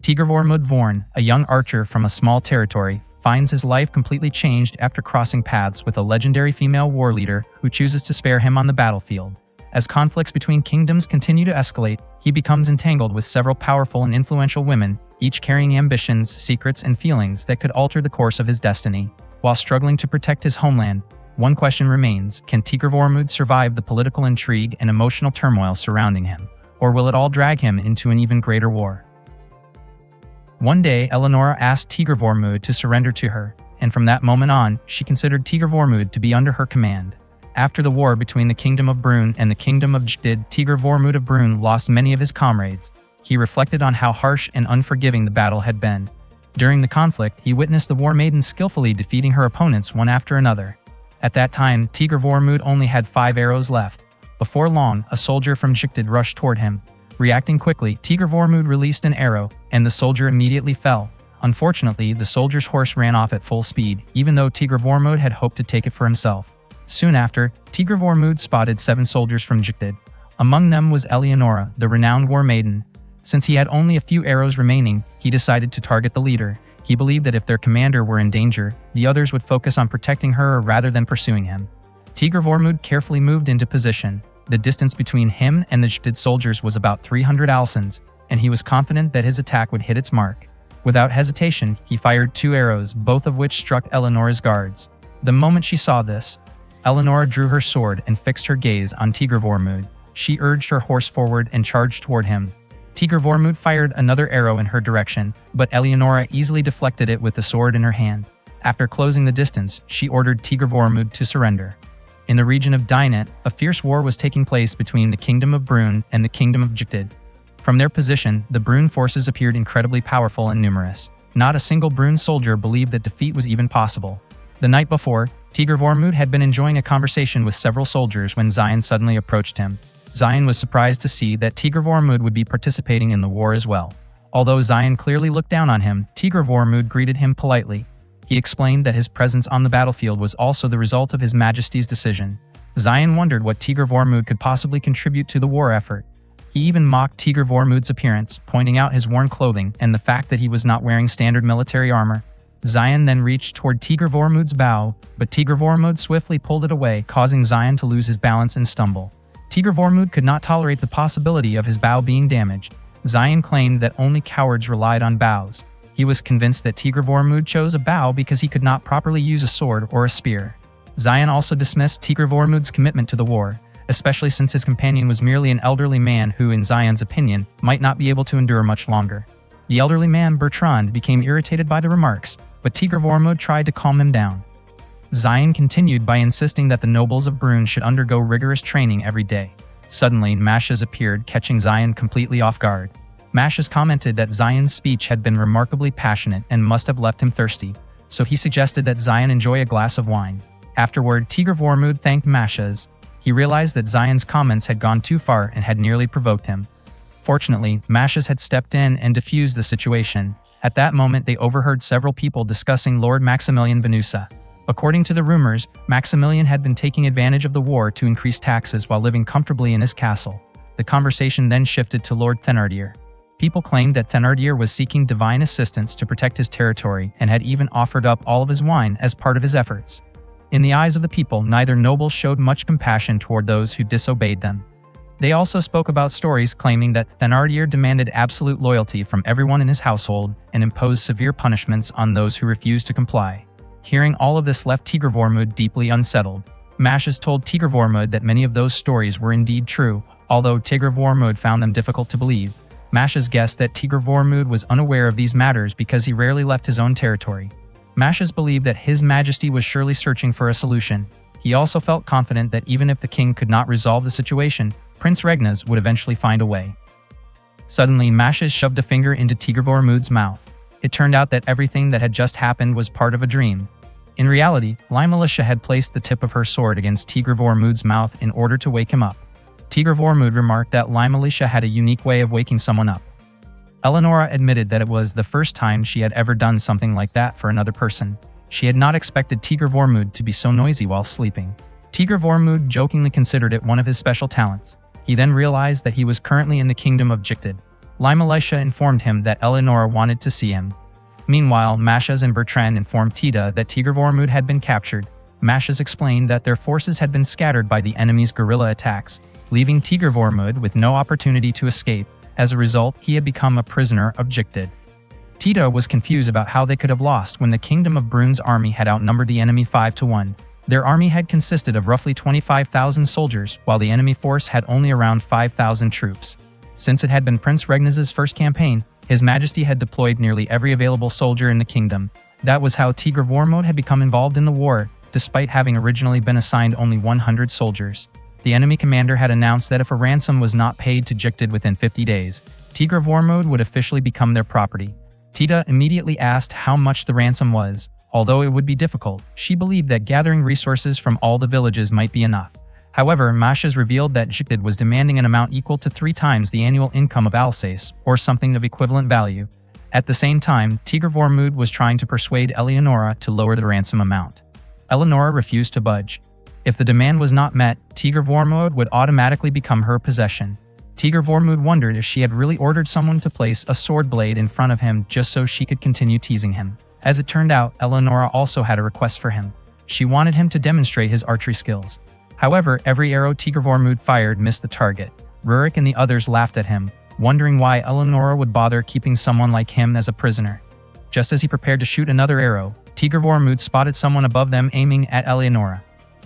Tigr Vorn, a young archer from a small territory, finds his life completely changed after crossing paths with a legendary female war leader who chooses to spare him on the battlefield. As conflicts between kingdoms continue to escalate, he becomes entangled with several powerful and influential women, each carrying ambitions, secrets, and feelings that could alter the course of his destiny. While struggling to protect his homeland, one question remains: can Tigr Vormund survive the political intrigue and emotional turmoil surrounding him, or will it all drag him into an even greater war? One day, Eleonora asked Tigr Vormund to surrender to her, and from that moment on, she considered Tigr Vormund to be under her command. After the war between the Kingdom of Brunn and the Kingdom of Jtid, Tigr Vormund of Brunn lost many of his comrades. He reflected on how harsh and unforgiving the battle had been. During the conflict, he witnessed the War Maiden skillfully defeating her opponents one after another. At that time, Tigr Vormund only had 5 arrows left. Before long, a soldier from Jtid rushed toward him. Reacting quickly, Tigr Vormund released an arrow, and the soldier immediately fell. Unfortunately, the soldier's horse ran off at full speed, even though Tigr Vormund had hoped to take it for himself. Soon after, Tigr Vormund spotted 7 soldiers from Jtid. Among them was Eleonora, the renowned war maiden. Since he had only a few arrows remaining, he decided to target the leader. He believed that if their commander were in danger, the others would focus on protecting her rather than pursuing him. Tigr Vormund carefully moved into position. The distance between him and the Jtid soldiers was about 300 alsons, and he was confident that his attack would hit its mark. Without hesitation, he fired 2 arrows, both of which struck Eleonora's guards. The moment she saw this, Eleonora drew her sword and fixed her gaze on Tigr Vormund. She urged her horse forward and charged toward him. Tigr Vormund fired another arrow in her direction, but Eleonora easily deflected it with the sword in her hand. After closing the distance, she ordered Tigr Vormund to surrender. In the region of Dynet, a fierce war was taking place between the Kingdom of Brunn and the Kingdom of Jtid. From their position, the Brunn forces appeared incredibly powerful and numerous. Not a single Brunn soldier believed that defeat was even possible. The night before, Tigr Vormund had been enjoying a conversation with several soldiers when Xion suddenly approached him. Xion was surprised to see that Tigr Vormund would be participating in the war as well. Although Xion clearly looked down on him, Tigr Vormund greeted him politely. He explained that his presence on the battlefield was also the result of His Majesty's decision. Xion wondered what Tigr Vormund could possibly contribute to the war effort. He even mocked Tigr Vormund's appearance, pointing out his worn clothing and the fact that he was not wearing standard military armor. Xion then reached toward Tigr Vormund's bow, but Tigr Vormund swiftly pulled it away, causing Xion to lose his balance and stumble. Tigr Vormund could not tolerate the possibility of his bow being damaged. Xion claimed that only cowards relied on bows. He was convinced that Tigr Vormund chose a bow because he could not properly use a sword or a spear. Xion also dismissed Tigr Vormund's commitment to the war, especially since his companion was merely an elderly man who, in Xion's opinion, might not be able to endure much longer. The elderly man, Bertrand, became irritated by the remarks, but Tigr Vormund tried to calm him down. Xion continued by insisting that the nobles of Brunn should undergo rigorous training every day. Suddenly, Mashaz appeared, catching Xion completely off guard. Mashaz commented that Xion's speech had been remarkably passionate and must have left him thirsty, so he suggested that Xion enjoy a glass of wine. Afterward, Tigr Vormund thanked Mashaz. He realized that Xion's comments had gone too far and had nearly provoked him. Fortunately, Mashaz had stepped in and diffused the situation. At that moment, they overheard several people discussing Lord Maximilian Venusa. According to the rumors, Maximilian had been taking advantage of the war to increase taxes while living comfortably in his castle. The conversation then shifted to Lord Thénardier. People claimed that Thénardier was seeking divine assistance to protect his territory and had even offered up all of his wine as part of his efforts. In the eyes of the people, neither noble showed much compassion toward those who disobeyed them. They also spoke about stories claiming that Thénardier demanded absolute loyalty from everyone in his household and imposed severe punishments on those who refused to comply. Hearing all of this left Tigr Vormund deeply unsettled. Mashaz told Tigr Vormund that many of those stories were indeed true, although Tigr Vormund found them difficult to believe. Mashaz guessed that Tigr Vormund was unaware of these matters because he rarely left his own territory. Mashaz believed that His Majesty was surely searching for a solution. He also felt confident that even if the king could not resolve the situation, Prince Regnaz would eventually find a way. Suddenly, Mashaz shoved a finger into Tigr Vormund's mouth. It turned out that everything that had just happened was part of a dream. In reality, Limelisha had placed the tip of her sword against Tigr Vormund's mouth in order to wake him up. Tigr Vormund remarked that Limelisha had a unique way of waking someone up. Eleonora admitted that it was the first time she had ever done something like that for another person. She had not expected Tigr Vormund to be so noisy while sleeping. Tigr Vormund jokingly considered it one of his special talents. He then realized that he was currently in the Kingdom of Jtid. Lime Elisha informed him that Eleonora wanted to see him. Meanwhile, Mashaz and Bertrand informed Tita that Tigr Vormund had been captured. Mashaz explained that their forces had been scattered by the enemy's guerrilla attacks, leaving Tigr Vormund with no opportunity to escape. As a result, he had become a prisoner of Jictid. Tita was confused about how they could have lost when the Kingdom of Brun's army had outnumbered the enemy 5-1. Their army had consisted of roughly 25,000 soldiers, while the enemy force had only around 5,000 troops. Since it had been Prince Regnaz's first campaign, His Majesty had deployed nearly every available soldier in the kingdom. That was how Tigr Vormund had become involved in the war, despite having originally been assigned only 100 soldiers. The enemy commander had announced that if a ransom was not paid to Jictid within 50 days, Tigr Vormund would officially become their property. Tita immediately asked how much the ransom was. Although it would be difficult, she believed that gathering resources from all the villages might be enough. However, Mashaz revealed that Jictid was demanding an amount equal to 3 times the annual income of Alsace, or something of equivalent value. At the same time, Tigr Vormund was trying to persuade Eleonora to lower the ransom amount. Eleonora refused to budge. If the demand was not met, Tigr Vormund would automatically become her possession. Tigr Vormund wondered if she had really ordered someone to place a sword blade in front of him just so she could continue teasing him. As it turned out, Eleonora also had a request for him. She wanted him to demonstrate his archery skills. However, every arrow Tigr Vormund fired missed the target. Rurik and the others laughed at him, wondering why Eleonora would bother keeping someone like him as a prisoner. Just as he prepared to shoot another arrow, Tigr Vormund spotted someone above them aiming at Eleonora.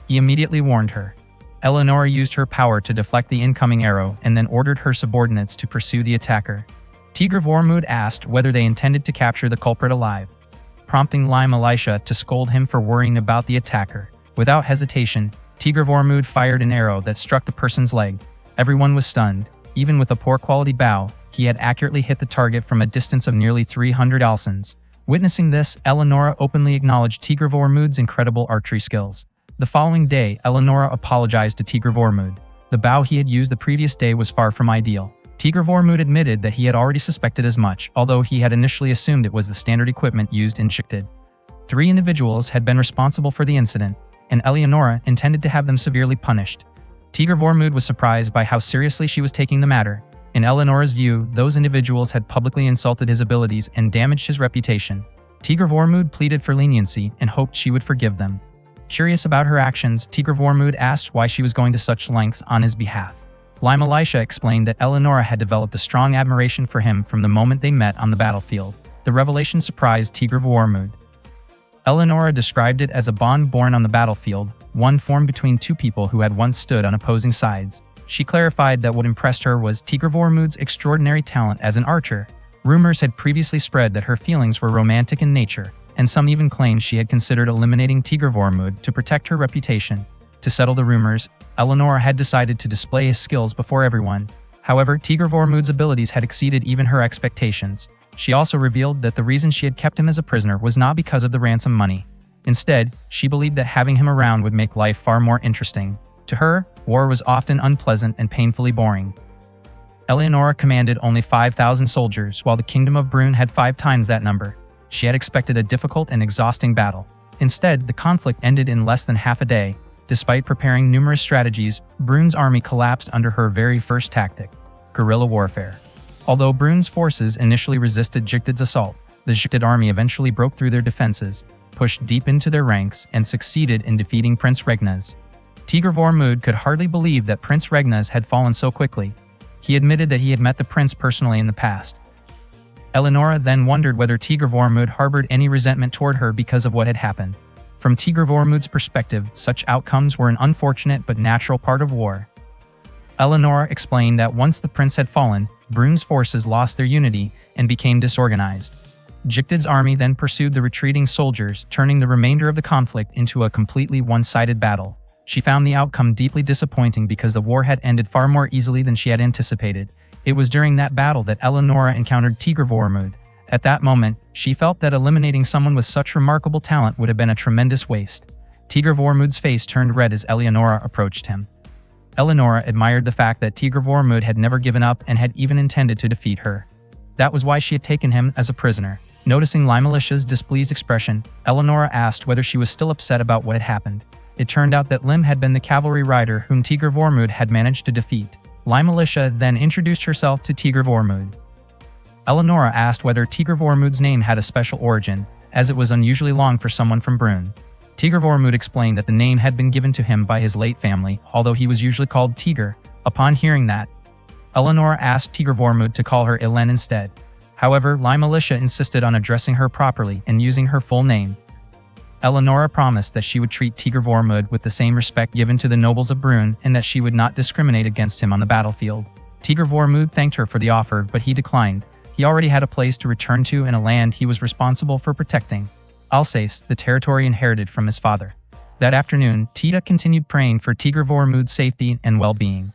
He immediately warned her. Eleonora used her power to deflect the incoming arrow and then ordered her subordinates to pursue the attacker. Tigr Vormund asked whether they intended to capture the culprit alive, prompting Lime Elisha to scold him for worrying about the attacker. Without hesitation, Tigr Vormund fired an arrow that struck the person's leg. Everyone was stunned. Even with a poor quality bow, he had accurately hit the target from a distance of nearly 300 alsons. Witnessing this, Eleonora openly acknowledged Tigr Vormund's incredible archery skills. The following day, Eleonora apologized to Tigr Vormund. The bow he had used the previous day was far from ideal. Tigr Vormund admitted that he had already suspected as much, although he had initially assumed it was the standard equipment used in Jictid. 3 individuals had been responsible for the incident, and Eleonora intended to have them severely punished. Tigr Vormund was surprised by how seriously she was taking the matter. In Eleonora's view, those individuals had publicly insulted his abilities and damaged his reputation. Tigr Vormund pleaded for leniency and hoped she would forgive them. Curious about her actions, Tigr Vormund asked why she was going to such lengths on his behalf. Lime Elisha explained that Eleonora had developed a strong admiration for him from the moment they met on the battlefield. The revelation surprised Tigr Vormund. Eleonora described it as a bond born on the battlefield, one formed between 2 people who had once stood on opposing sides. She clarified that what impressed her was Tigr Vormund's extraordinary talent as an archer. Rumors had previously spread that her feelings were romantic in nature, and some even claimed she had considered eliminating Tigr Vormund to protect her reputation. To settle the rumors, Eleonora had decided to display his skills before everyone. However, Tigr Vormund's abilities had exceeded even her expectations. She also revealed that the reason she had kept him as a prisoner was not because of the ransom money. Instead, she believed that having him around would make life far more interesting. To her, war was often unpleasant and painfully boring. Eleonora commanded only 5,000 soldiers, while the Kingdom of Brun had 5 times that number. She had expected a difficult and exhausting battle. Instead, the conflict ended in less than half a day. Despite preparing numerous strategies, Brun's army collapsed under her very first tactic: guerrilla warfare. Although Brun's forces initially resisted Jictid's assault, the Jictid army eventually broke through their defenses, pushed deep into their ranks, and succeeded in defeating Prince Regnaz. Tigr Vormund could hardly believe that Prince Regnaz had fallen so quickly. He admitted that he had met the prince personally in the past. Eleonora then wondered whether Tigr Vormund harbored any resentment toward her because of what had happened. From Tigr Vormund's perspective, such outcomes were an unfortunate but natural part of war. Eleonora explained that once the prince had fallen, Brun's forces lost their unity and became disorganized. Jictid's army then pursued the retreating soldiers, turning the remainder of the conflict into a completely one-sided battle. She found the outcome deeply disappointing because the war had ended far more easily than she had anticipated. It was during that battle that Eleonora encountered Tigr Vormund. At that moment, she felt that eliminating someone with such remarkable talent would have been a tremendous waste. Tigr Vormund's face turned red as Eleonora approached him. Eleonora admired the fact that Tigr Vormund had never given up and had even intended to defeat her. That was why she had taken him as a prisoner. Noticing Lime Elisha's displeased expression, Eleonora asked whether she was still upset about what had happened. It turned out that Lim had been the cavalry rider whom Tigr Vormund had managed to defeat. Lime Elisha then introduced herself to Tigr Vormund. Eleonora asked whether Tigr Vormud's name had a special origin, as it was unusually long for someone from Brünn. Tigr Vormud explained that the name had been given to him by his late family, although he was usually called Tigr. Upon hearing that, Eleonora asked Tigr Vormud to call her Elen instead. However, Lima Alicia insisted on addressing her properly and using her full name. Eleonora promised that she would treat Tigr Vormud with the same respect given to the nobles of Brünn and that she would not discriminate against him on the battlefield. Tigr Vormud thanked her for the offer, but he declined. He already had a place to return to and a land he was responsible for protecting. Alsace, the territory inherited from his father. That afternoon, Tita continued praying for Tigr Vormud's safety and well-being.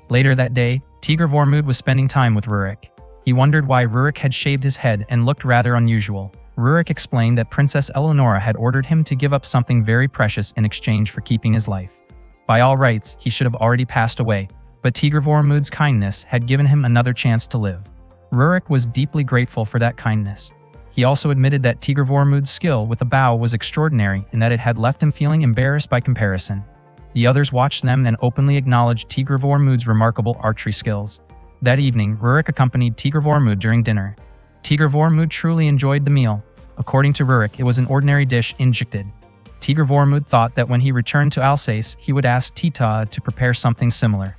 Later that day, Tigr Vormud was spending time with Rurik. He wondered why Rurik had shaved his head and looked rather unusual. Rurik explained that Princess Eleonora had ordered him to give up something very precious in exchange for keeping his life. By all rights, he should have already passed away, but Tigr Vormud's kindness had given him another chance to live. Rurik was deeply grateful for that kindness. He also admitted that Tigr Vormud's skill with a bow was extraordinary and that it had left him feeling embarrassed by comparison. The others watched them and openly acknowledged Tigr Vormud's remarkable archery skills. That evening, Rurik accompanied Tigr Vormud during dinner. Tigr Vormud truly enjoyed the meal. According to Rurik, it was an ordinary dish injected. Tigr Vormud thought that when he returned to Alsace, he would ask Tita to prepare something similar.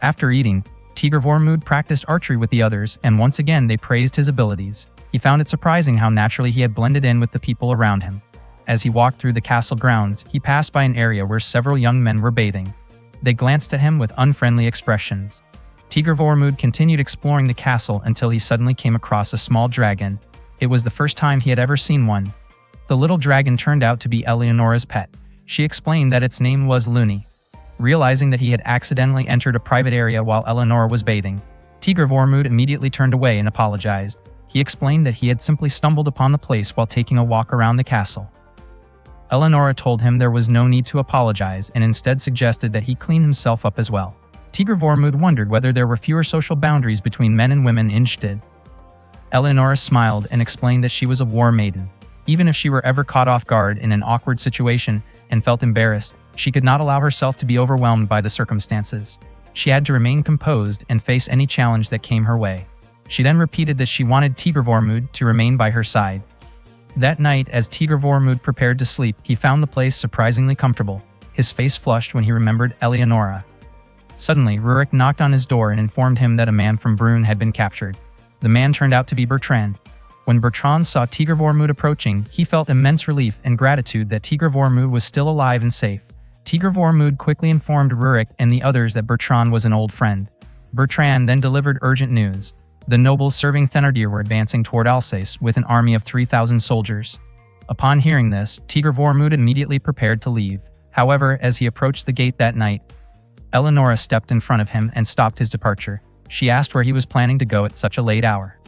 After eating, Tigr Vormud practiced archery with the others, and once again they praised his abilities. He found it surprising how naturally he had blended in with the people around him. As he walked through the castle grounds, he passed by an area where several young men were bathing. They glanced at him with unfriendly expressions. Tigr Vormud continued exploring the castle until he suddenly came across a small dragon. It was the first time he had ever seen one. The little dragon turned out to be Eleonora's pet. She explained that its name was Luni. Realizing that he had accidentally entered a private area while Eleonora was bathing, Tigr Vormud immediately turned away and apologized. He explained that he had simply stumbled upon the place while taking a walk around the castle. Eleonora told him there was no need to apologize and instead suggested that he clean himself up as well. Tigr Vormud wondered whether there were fewer social boundaries between men and women in Gstad. Eleonora smiled and explained that she was a war maiden. Even if she were ever caught off guard in an awkward situation and felt embarrassed, she could not allow herself to be overwhelmed by the circumstances. She had to remain composed and face any challenge that came her way. She then repeated that she wanted Tigr Vormud to remain by her side. That night, as Tigr Vormud prepared to sleep, he found the place surprisingly comfortable. His face flushed when he remembered Eleonora. Suddenly, Rurik knocked on his door and informed him that a man from Brünn had been captured. The man turned out to be Bertrand. When Bertrand saw Tigr Vormud approaching, he felt immense relief and gratitude that Tigr Vormud was still alive and safe. Tigr Vormud quickly informed Rurik and the others that Bertrand was an old friend. Bertrand then delivered urgent news. The nobles serving Thénardier were advancing toward Alsace with an army of 3,000 soldiers. Upon hearing this, Tigr Vormud immediately prepared to leave. However, as he approached the gate that night, Eleonora stepped in front of him and stopped his departure. She asked where he was planning to go at such a late hour.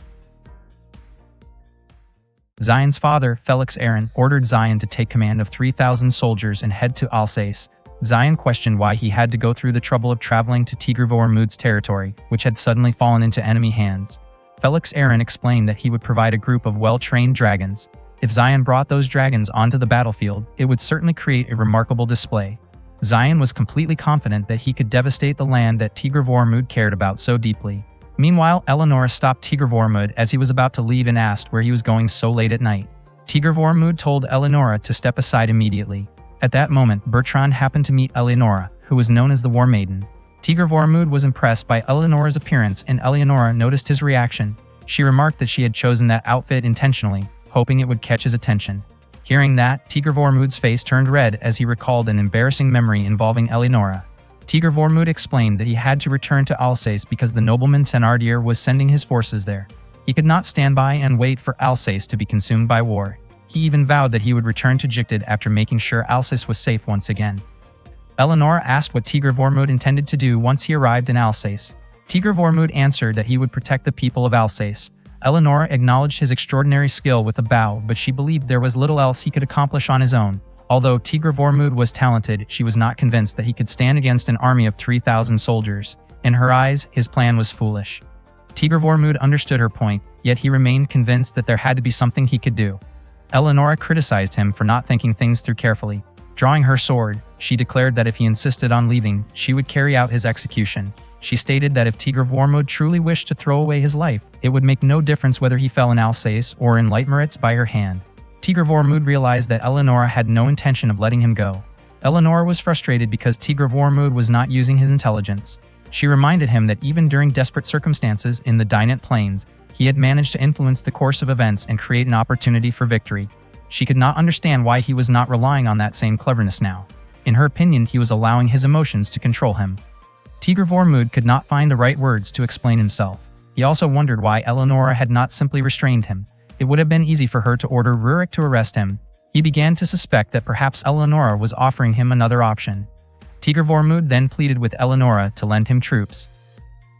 Zion's father, Felix Aaron, ordered Zion to take command of 3,000 soldiers and head to Alsace. Zion questioned why he had to go through the trouble of traveling to Tigr Vormud's territory, which had suddenly fallen into enemy hands. Felix Aaron explained that he would provide a group of well-trained dragons. If Zion brought those dragons onto the battlefield, it would certainly create a remarkable display. Zion was completely confident that he could devastate the land that Tigr Vormud cared about so deeply. Meanwhile, Eleonora stopped Tigr Vormud as he was about to leave and asked where he was going so late at night. Tigr Vormud told Eleonora to step aside immediately. At that moment, Bertrand happened to meet Eleonora, who was known as the War Maiden. Tigr Vormud was impressed by Eleonora's appearance and Eleonora noticed his reaction. She remarked that she had chosen that outfit intentionally, hoping it would catch his attention. Hearing that, Tigr Vormud's face turned red as he recalled an embarrassing memory involving Eleonora. Tigr Vormud explained that he had to return to Alsace because the nobleman Thénardier was sending his forces there. He could not stand by and wait for Alsace to be consumed by war. He even vowed that he would return to Gstad after making sure Alsace was safe once again. Eleonora asked what Tigr Vormud intended to do once he arrived in Alsace. Tigr Vormud answered that he would protect the people of Alsace. Eleonora acknowledged his extraordinary skill with a bow, but she believed there was little else he could accomplish on his own. Although Tigr Vormud was talented, she was not convinced that he could stand against an army of 3,000 soldiers. In her eyes, his plan was foolish. Tigr Vormud understood her point, yet he remained convinced that there had to be something he could do. Eleonora criticized him for not thinking things through carefully. Drawing her sword, she declared that if he insisted on leaving, she would carry out his execution. She stated that if Tigr of Wormwood truly wished to throw away his life, it would make no difference whether he fell in Alsace or in Leitmeritz by her hand. Tigr of Wormwood realized that Eleonora had no intention of letting him go. Eleonora was frustrated because Tigr of Wormwood was not using his intelligence. She reminded him that even during desperate circumstances in the Dinant Plains, he had managed to influence the course of events and create an opportunity for victory. She could not understand why he was not relying on that same cleverness now. In her opinion, he was allowing his emotions to control him. Tigr of Wormwood could not find the right words to explain himself. He also wondered why Eleonora had not simply restrained him. It would have been easy for her to order Rurik to arrest him. He began to suspect that perhaps Eleonora was offering him another option. Tigr of Wormwood then pleaded with Eleonora to lend him troops.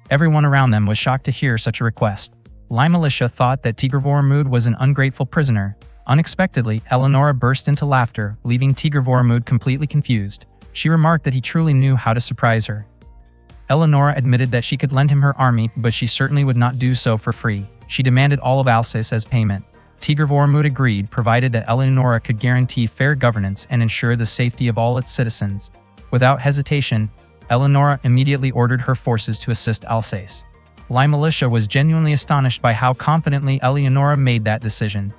Everyone around them was shocked to hear such a request. Lai Militia thought that Tigr of Wormwood was an ungrateful prisoner. Unexpectedly, Eleonora burst into laughter, leaving Tigr of Wormwood completely confused. She remarked that he truly knew how to surprise her. Eleonora admitted that she could lend him her army, but she certainly would not do so for free. She demanded all of Alsace as payment. Tigr of Wormwood agreed, provided that Eleonora could guarantee fair governance and ensure the safety of all its citizens. Without hesitation, Eleonora immediately ordered her forces to assist Alsace. Lai Militia was genuinely astonished by how confidently Eleonora made that decision.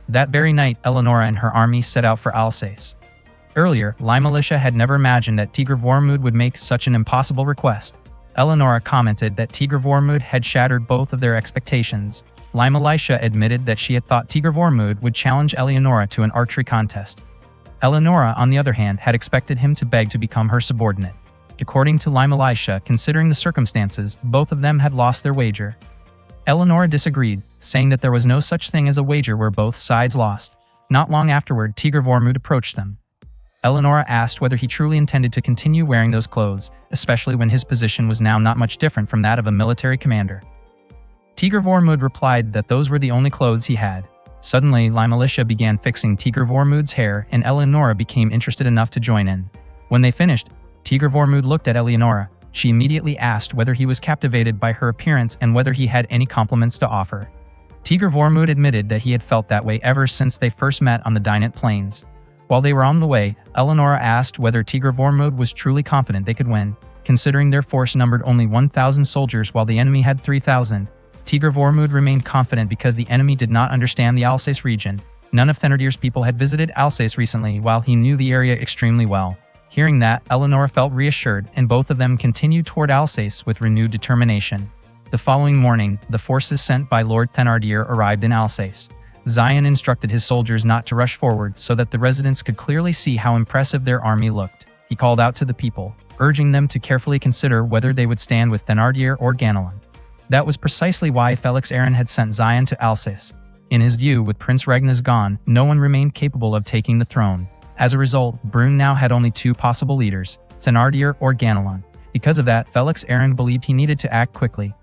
That very night, Eleonora and her army set out for Alsace. Earlier, Lai Militia had never imagined that Tigr of Wormwood would make such an impossible request. Eleonora commented that Tigr of Wormwood had shattered both of their expectations. Lai Militia admitted that she had thought Tigr of Wormwood would challenge Eleonora to an archery contest. Eleonora, on the other hand, had expected him to beg to become her subordinate. According to Lai Militia, considering the circumstances, both of them had lost their wager. Eleonora disagreed, saying that there was no such thing as a wager where both sides lost. Not long afterward, Tigr of Wormwood approached them. Eleonora asked whether he truly intended to continue wearing those clothes, especially when his position was now not much different from that of a military commander. Tigr of Wormwood replied that those were the only clothes he had. Suddenly, Lai Militia began fixing Tigr of Wormwood's hair, and Eleonora became interested enough to join in. When they finished, Tigr of Wormwood looked at Eleonora. She immediately asked whether he was captivated by her appearance and whether he had any compliments to offer. Tigr of Wormwood admitted that he had felt that way ever since they first met on the Dinant Plains. While they were on the way, Eleonora asked whether Tigr of Wormwood was truly confident they could win, considering their force numbered only 1,000 soldiers while the enemy had 3,000. Tigr of Wormwood remained confident because the enemy did not understand the Alsace region. None of Thénardier's people had visited Alsace recently, while he knew the area extremely well. Hearing that, Eleonora felt reassured, and both of them continued toward Alsace with renewed determination. The following morning, the forces sent by Lord Thénardier arrived in Alsace. Zion instructed his soldiers not to rush forward so that the residents could clearly see how impressive their army looked. He called out to the people, urging them to carefully consider whether they would stand with Thénardier or Ganelon. That was precisely why Felix Aaron had sent Zion to Alsace. In his view, with Prince Regnaz gone, no one remained capable of taking the throne. As a result, Brune now had only two possible leaders, Thénardier or Ganelon. Because of that, Felix Aaron believed he needed to act quickly.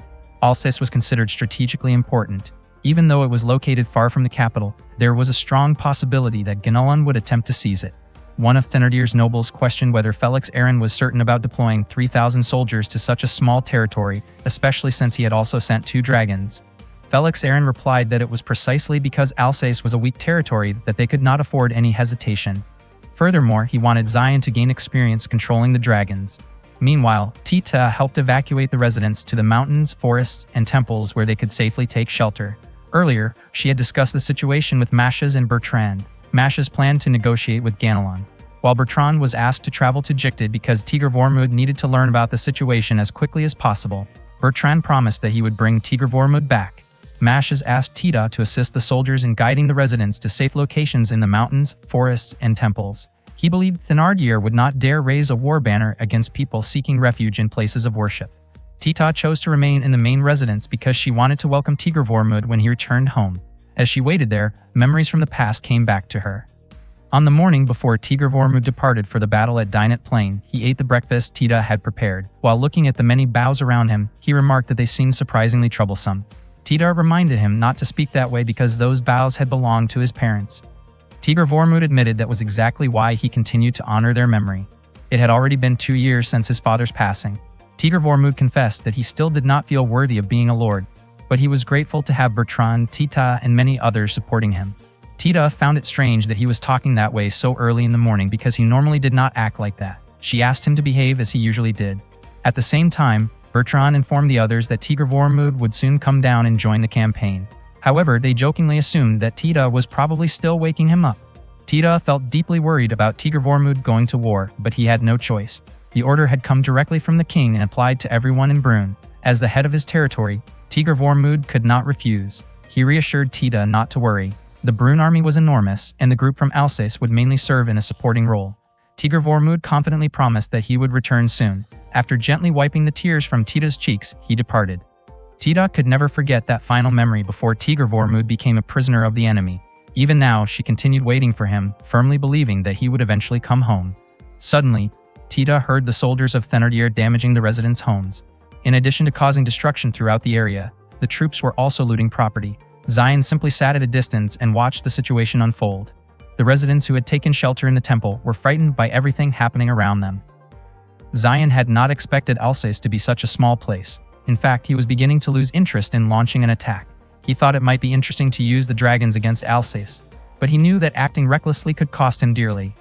Alsace was considered strategically important. Even though it was located far from the capital, there was a strong possibility that Ganelon would attempt to seize it. One of Thénardier's nobles questioned whether Felix Aaron was certain about deploying 3,000 soldiers to such a small territory, especially since he had also sent 2 dragons. Felix Aaron replied that it was precisely because Alsace was a weak territory that they could not afford any hesitation. Furthermore, he wanted Zion to gain experience controlling the dragons. Meanwhile, Tita helped evacuate the residents to the mountains, forests, and temples where they could safely take shelter. Earlier, she had discussed the situation with Mashas and Bertrand. Mashas planned to negotiate with Ganelon, while Bertrand was asked to travel to Jicted because Tigr of Wormwood needed to learn about the situation as quickly as possible. Bertrand promised that he would bring Tigr of Wormwood back. Mashas asked Tita to assist the soldiers in guiding the residents to safe locations in the mountains, forests, and temples. He believed Thénardier would not dare raise a war banner against people seeking refuge in places of worship. Tita chose to remain in the main residence because she wanted to welcome Tigr of Wormwood when he returned home. As she waited there, memories from the past came back to her. On the morning before Tigr of Wormwood departed for the battle at Dinant Plain, he ate the breakfast Tita had prepared. While looking at the many bows around him, he remarked that they seemed surprisingly troublesome. Tita reminded him not to speak that way because those bows had belonged to his parents. Tigr of Wormwood admitted that was exactly why he continued to honor their memory. It had already been 2 years since his father's passing. Tigr of Wormwood confessed that he still did not feel worthy of being a lord, but he was grateful to have Bertrand, Tita, and many others supporting him. Tita found it strange that he was talking that way so early in the morning because he normally did not act like that. She asked him to behave as he usually did. At the same time, Bertrand informed the others that Tigre Vormund would soon come down and join the campaign. However, they jokingly assumed that Tita was probably still waking him up. Tita felt deeply worried about Tigre Vormund going to war, but he had no choice. The order had come directly from the king and applied to everyone in Brune. As the head of his territory, Tigre Vormund could not refuse. He reassured Tita not to worry. The Brune army was enormous, and the group from Alsace would mainly serve in a supporting role. Tigre Vormund confidently promised that he would return soon. After gently wiping the tears from Tita's cheeks, he departed. Tita could never forget that final memory before Tigre Vormund became a prisoner of the enemy. Even now, she continued waiting for him, firmly believing that he would eventually come home. Suddenly, Tita heard the soldiers of Thénardier damaging the residents' homes. In addition to causing destruction throughout the area, the troops were also looting property. Zion simply sat at a distance and watched the situation unfold. The residents who had taken shelter in the temple were frightened by everything happening around them. Zion had not expected Alsace to be such a small place. In fact, he was beginning to lose interest in launching an attack. He thought it might be interesting to use the dragons against Alsace, but he knew that acting recklessly could cost him dearly.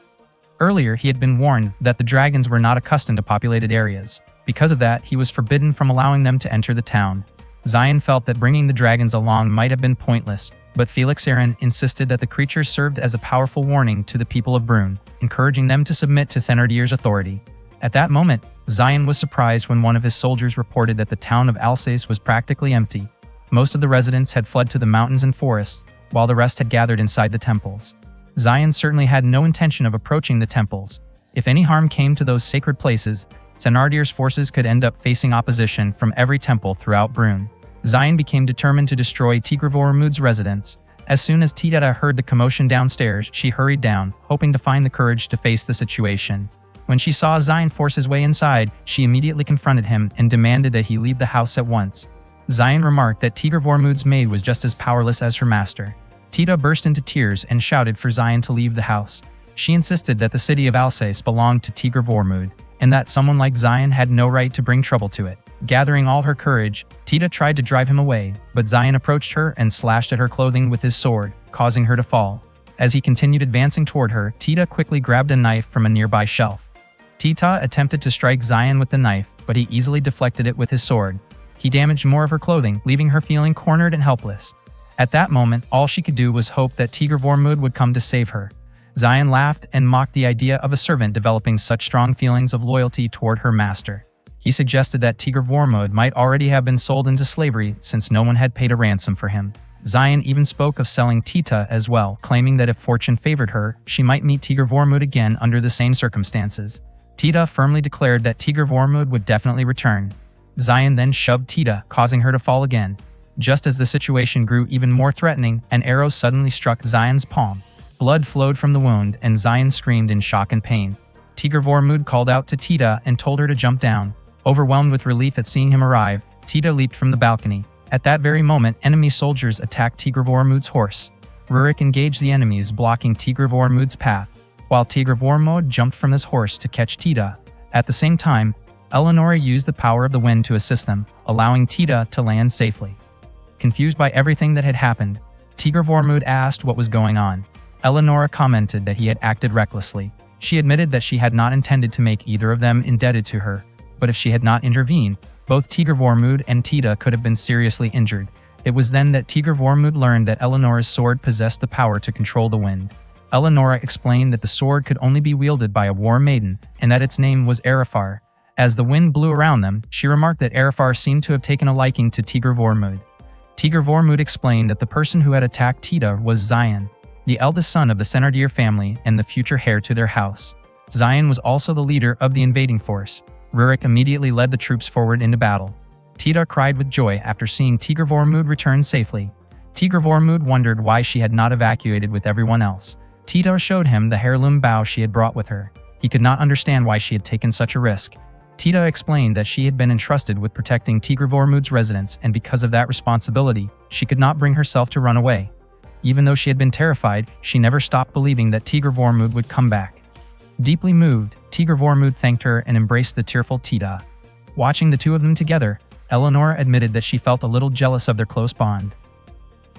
Earlier, he had been warned that the dragons were not accustomed to populated areas. Because of that, he was forbidden from allowing them to enter the town. Zion felt that bringing the dragons along might have been pointless, but Felix Aaron insisted that the creatures served as a powerful warning to the people of Brune, encouraging them to submit to Thénardier's authority. At that moment, Zion was surprised when one of his soldiers reported that the town of Alsace was practically empty. Most of the residents had fled to the mountains and forests, while the rest had gathered inside the temples. Zion certainly had no intention of approaching the temples. If any harm came to those sacred places, Thénardier's forces could end up facing opposition from every temple throughout Brune. Zion became determined to destroy Tigre Vormund's residence. As soon as Tita heard the commotion downstairs, she hurried down, hoping to find the courage to face the situation. When she saw Zion force his way inside, she immediately confronted him and demanded that he leave the house at once. Zion remarked that Tigre Vormund's maid was just as powerless as her master. Tita burst into tears and shouted for Zion to leave the house. She insisted that the city of Alsace belonged to Tigre Vormund, and that someone like Zion had no right to bring trouble to it. Gathering all her courage, Tita tried to drive him away, but Zion approached her and slashed at her clothing with his sword, causing her to fall. As he continued advancing toward her, Tita quickly grabbed a knife from a nearby shelf. Tita attempted to strike Zion with the knife, but he easily deflected it with his sword. He damaged more of her clothing, leaving her feeling cornered and helpless. At that moment, all she could do was hope that Tigre Vormund would come to save her. Zion laughed and mocked the idea of a servant developing such strong feelings of loyalty toward her master. He suggested that Tigre Vormund might already have been sold into slavery since no one had paid a ransom for him. Zion even spoke of selling Tita as well, claiming that if fortune favored her, she might meet Tigre Vormund again under the same circumstances. Tita firmly declared that Tigre Vormund would definitely return. Zion then shoved Tita, causing her to fall again. Just as the situation grew even more threatening, an arrow suddenly struck Zion's palm. Blood flowed from the wound, and Zion screamed in shock and pain. Tigre Vormund called out to Tita and told her to jump down. Overwhelmed with relief at seeing him arrive, Tita leaped from the balcony. At that very moment, enemy soldiers attacked Tigre Vormund's horse. Rurik engaged the enemies, blocking Tigre Vormund's path, while Tigre Vormund jumped from his horse to catch Tita. At the same time, Eleonora used the power of the wind to assist them, allowing Tita to land safely. Confused by everything that had happened, Tigre Vormund asked what was going on. Eleonora commented that he had acted recklessly. She admitted that she had not intended to make either of them indebted to her, but if she had not intervened, both Tigre Vormund and Tita could have been seriously injured. It was then that Tigre Vormund learned that Eleonora's sword possessed the power to control the wind. Eleonora explained that the sword could only be wielded by a war maiden, and that its name was Arafar. As the wind blew around them, she remarked that Arafar seemed to have taken a liking to Tigre Vormund. Tigre Vormund explained that the person who had attacked Tita was Zion, the eldest son of the Thénardier family and the future heir to their house. Zion was also the leader of the invading force. Rurik immediately led the troops forward into battle. Tita cried with joy after seeing Tigre Vormund return safely. Tigre Vormund wondered why she had not evacuated with everyone else. Tita showed him the heirloom bow she had brought with her. He could not understand why she had taken such a risk. Tita explained that she had been entrusted with protecting Tigre Vormund's residence, and because of that responsibility, she could not bring herself to run away. Even though she had been terrified, she never stopped believing that Tigre Vormund would come back. Deeply moved, Tigre Vormund thanked her and embraced the tearful Tita. Watching the two of them together, Eleonora admitted that she felt a little jealous of their close bond.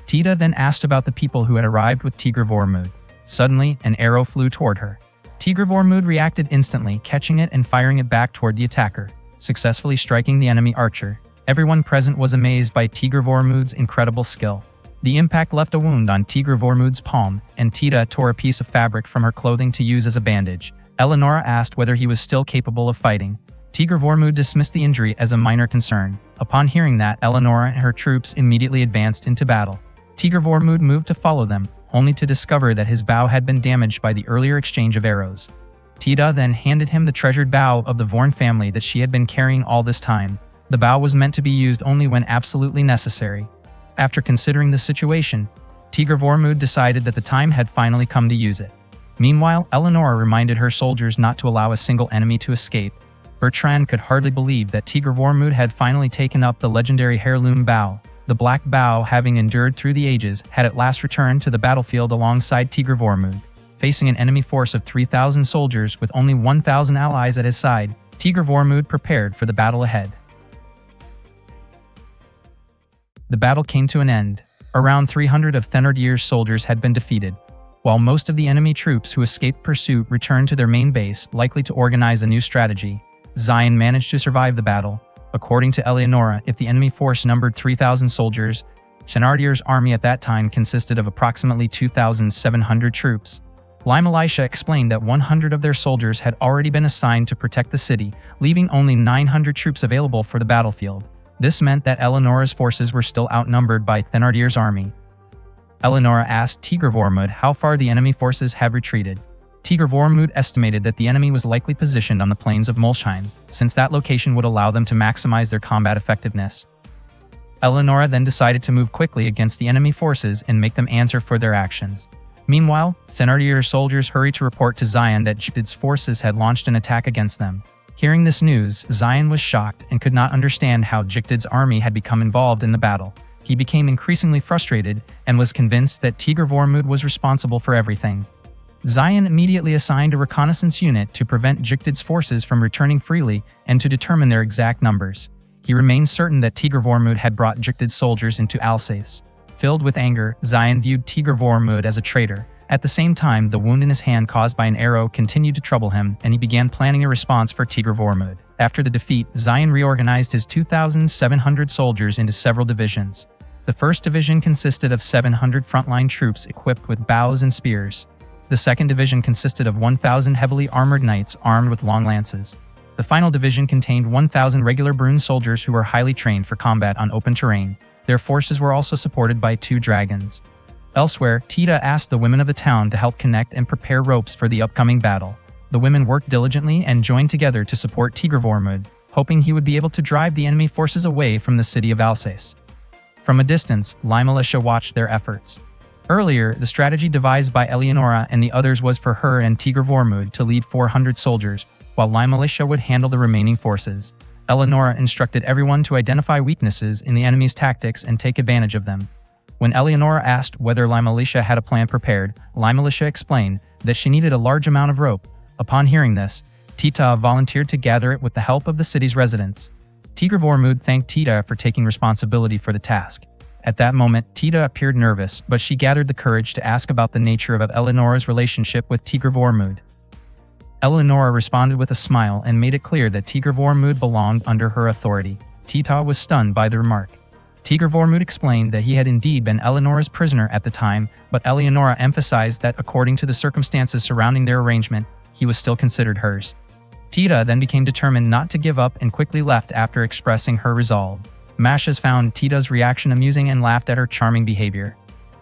Tita then asked about the people who had arrived with Tigre Vormund. Suddenly, an arrow flew toward her. Tigre Vormund reacted instantly, catching it and firing it back toward the attacker. successfully striking the enemy archer. Everyone present was amazed by Tigr Vormud's incredible skill. The impact left a wound on Tigr Vormud's palm, and Tita tore a piece of fabric from her clothing to use as a bandage. Eleonora asked whether he was still capable of fighting. Tigr Vormud dismissed the injury as a minor concern. Upon hearing that, Eleonora and her troops immediately advanced into battle. Tigr Vormud moved to follow them, only to discover that his bow had been damaged by the earlier exchange of arrows. Tita then handed him the treasured bow of the Vorn family that she had been carrying all this time. The bow was meant to be used only when absolutely necessary. After considering the situation, Tigr Vormud decided that the time had finally come to use it. Meanwhile, Eleonora reminded her soldiers not to allow a single enemy to escape. Bertrand could hardly believe that Tigr Vormud had finally taken up the legendary heirloom bow. The black bow, having endured through the ages, had at last returned to the battlefield alongside Tigr Vormud. Facing an enemy force of 3,000 soldiers with only 1,000 allies at his side, Tigr Vormud prepared for the battle ahead. The battle came to an end. Around 300 of Thénardier's soldiers had been defeated, while most of the enemy troops who escaped pursuit returned to their main base, likely to organize a new strategy. Zion managed to survive the battle. According to Eleonora, if the enemy force numbered 3,000 soldiers, Thénardier's army at that time consisted of approximately 2,700 troops. Lime Elisha explained that 100 of their soldiers had already been assigned to protect the city, leaving only 900 troops available for the battlefield. This meant that Eleonora's forces were still outnumbered by Thénardier's army. Eleonora asked Tigr Vormud how far the enemy forces had retreated. Tigr Vormud estimated that the enemy was likely positioned on the plains of Molsheim, since that location would allow them to maximize their combat effectiveness. Eleonora then decided to move quickly against the enemy forces and make them answer for their actions. Meanwhile, Thénardier's soldiers hurried to report to Zion that Jugdid's forces had launched an attack against them. Hearing this news, Zion was shocked and could not understand how Jugdid's army had become involved in the battle. He became increasingly frustrated and was convinced that Tigr Vormud was responsible for everything. Zion immediately assigned a reconnaissance unit to prevent Jugdid's forces from returning freely and to determine their exact numbers. He remained certain that Tigr Vormud had brought Jugdid's soldiers into Alsace. Filled with anger, Zion viewed Tigr Vormud as a traitor. At the same time, the wound in his hand caused by an arrow continued to trouble him, and he began planning a response for Tigr Vormud. After the defeat, Zion reorganized his 2,700 soldiers into several divisions. The first division consisted of 700 frontline troops equipped with bows and spears. The second division consisted of 1,000 heavily armored knights armed with long lances. The final division contained 1,000 regular Brune soldiers who were highly trained for combat on open terrain. Their forces were also supported by 2 dragons. Elsewhere, Tita asked the women of the town to help connect and prepare ropes for the upcoming battle. The women worked diligently and joined together to support Tigr Vormud, hoping he would be able to drive the enemy forces away from the city of Alsace. From a distance, Lime Elisha watched their efforts. Earlier, the strategy devised by Eleonora and the others was for her and Tigr Vormud to lead 400 soldiers, while Lime Elisha would handle the remaining forces. Eleonora instructed everyone to identify weaknesses in the enemy's tactics and take advantage of them. When Eleonora asked whether Lime Elisha had a plan prepared, Lime Elisha explained that she needed a large amount of rope. Upon hearing this, Tita volunteered to gather it with the help of the city's residents. Tigr Vormud thanked Tita for taking responsibility for the task. At that moment, Tita appeared nervous, but she gathered the courage to ask about the nature of Eleonora's relationship with Tigr Vormud. Eleonora responded with a smile and made it clear that Tigr Vormud belonged under her authority. Tita was stunned by the remark. Tigr Vormud explained that he had indeed been Eleonora's prisoner at the time, but Eleonora emphasized that according to the circumstances surrounding their arrangement, he was still considered hers. Tita then became determined not to give up and quickly left after expressing her resolve. Mashas found Tita's reaction amusing and laughed at her charming behavior.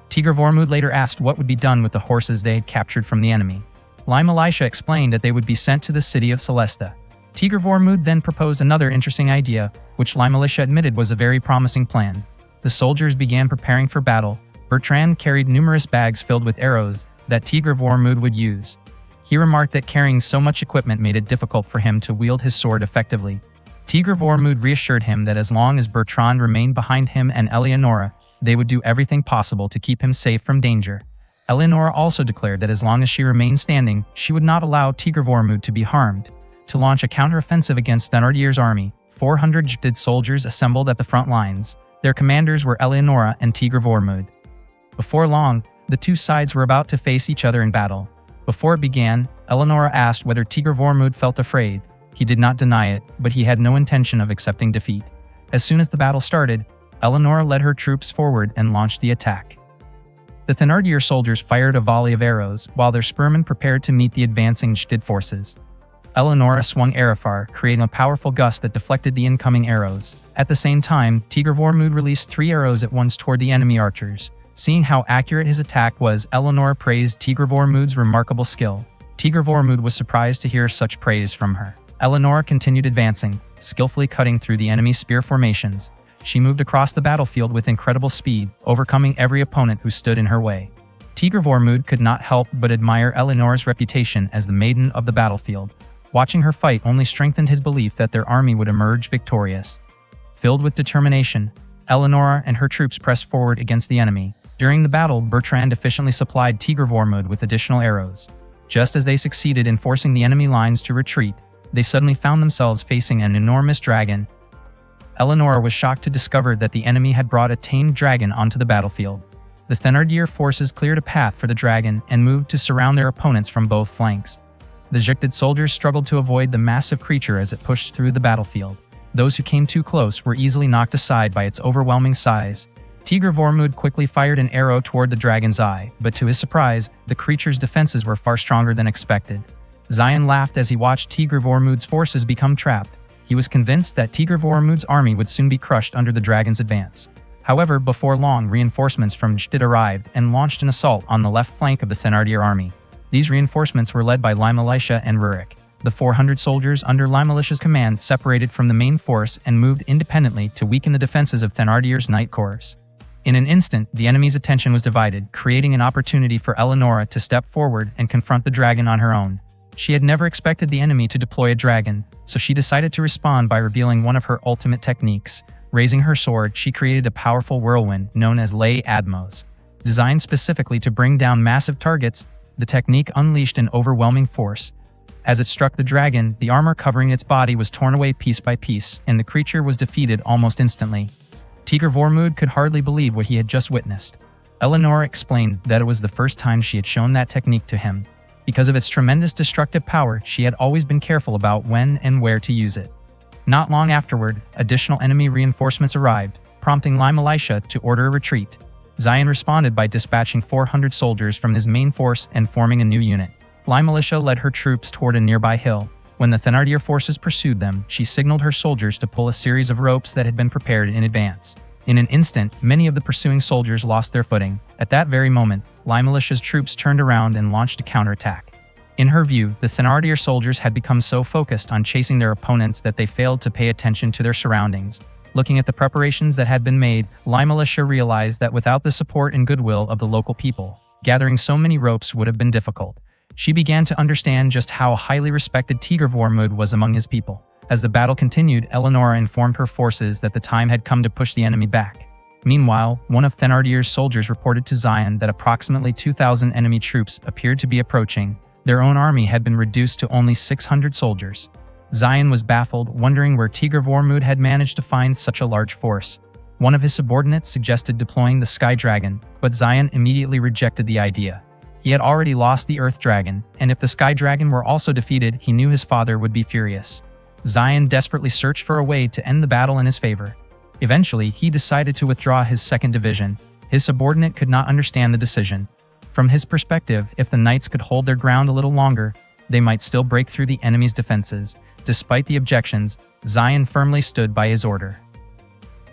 Tigr Vormud later asked what would be done with the horses they had captured from the enemy. Lime Elisha explained that they would be sent to the city of Celesta. Tigr Vormud then proposed another interesting idea, which Lime Elisha admitted was a very promising plan. The soldiers began preparing for battle. Bertrand carried numerous bags filled with arrows that Tigr Vormud would use. He remarked that carrying so much equipment made it difficult for him to wield his sword effectively. Tigr Vormud reassured him that as long as Bertrand remained behind him and Eleonora, they would do everything possible to keep him safe from danger. Eleonora also declared that as long as she remained standing, she would not allow Tigr Vormud to be harmed. To launch a counteroffensive against Thénardier's army, 400 Jugdid soldiers assembled at the front lines. Their commanders were Eleonora and Tigr Vormud. Before long, the two sides were about to face each other in battle. Before it began, Eleonora asked whether Tigr Vormud felt afraid. He did not deny it, but he had no intention of accepting defeat. As soon as the battle started, Eleonora led her troops forward and launched the attack. The Thenardier soldiers fired a volley of arrows, while their spearmen prepared to meet the advancing Jtid forces. Eleonora swung Arifar, creating a powerful gust that deflected the incoming arrows. At the same time, Tigr Vormud released 3 arrows at once toward the enemy archers. Seeing how accurate his attack was, Eleonora praised Tigr Vormud's remarkable skill. Tigr Vormud was surprised to hear such praise from her. Eleonora continued advancing, skillfully cutting through the enemy's spear formations. She moved across the battlefield with incredible speed, overcoming every opponent who stood in her way. Tigr Vormud could not help but admire Eleonora's reputation as the maiden of the battlefield. Watching her fight only strengthened his belief that their army would emerge victorious. Filled with determination, Eleonora and her troops pressed forward against the enemy. During the battle, Bertrand efficiently supplied Tigr Vormud with additional arrows. Just as they succeeded in forcing the enemy lines to retreat, they suddenly found themselves facing an enormous dragon. Eleonora was shocked to discover that the enemy had brought a tamed dragon onto the battlefield. The Thenardier forces cleared a path for the dragon and moved to surround their opponents from both flanks. The Jtid soldiers struggled to avoid the massive creature as it pushed through the battlefield. Those who came too close were easily knocked aside by its overwhelming size. Tigr Vormud quickly fired an arrow toward the dragon's eye, but to his surprise, the creature's defenses were far stronger than expected. Zion laughed as he watched Tigr Vormud's forces become trapped. He was convinced that Tigr Vormud's army would soon be crushed under the dragon's advance. However, before long, reinforcements from Jtid arrived and launched an assault on the left flank of the Thenardier army. These reinforcements were led by Limalisha and Rurik. The 400 soldiers under Limalisha's command separated from the main force and moved independently to weaken the defenses of Thenardier's Knight Corps. In an instant, the enemy's attention was divided, creating an opportunity for Eleonora to step forward and confront the dragon on her own. She had never expected the enemy to deploy a dragon, so she decided to respond by revealing one of her ultimate techniques. Raising her sword, she created a powerful whirlwind known as Lay Admos. Designed specifically to bring down massive targets, the technique unleashed an overwhelming force. As it struck the dragon, the armor covering its body was torn away piece by piece, and the creature was defeated almost instantly. Tigr Vormud could hardly believe what he had just witnessed. Eleonora explained that it was the first time she had shown that technique to him. Because of its tremendous destructive power, she had always been careful about when and where to use it. Not long afterward, additional enemy reinforcements arrived, prompting Limalisha to order a retreat. Zion responded by dispatching 400 soldiers from his main force and forming a new unit. Limalisha led her troops toward a nearby hill. When the Thenardier forces pursued them, she signaled her soldiers to pull a series of ropes that had been prepared in advance. In an instant, many of the pursuing soldiers lost their footing. At that very moment, Limalisha's troops turned around and launched a counterattack. In her view, the Thenardier soldiers had become so focused on chasing their opponents that they failed to pay attention to their surroundings. Looking at the preparations that had been made, Limalisha realized that without the support and goodwill of the local people, gathering so many ropes would have been difficult. She began to understand just how highly respected Tigr Vormud was among his people. As the battle continued, Eleonora informed her forces that the time had come to push the enemy back. Meanwhile, one of Thenardier's soldiers reported to Zion that approximately 2,000 enemy troops appeared to be approaching. Their own army had been reduced to only 600 soldiers. Zion was baffled, wondering where Tigr Vormud had managed to find such a large force. One of his subordinates suggested deploying the Sky Dragon, but Zion immediately rejected the idea. He had already lost the Earth Dragon, and if the Sky Dragon were also defeated, he knew his father would be furious. Zion desperately searched for a way to end the battle in his favor. Eventually, he decided to withdraw his second division. His subordinate could not understand the decision. From his perspective, if the knights could hold their ground a little longer, they might still break through the enemy's defenses. Despite the objections, Zion firmly stood by his order.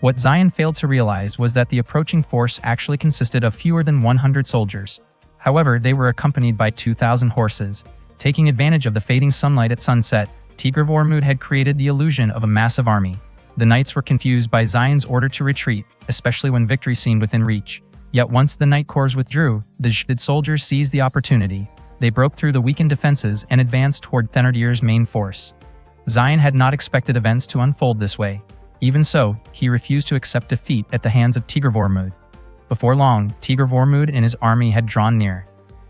What Zion failed to realize was that the approaching force actually consisted of fewer than 100 soldiers. However, they were accompanied by 2,000 horses. Taking advantage of the fading sunlight at sunset, Tigr Vormud had created the illusion of a massive army. The knights were confused by Zion's order to retreat, especially when victory seemed within reach. Yet once the Knight Corps withdrew, the Jtid soldiers seized the opportunity. They broke through the weakened defenses and advanced toward Thenardier's main force. Zion had not expected events to unfold this way. Even so, he refused to accept defeat at the hands of Tigr Vormud. Before long, Tigr Vormud and his army had drawn near.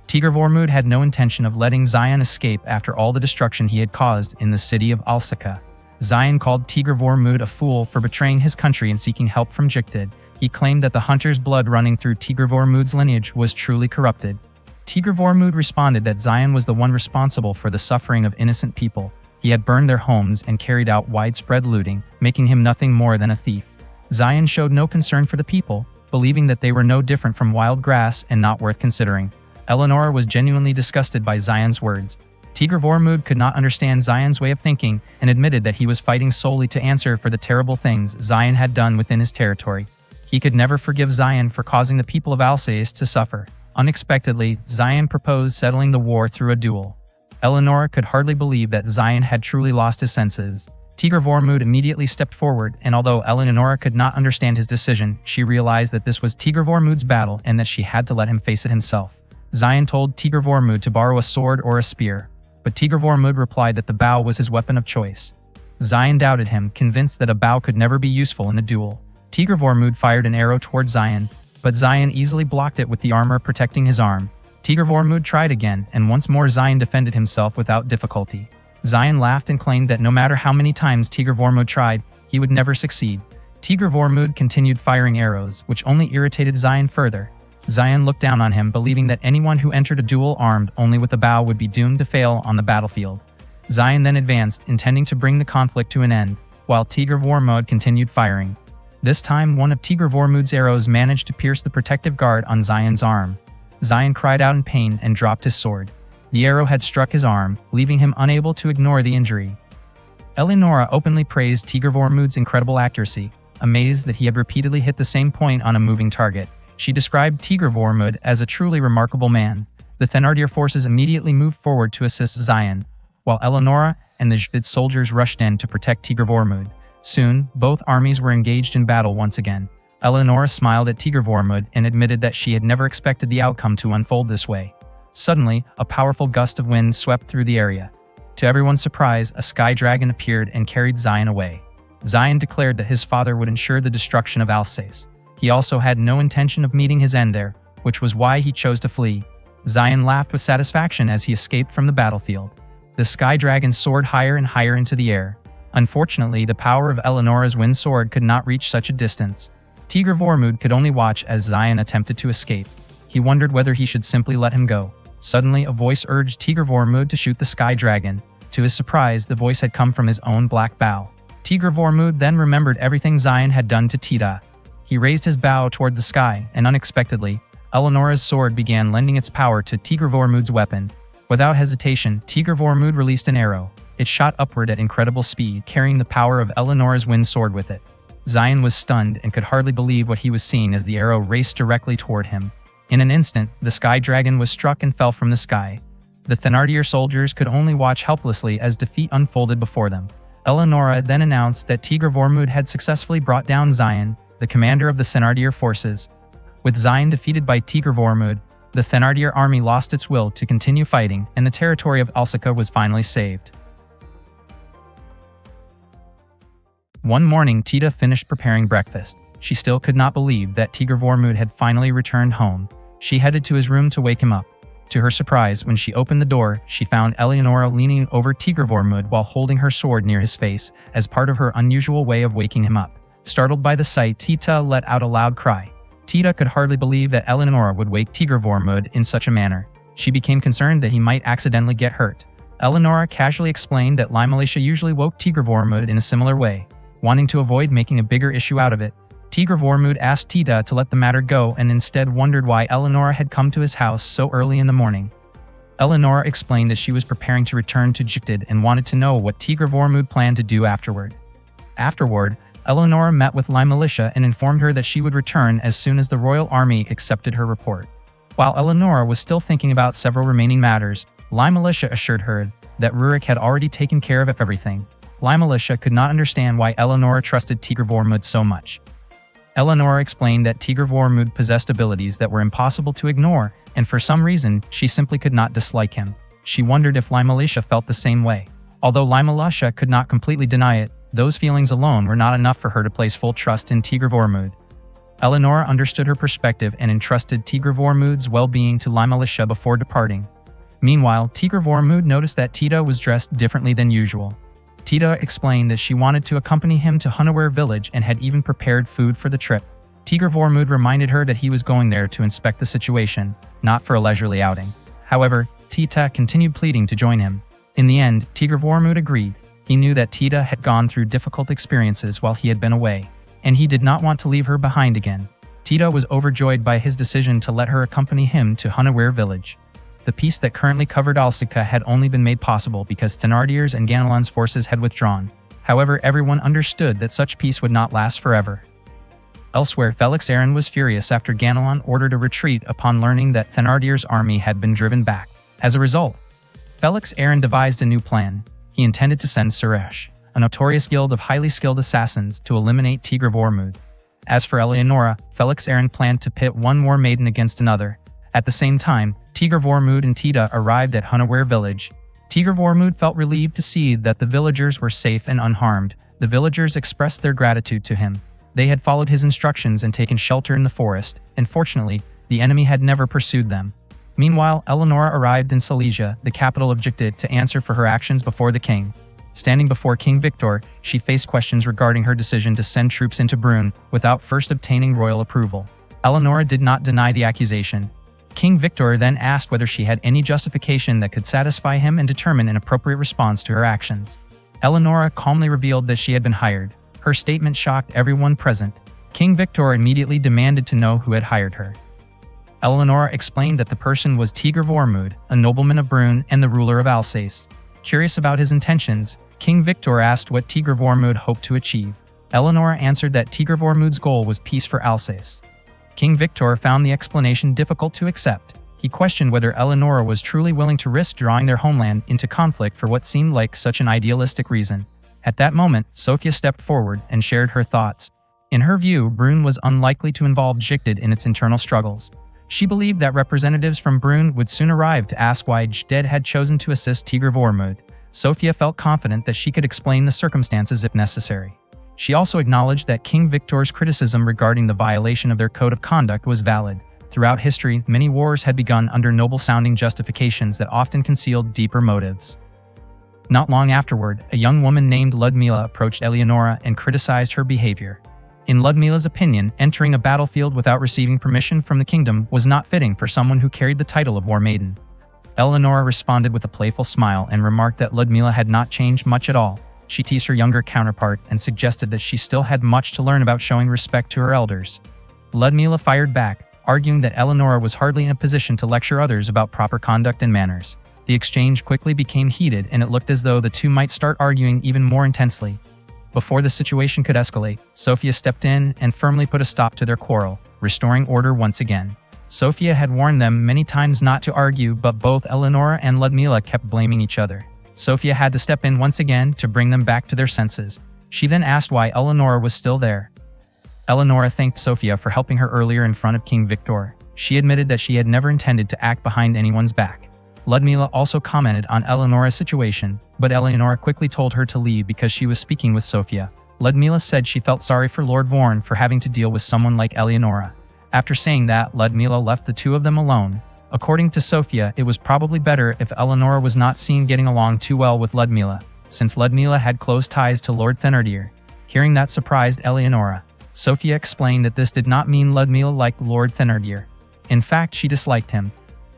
Tigr Vormud had no intention of letting Zion escape after all the destruction he had caused in the city of Alsaka. Zion called Tigr Vormud a fool for betraying his country and seeking help from Jtid. He claimed that the hunter's blood running through Tigr Vormud's lineage was truly corrupted. Tigr Vormud responded that Zion was the one responsible for the suffering of innocent people. He had burned their homes and carried out widespread looting, making him nothing more than a thief. Zion showed no concern for the people, believing that they were no different from wild grass and not worth considering. Eleonora was genuinely disgusted by Zion's words. Tigr Vormund could not understand Zion's way of thinking and admitted that he was fighting solely to answer for the terrible things Zion had done within his territory. He could never forgive Zion for causing the people of Alsace to suffer. Unexpectedly, Zion proposed settling the war through a duel. Eleonora could hardly believe that Zion had truly lost his senses. Tigr Vormund immediately stepped forward, and although Eleonora could not understand his decision, she realized that this was Tigr Vormund's battle and that she had to let him face it himself. Zion told Tigr Vormund to borrow a sword or a spear, but Tigr Vormund replied that the bow was his weapon of choice. Zion doubted him, convinced that a bow could never be useful in a duel. Tigr Vormund fired an arrow toward Zion, but Zion easily blocked it with the armor protecting his arm. Tigr Vormund tried again, and once more Zion defended himself without difficulty. Zion laughed and claimed that no matter how many times Tigr Vormund tried, he would never succeed. Tigr Vormund continued firing arrows, which only irritated Zion further. Zion looked down on him, believing that anyone who entered a duel armed only with a bow would be doomed to fail on the battlefield. Zion then advanced, intending to bring the conflict to an end, while Tigr Vormund continued firing. This time, one of Tigr Vormund's arrows managed to pierce the protective guard on Zion's arm. Zion cried out in pain and dropped his sword. The arrow had struck his arm, leaving him unable to ignore the injury. Eleonora openly praised Tigr Vormund's incredible accuracy, amazed that he had repeatedly hit the same point on a moving target. She described Tigr Vormund as a truly remarkable man. The Thenardier forces immediately moved forward to assist Zion, while Eleonora and the Jadid soldiers rushed in to protect Tigr Vormund. Soon, both armies were engaged in battle once again. Eleonora smiled at Tigr Vormund and admitted that she had never expected the outcome to unfold this way. Suddenly, a powerful gust of wind swept through the area. To everyone's surprise, a sky dragon appeared and carried Zion away. Zion declared that his father would ensure the destruction of Alsace. He also had no intention of meeting his end there, which was why he chose to flee. Zion laughed with satisfaction as he escaped from the battlefield. The sky dragon soared higher and higher into the air. Unfortunately, the power of Eleonora's wind sword could not reach such a distance. Tigr Vormund could only watch as Zion attempted to escape. He wondered whether he should simply let him go. Suddenly, a voice urged Tigr Vormund to shoot the sky dragon. To his surprise, the voice had come from his own black bow. Tigr Vormund then remembered everything Zion had done to Tita. He raised his bow toward the sky, and unexpectedly, Eleonora's sword began lending its power to Tigr Vormund's weapon. Without hesitation, Tigr Vormund released an arrow. It shot upward at incredible speed, carrying the power of Eleonora's wind sword with it. Zion was stunned and could hardly believe what he was seeing as the arrow raced directly toward him. In an instant, the sky dragon was struck and fell from the sky. The Thenardier soldiers could only watch helplessly as defeat unfolded before them. Eleonora then announced that Tigr Vormund had successfully brought down Zion, the commander of the Thenardier forces. With Zion defeated by Tigr Vormund, the Thenardier army lost its will to continue fighting, and the territory of Alsace was finally saved. One morning, Tita finished preparing breakfast. She still could not believe that Tigr Vormund had finally returned home. She headed to his room to wake him up. To her surprise, when she opened the door, she found Eleonora leaning over Tigr Vormund while holding her sword near his face, as part of her unusual way of waking him up. Startled by the sight, Tita let out a loud cry. Tita could hardly believe that Eleonora would wake Tigr Vormund in such a manner. She became concerned that he might accidentally get hurt. Eleonora casually explained that Limalicia usually woke Tigr Vormund in a similar way. Wanting to avoid making a bigger issue out of it, Tigr Vormund asked Tita to let the matter go and instead wondered why Eleonora had come to his house so early in the morning. Eleonora explained that she was preparing to return to Jugtid and wanted to know what Tigr Vormund planned to do afterward. Eleonora met with Limalicia and informed her that she would return as soon as the royal army accepted her report. While Eleonora was still thinking about several remaining matters, Limalicia assured her that Rurik had already taken care of everything. Limalicia could not understand why Eleonora trusted Tigr Vormund so much. Eleonora explained that Tigr Vormund possessed abilities that were impossible to ignore, and for some reason, she simply could not dislike him. She wondered if Limalicia felt the same way. Although Limalicia could not completely deny it, those feelings alone were not enough for her to place full trust in Tigr Vormund. Eleonora understood her perspective and entrusted Tigr Vormund's well-being to Limalicia before departing. Meanwhile, Tigr Vormund noticed that Tita was dressed differently than usual. Tita explained that she wanted to accompany him to Hunaware village and had even prepared food for the trip. Tigr Vormund reminded her that he was going there to inspect the situation, not for a leisurely outing. However, Tita continued pleading to join him. In the end, Tigr Vormund agreed. He knew that Tita had gone through difficult experiences while he had been away, and he did not want to leave her behind again. Tita was overjoyed by his decision to let her accompany him to Hunaware village. The peace that currently covered Alsika had only been made possible because Thenardier's and Ganelon's forces had withdrawn. However, everyone understood that such peace would not last forever. Elsewhere, Felix Aaron was furious after Ganelon ordered a retreat upon learning that Thenardier's army had been driven back. As a result, Felix Aaron devised a new plan. He intended to send Suresh, a notorious guild of highly skilled assassins, to eliminate Tigr Vormund. As for Eleonora, Felix Aaron planned to pit one war maiden against another. At the same time, Tigr Vormund and Tita arrived at Hunaware village. Tigr Vormund felt relieved to see that the villagers were safe and unharmed. The villagers expressed their gratitude to him. They had followed his instructions and taken shelter in the forest, and fortunately, the enemy had never pursued them. Meanwhile, Eleonora arrived in Silesia, the capital of Jugdid, to answer for her actions before the king. Standing before King Victor, she faced questions regarding her decision to send troops into Brunn without first obtaining royal approval. Eleonora did not deny the accusation. King Victor then asked whether she had any justification that could satisfy him and determine an appropriate response to her actions. Eleonora calmly revealed that she had been hired. Her statement shocked everyone present. King Victor immediately demanded to know who had hired her. Eleonora explained that the person was Tigr Vormund, a nobleman of Brunn and the ruler of Alsace. Curious about his intentions, King Victor asked what Tigr Vormund hoped to achieve. Eleonora answered that Tigr Vormund's goal was peace for Alsace. King Victor found the explanation difficult to accept. He questioned whether Eleonora was truly willing to risk drawing their homeland into conflict for what seemed like such an idealistic reason. At that moment, Sofia stepped forward and shared her thoughts. In her view, Brunn was unlikely to involve Jugdid in its internal struggles. She believed that representatives from Brunn would soon arrive to ask why Jugdid had chosen to assist Tigr Vormund. Sofia felt confident that she could explain the circumstances if necessary. She also acknowledged that King Victor's criticism regarding the violation of their code of conduct was valid. Throughout history, many wars had begun under noble-sounding justifications that often concealed deeper motives. Not long afterward, a young woman named Ludmila approached Eleonora and criticized her behavior. In Ludmila's opinion, entering a battlefield without receiving permission from the kingdom was not fitting for someone who carried the title of War Maiden. Eleonora responded with a playful smile and remarked that Ludmila had not changed much at all. She teased her younger counterpart and suggested that she still had much to learn about showing respect to her elders. Ludmila fired back, arguing that Eleonora was hardly in a position to lecture others about proper conduct and manners. The exchange quickly became heated, and it looked as though the two might start arguing even more intensely. Before the situation could escalate, Sofia stepped in and firmly put a stop to their quarrel, restoring order once again. Sofia had warned them many times not to argue, but both Eleonora and Ludmila kept blaming each other. Sofia had to step in once again to bring them back to their senses. She then asked why Eleonora was still there. Eleonora thanked Sofia for helping her earlier in front of King Victor. She admitted that she had never intended to act behind anyone's back. Ludmila also commented on Eleonora's situation, but Eleonora quickly told her to leave because she was speaking with Sofia. Ludmila said she felt sorry for Lord Vorn for having to deal with someone like Eleonora. After saying that, Ludmila left the two of them alone. According to Sofia, it was probably better if Eleonora was not seen getting along too well with Ludmila, since Ludmila had close ties to Lord Thenardier. Hearing that surprised Eleonora. Sofia explained that this did not mean Ludmila liked Lord Thenardier. In fact, she disliked him.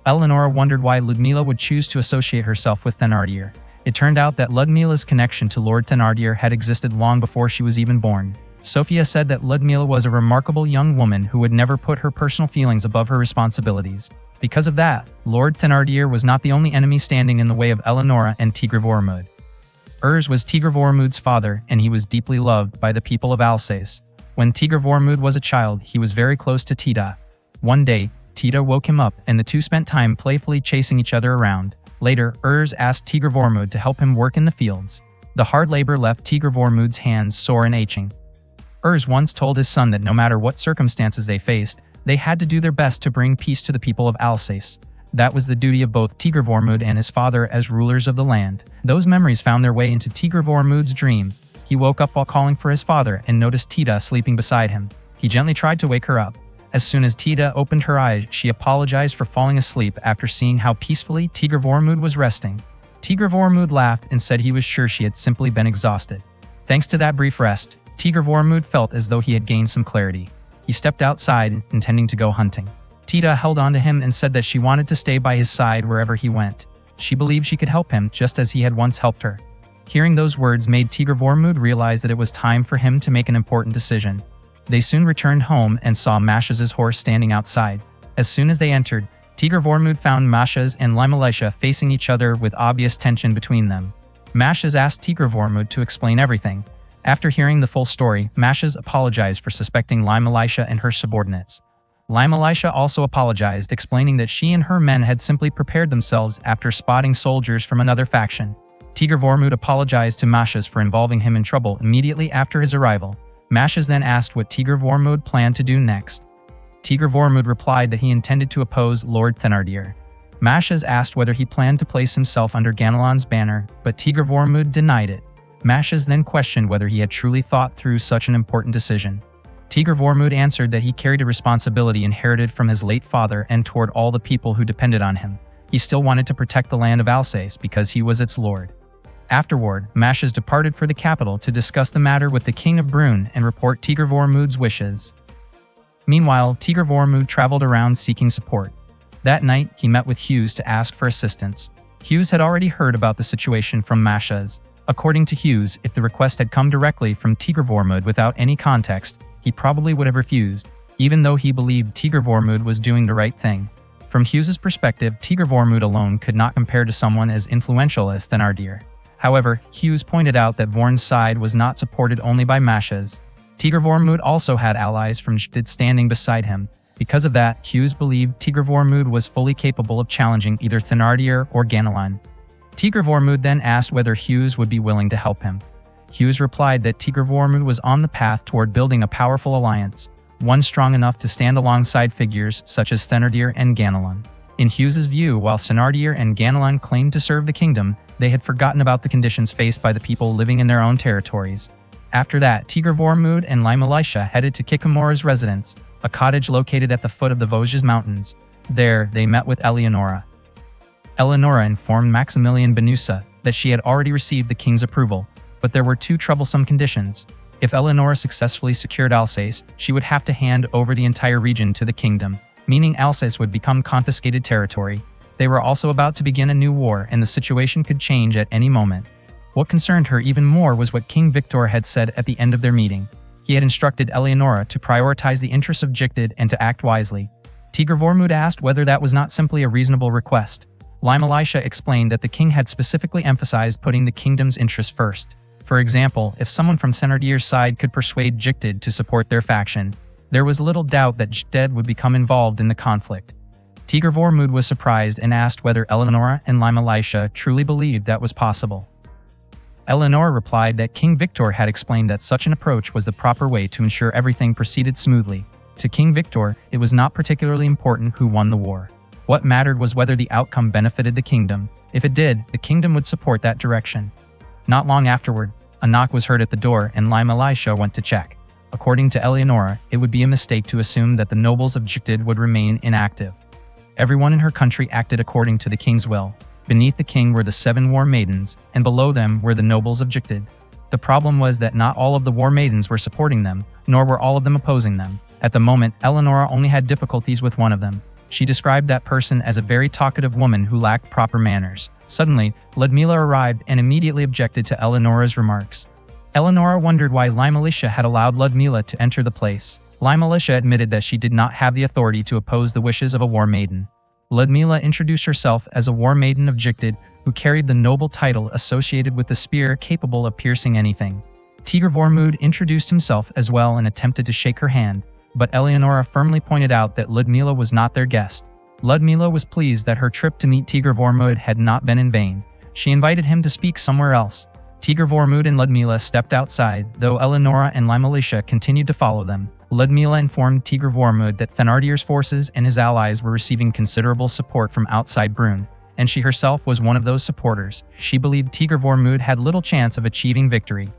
Eleonora wondered why Ludmila would choose to associate herself with Thenardier. It turned out that Ludmila's connection to Lord Thenardier had existed long before she was even born. Sofia said that Ludmila was a remarkable young woman who would never put her personal feelings above her responsibilities. Because of that, Lord Thenardier was not the only enemy standing in the way of Eleonora and Tigr Vormund. Urs was Tigr Vormund's father, and he was deeply loved by the people of Alsace. When Tigr Vormund was a child, he was very close to Tita. One day, Tita woke him up, and the two spent time playfully chasing each other around. Later, Urs asked Tigr Vormund to help him work in the fields. The hard labor left Tigr Vormund's hands sore and aching. Urs once told his son that no matter what circumstances they faced, they had to do their best to bring peace to the people of Alsace. That was the duty of both Tigr Vormund and his father as rulers of the land. Those memories found their way into Tigr Vormund's dream. He woke up while calling for his father and noticed Tita sleeping beside him. He gently tried to wake her up. As soon as Tita opened her eyes, she apologized for falling asleep after seeing how peacefully Tigr Vormund was resting. Tigr Vormund laughed and said he was sure she had simply been exhausted. Thanks to that brief rest, Tigr Vormund felt as though he had gained some clarity. He stepped outside, intending to go hunting. Tita held on to him and said that she wanted to stay by his side wherever he went. She believed she could help him just as he had once helped her. Hearing those words made Tigr Vormund realize that it was time for him to make an important decision. They soon returned home and saw Mashaz's horse standing outside. As soon as they entered, Tigr Vormund found Mashaz and Limalisha facing each other with obvious tension between them. Mashaz asked Tigr Vormund to explain everything. After hearing the full story, Mashaz apologized for suspecting Limalisha and her subordinates. Limalisha also apologized, explaining that she and her men had simply prepared themselves after spotting soldiers from another faction. Tigr Vormund apologized to Mashaz for involving him in trouble immediately after his arrival. Mashaz then asked what Tigr Vormund planned to do next. Tigr Vormund replied that he intended to oppose Lord Thenardier. Mashaz asked whether he planned to place himself under Ganelon's banner, but Tigr Vormund denied it. Mashaz then questioned whether he had truly thought through such an important decision. Tigr Vormund answered that he carried a responsibility inherited from his late father and toward all the people who depended on him. He still wanted to protect the land of Alsace because he was its lord. Afterward, Mashaz departed for the capital to discuss the matter with the King of Brünn and report Tigr Vormund's wishes. Meanwhile, Tigr Vormund traveled around seeking support. That night, he met with Hughes to ask for assistance. Hughes had already heard about the situation from Mashaz. According to Hughes, if the request had come directly from Tigr Vormund without any context, he probably would have refused, even though he believed Tigr Vormund was doing the right thing. From Hughes's perspective, Tigr Vormund alone could not compare to someone as influential as Thenardier. However, Hughes pointed out that Vorn's side was not supported only by Mashaz. Tigr Vormund also had allies from Jtid standing beside him. Because of that, Hughes believed Tigr Vormund was fully capable of challenging either Thenardier or Ganelon. Tigr Vormund then asked whether Hughes would be willing to help him. Hughes replied that Tigr Vormund was on the path toward building a powerful alliance, one strong enough to stand alongside figures such as Thenardier and Ganelon. In Hughes's view, while Thenardier and Ganelon claimed to serve the kingdom, they had forgotten about the conditions faced by the people living in their own territories. After that, Tigr Vormund and Limalisha headed to Kikimora's residence, a cottage located at the foot of the Vosges Mountains. There, they met with Eleonora. Eleonora informed Maximilian Benusa that she had already received the king's approval, but there were two troublesome conditions. If Eleonora successfully secured Alsace, she would have to hand over the entire region to the kingdom, meaning Alsace would become confiscated territory. They were also about to begin a new war, and the situation could change at any moment. What concerned her even more was what King Victor had said at the end of their meeting. He had instructed Eleonora to prioritize the interests of Jtid and to act wisely. Tigr Vormund asked whether that was not simply a reasonable request. Limalisha explained that the king had specifically emphasized putting the kingdom's interests first. For example, if someone from Thenardier's side could persuade Jtid to support their faction, there was little doubt that Jtid would become involved in the conflict. Tigr Vormund was surprised and asked whether Eleonora and Limalisha truly believed that was possible. Eleonora replied that King Victor had explained that such an approach was the proper way to ensure everything proceeded smoothly. To King Victor, it was not particularly important who won the war. What mattered was whether the outcome benefited the kingdom. If it did, the kingdom would support that direction. Not long afterward, a knock was heard at the door and Limalisha went to check. According to Eleonora, it would be a mistake to assume that the nobles of Jtid would remain inactive. Everyone in her country acted according to the king's will. Beneath the king were the 7 war maidens, and below them were the nobles of Jtid. The problem was that not all of the war maidens were supporting them, nor were all of them opposing them. At the moment, Eleonora only had difficulties with one of them. She described that person as a very talkative woman who lacked proper manners. Suddenly, Ludmila arrived and immediately objected to Eleonora's remarks. Eleonora wondered why Limalisha had allowed Ludmila to enter the place. Limalisha admitted that she did not have the authority to oppose the wishes of a war maiden. Ludmila introduced herself as a war maiden of Jtid who carried the noble title associated with the spear capable of piercing anything. Tigr Vormund introduced himself as well and attempted to shake her hand, but Eleonora firmly pointed out that Ludmila was not their guest. Ludmila was pleased that her trip to meet Tigr Vormund had not been in vain. She invited him to speak somewhere else. Tigr Vormund and Ludmila stepped outside, though Eleonora and Limalisha continued to follow them. Ludmila informed Tigr Vormund that Thenardier's forces and his allies were receiving considerable support from outside Brünn, and she herself was one of those supporters. She believed Tigr Vormund had little chance of achieving victory.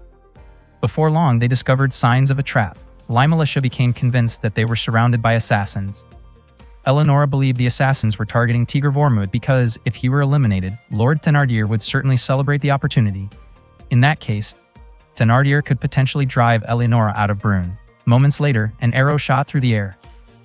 Before long, they discovered signs of a trap. Limalisha became convinced that they were surrounded by assassins. Eleonora believed the assassins were targeting Tigr Vormund because, if he were eliminated, Lord Thenardier would certainly celebrate the opportunity. In that case, Thenardier could potentially drive Eleonora out of Brünn. Moments later, an arrow shot through the air.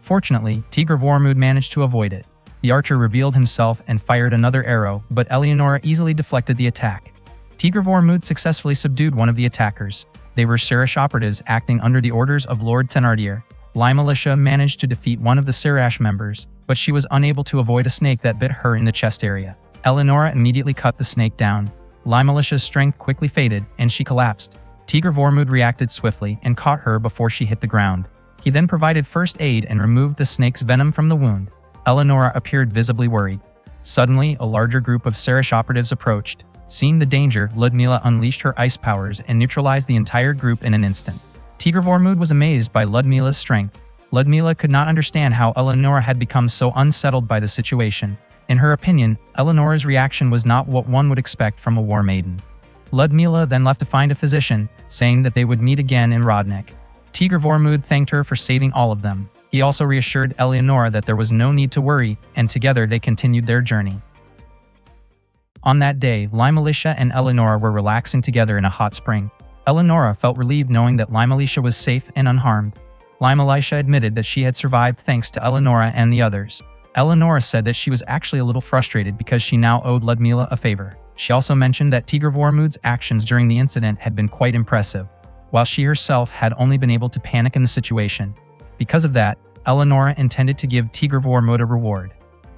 Fortunately, Tigr Vormund managed to avoid it. The archer revealed himself and fired another arrow, but Eleonora easily deflected the attack. Tigr Vormund successfully subdued one of the attackers. They were Serash operatives acting under the orders of Lord Thenardier. Lai Militia managed to defeat one of the Serash members, but she was unable to avoid a snake that bit her in the chest area. Eleonora immediately cut the snake down. Lai Militia's strength quickly faded, and she collapsed. Tigr Vormund reacted swiftly and caught her before she hit the ground. He then provided first aid and removed the snake's venom from the wound. Eleonora appeared visibly worried. Suddenly, a larger group of Serash operatives approached. Seeing the danger, Ludmila unleashed her ice powers and neutralized the entire group in an instant. Tigr Vormund was amazed by Ludmila's strength. Ludmila could not understand how Eleonora had become so unsettled by the situation. In her opinion, Eleonora's reaction was not what one would expect from a war maiden. Ludmila then left to find a physician, saying that they would meet again in Rodnik. Tigr Vormund thanked her for saving all of them. He also reassured Eleonora that there was no need to worry, and together they continued their journey. On that day, Lai Militia and Eleonora were relaxing together in a hot spring. Eleonora felt relieved knowing that Lai Militia was safe and unharmed. Lai Militia admitted that she had survived thanks to Eleonora and the others. Eleonora said that she was actually a little frustrated because she now owed Ludmila a favor. She also mentioned that Tigr Vormund's actions during the incident had been quite impressive, while she herself had only been able to panic in the situation. Because of that, Eleonora intended to give Tigr Vormund a reward.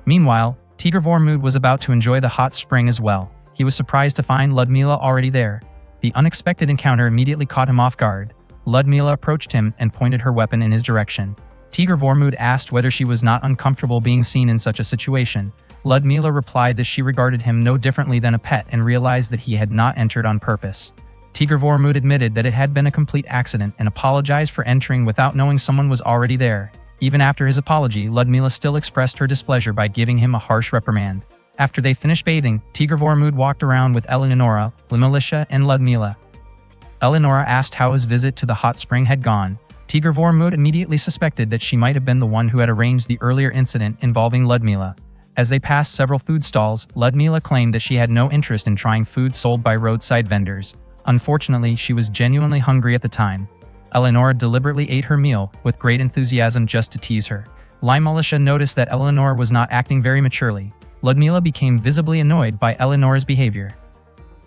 Meanwhile, Tigr Vormund was about to enjoy the hot spring as well. He was surprised to find Ludmila already there. The unexpected encounter immediately caught him off guard. Ludmila approached him and pointed her weapon in his direction. Tigr Vormund asked whether she was not uncomfortable being seen in such a situation. Ludmila replied that she regarded him no differently than a pet and realized that he had not entered on purpose. Tigr Vormund admitted that it had been a complete accident and apologized for entering without knowing someone was already there. Even after his apology, Ludmila still expressed her displeasure by giving him a harsh reprimand. After they finished bathing, Tigr Vormund walked around with Eleonora, Lai Militia, and Ludmila. Eleonora asked how his visit to the hot spring had gone. Tigr Vormund immediately suspected that she might have been the one who had arranged the earlier incident involving Ludmila. As they passed several food stalls, Ludmila claimed that she had no interest in trying food sold by roadside vendors. Unfortunately, she was genuinely hungry at the time. Eleonora deliberately ate her meal with great enthusiasm just to tease her. Lai Militia noticed that Eleonora was not acting very maturely. Ludmila became visibly annoyed by Eleonora's behavior.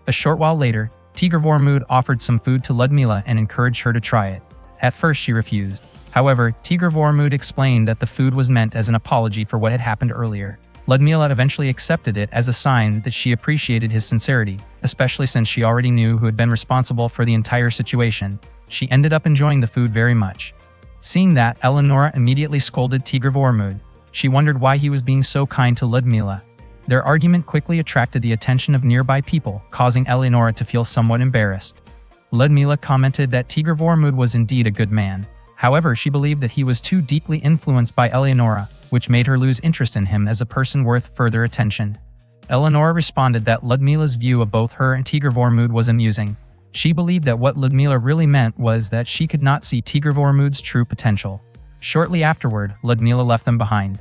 A short while later, Tigr Vormund offered some food to Ludmila and encouraged her to try it. At first she refused. However, Tigr Vormund explained that the food was meant as an apology for what had happened earlier. Ludmila eventually accepted it as a sign that she appreciated his sincerity, especially since she already knew who had been responsible for the entire situation. She ended up enjoying the food very much. Seeing that, Eleonora immediately scolded Tigr Vormund. She wondered why he was being so kind to Ludmila. Their argument quickly attracted the attention of nearby people, causing Eleonora to feel somewhat embarrassed. Ludmila commented that Tigr Vormund was indeed a good man. However, she believed that he was too deeply influenced by Eleonora, which made her lose interest in him as a person worth further attention. Eleonora responded that Ludmila's view of both her and Tigr Vormund was amusing. She believed that what Ludmila really meant was that she could not see Tigr Vormund's true potential. Shortly afterward, Ludmila left them behind.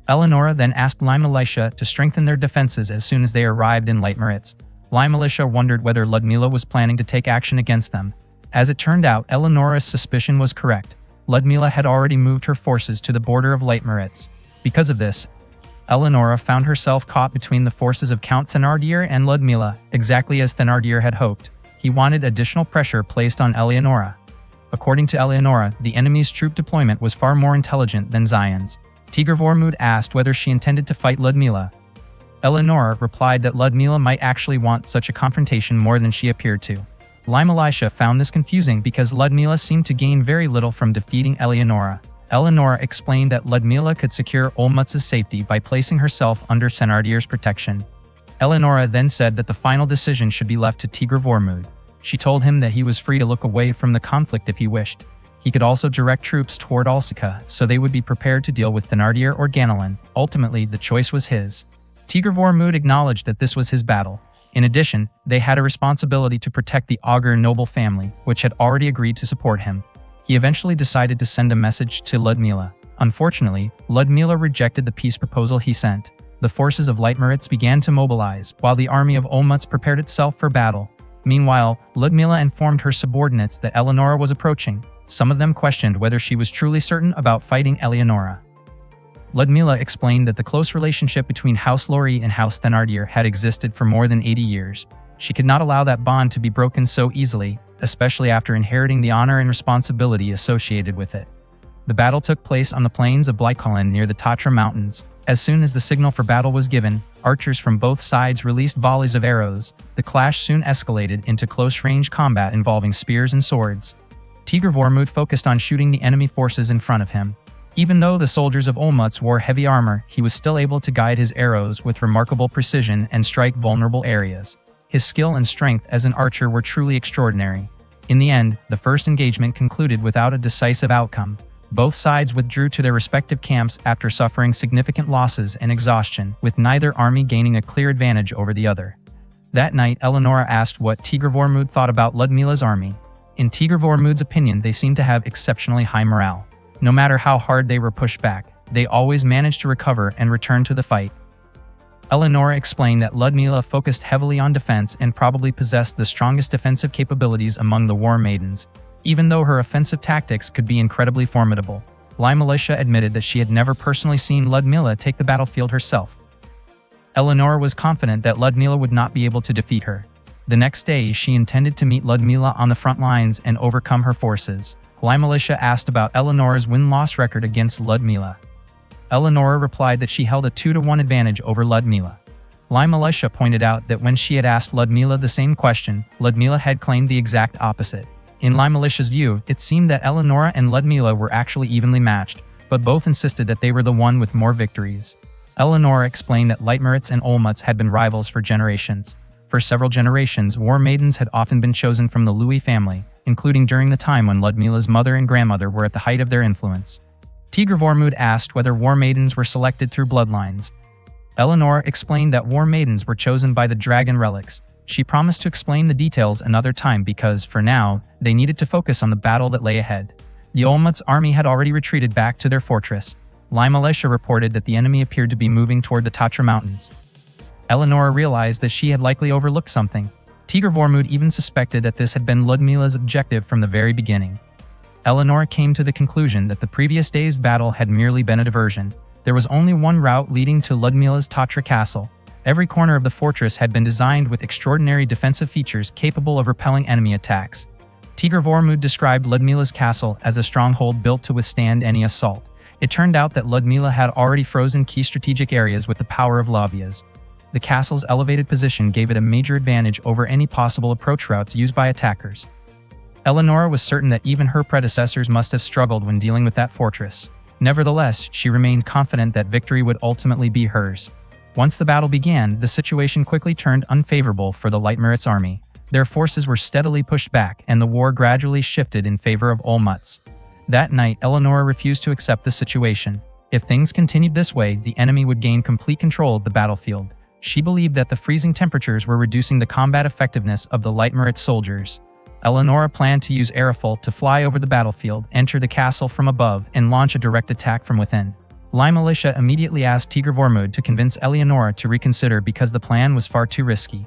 Eleonora then asked Lai Militia to strengthen their defenses as soon as they arrived in Leitmeritz. Lai Militia wondered whether Ludmila was planning to take action against them. As it turned out, Eleonora's suspicion was correct. Ludmila had already moved her forces to the border of Leitmeritz. Because of this, Eleonora found herself caught between the forces of Count Thenardier and Ludmila, exactly as Thenardier had hoped. He wanted additional pressure placed on Eleonora. According to Eleonora, the enemy's troop deployment was far more intelligent than Zion's. Tigr Vormund asked whether she intended to fight Ludmila. Eleonora replied that Ludmila might actually want such a confrontation more than she appeared to. Lai Militia found this confusing because Ludmila seemed to gain very little from defeating Eleonora. Eleonora explained that Ludmila could secure Olmutz's safety by placing herself under Thenardier's protection. Eleonora then said that the final decision should be left to Tigr Vormund. She told him that he was free to look away from the conflict if he wished. He could also direct troops toward Alsika, so they would be prepared to deal with Thenardier or Ganelin. Ultimately, the choice was his. Tigr Vormund acknowledged that this was his battle. In addition, they had a responsibility to protect the Augur noble family, which had already agreed to support him. He eventually decided to send a message to Ludmila. Unfortunately, Ludmila rejected the peace proposal he sent. The forces of Leitmeritz began to mobilize, while the army of Olmutz prepared itself for battle. Meanwhile, Ludmila informed her subordinates that Eleonora was approaching. Some of them questioned whether she was truly certain about fighting Eleonora. Ludmila explained that the close relationship between House Lori and House Thenardier had existed for more than 80 years. She could not allow that bond to be broken so easily, especially after inheriting the honor and responsibility associated with it. The battle took place on the plains of Blycolin near the Tatra Mountains. As soon as the signal for battle was given, archers from both sides released volleys of arrows. The clash soon escalated into close-range combat involving spears and swords. Tigr Vormund focused on shooting the enemy forces in front of him. Even though the soldiers of Olmutz wore heavy armor, he was still able to guide his arrows with remarkable precision and strike vulnerable areas. His skill and strength as an archer were truly extraordinary. In the end, the first engagement concluded without a decisive outcome. Both sides withdrew to their respective camps after suffering significant losses and exhaustion, with neither army gaining a clear advantage over the other. That night, Eleonora asked what Tigr Vormund thought about Ludmila's army. In Tigr Vormund's opinion, they seemed to have exceptionally high morale. No matter how hard they were pushed back, they always managed to recover and return to the fight. Eleonora explained that Ludmila focused heavily on defense and probably possessed the strongest defensive capabilities among the war maidens, even though her offensive tactics could be incredibly formidable. Limelisha admitted that she had never personally seen Ludmila take the battlefield herself. Eleonora was confident that Ludmila would not be able to defeat her. The next day, she intended to meet Ludmila on the front lines and overcome her forces. Limelisha asked about Eleonora's win-loss record against Ludmila. Eleonora replied that she held a 2-to-1 advantage over Ludmila. Limelisha pointed out that when she had asked Ludmila the same question, Ludmila had claimed the exact opposite. In Limelisha's view, it seemed that Eleonora and Ludmila were actually evenly matched, but both insisted that they were the one with more victories. Eleonora explained that Leitmeritz and Olmutz had been rivals for generations. For several generations, war maidens had often been chosen from the Louis family, including during the time when Ludmila's mother and grandmother were at the height of their influence. Tigr Vormund asked whether war maidens were selected through bloodlines. Eleonora explained that war maidens were chosen by the dragon relics. She promised to explain the details another time because, for now, they needed to focus on the battle that lay ahead. The Olmutz army had already retreated back to their fortress. Limelisha reported that the enemy appeared to be moving toward the Tatra Mountains. Eleonora realized that she had likely overlooked something. Tigr Vormund even suspected that this had been Ludmila's objective from the very beginning. Eleonora came to the conclusion that the previous day's battle had merely been a diversion. There was only one route leading to Ludmila's Tatra castle. Every corner of the fortress had been designed with extraordinary defensive features capable of repelling enemy attacks. Tigr Vormund described Ludmila's castle as a stronghold built to withstand any assault. It turned out that Ludmila had already frozen key strategic areas with the power of Lavias. The castle's elevated position gave it a major advantage over any possible approach routes used by attackers. Eleonora was certain that even her predecessors must have struggled when dealing with that fortress. Nevertheless, she remained confident that victory would ultimately be hers. Once the battle began, the situation quickly turned unfavorable for the Leitmeritz army. Their forces were steadily pushed back, and the war gradually shifted in favor of Olmutz. That night, Eleonora refused to accept the situation. If things continued this way, the enemy would gain complete control of the battlefield. She believed that the freezing temperatures were reducing the combat effectiveness of the Leitmeritz soldiers. Eleonora planned to use Arifel to fly over the battlefield, enter the castle from above, and launch a direct attack from within. Limelisha immediately asked Tigr Vormund to convince Eleonora to reconsider because the plan was far too risky.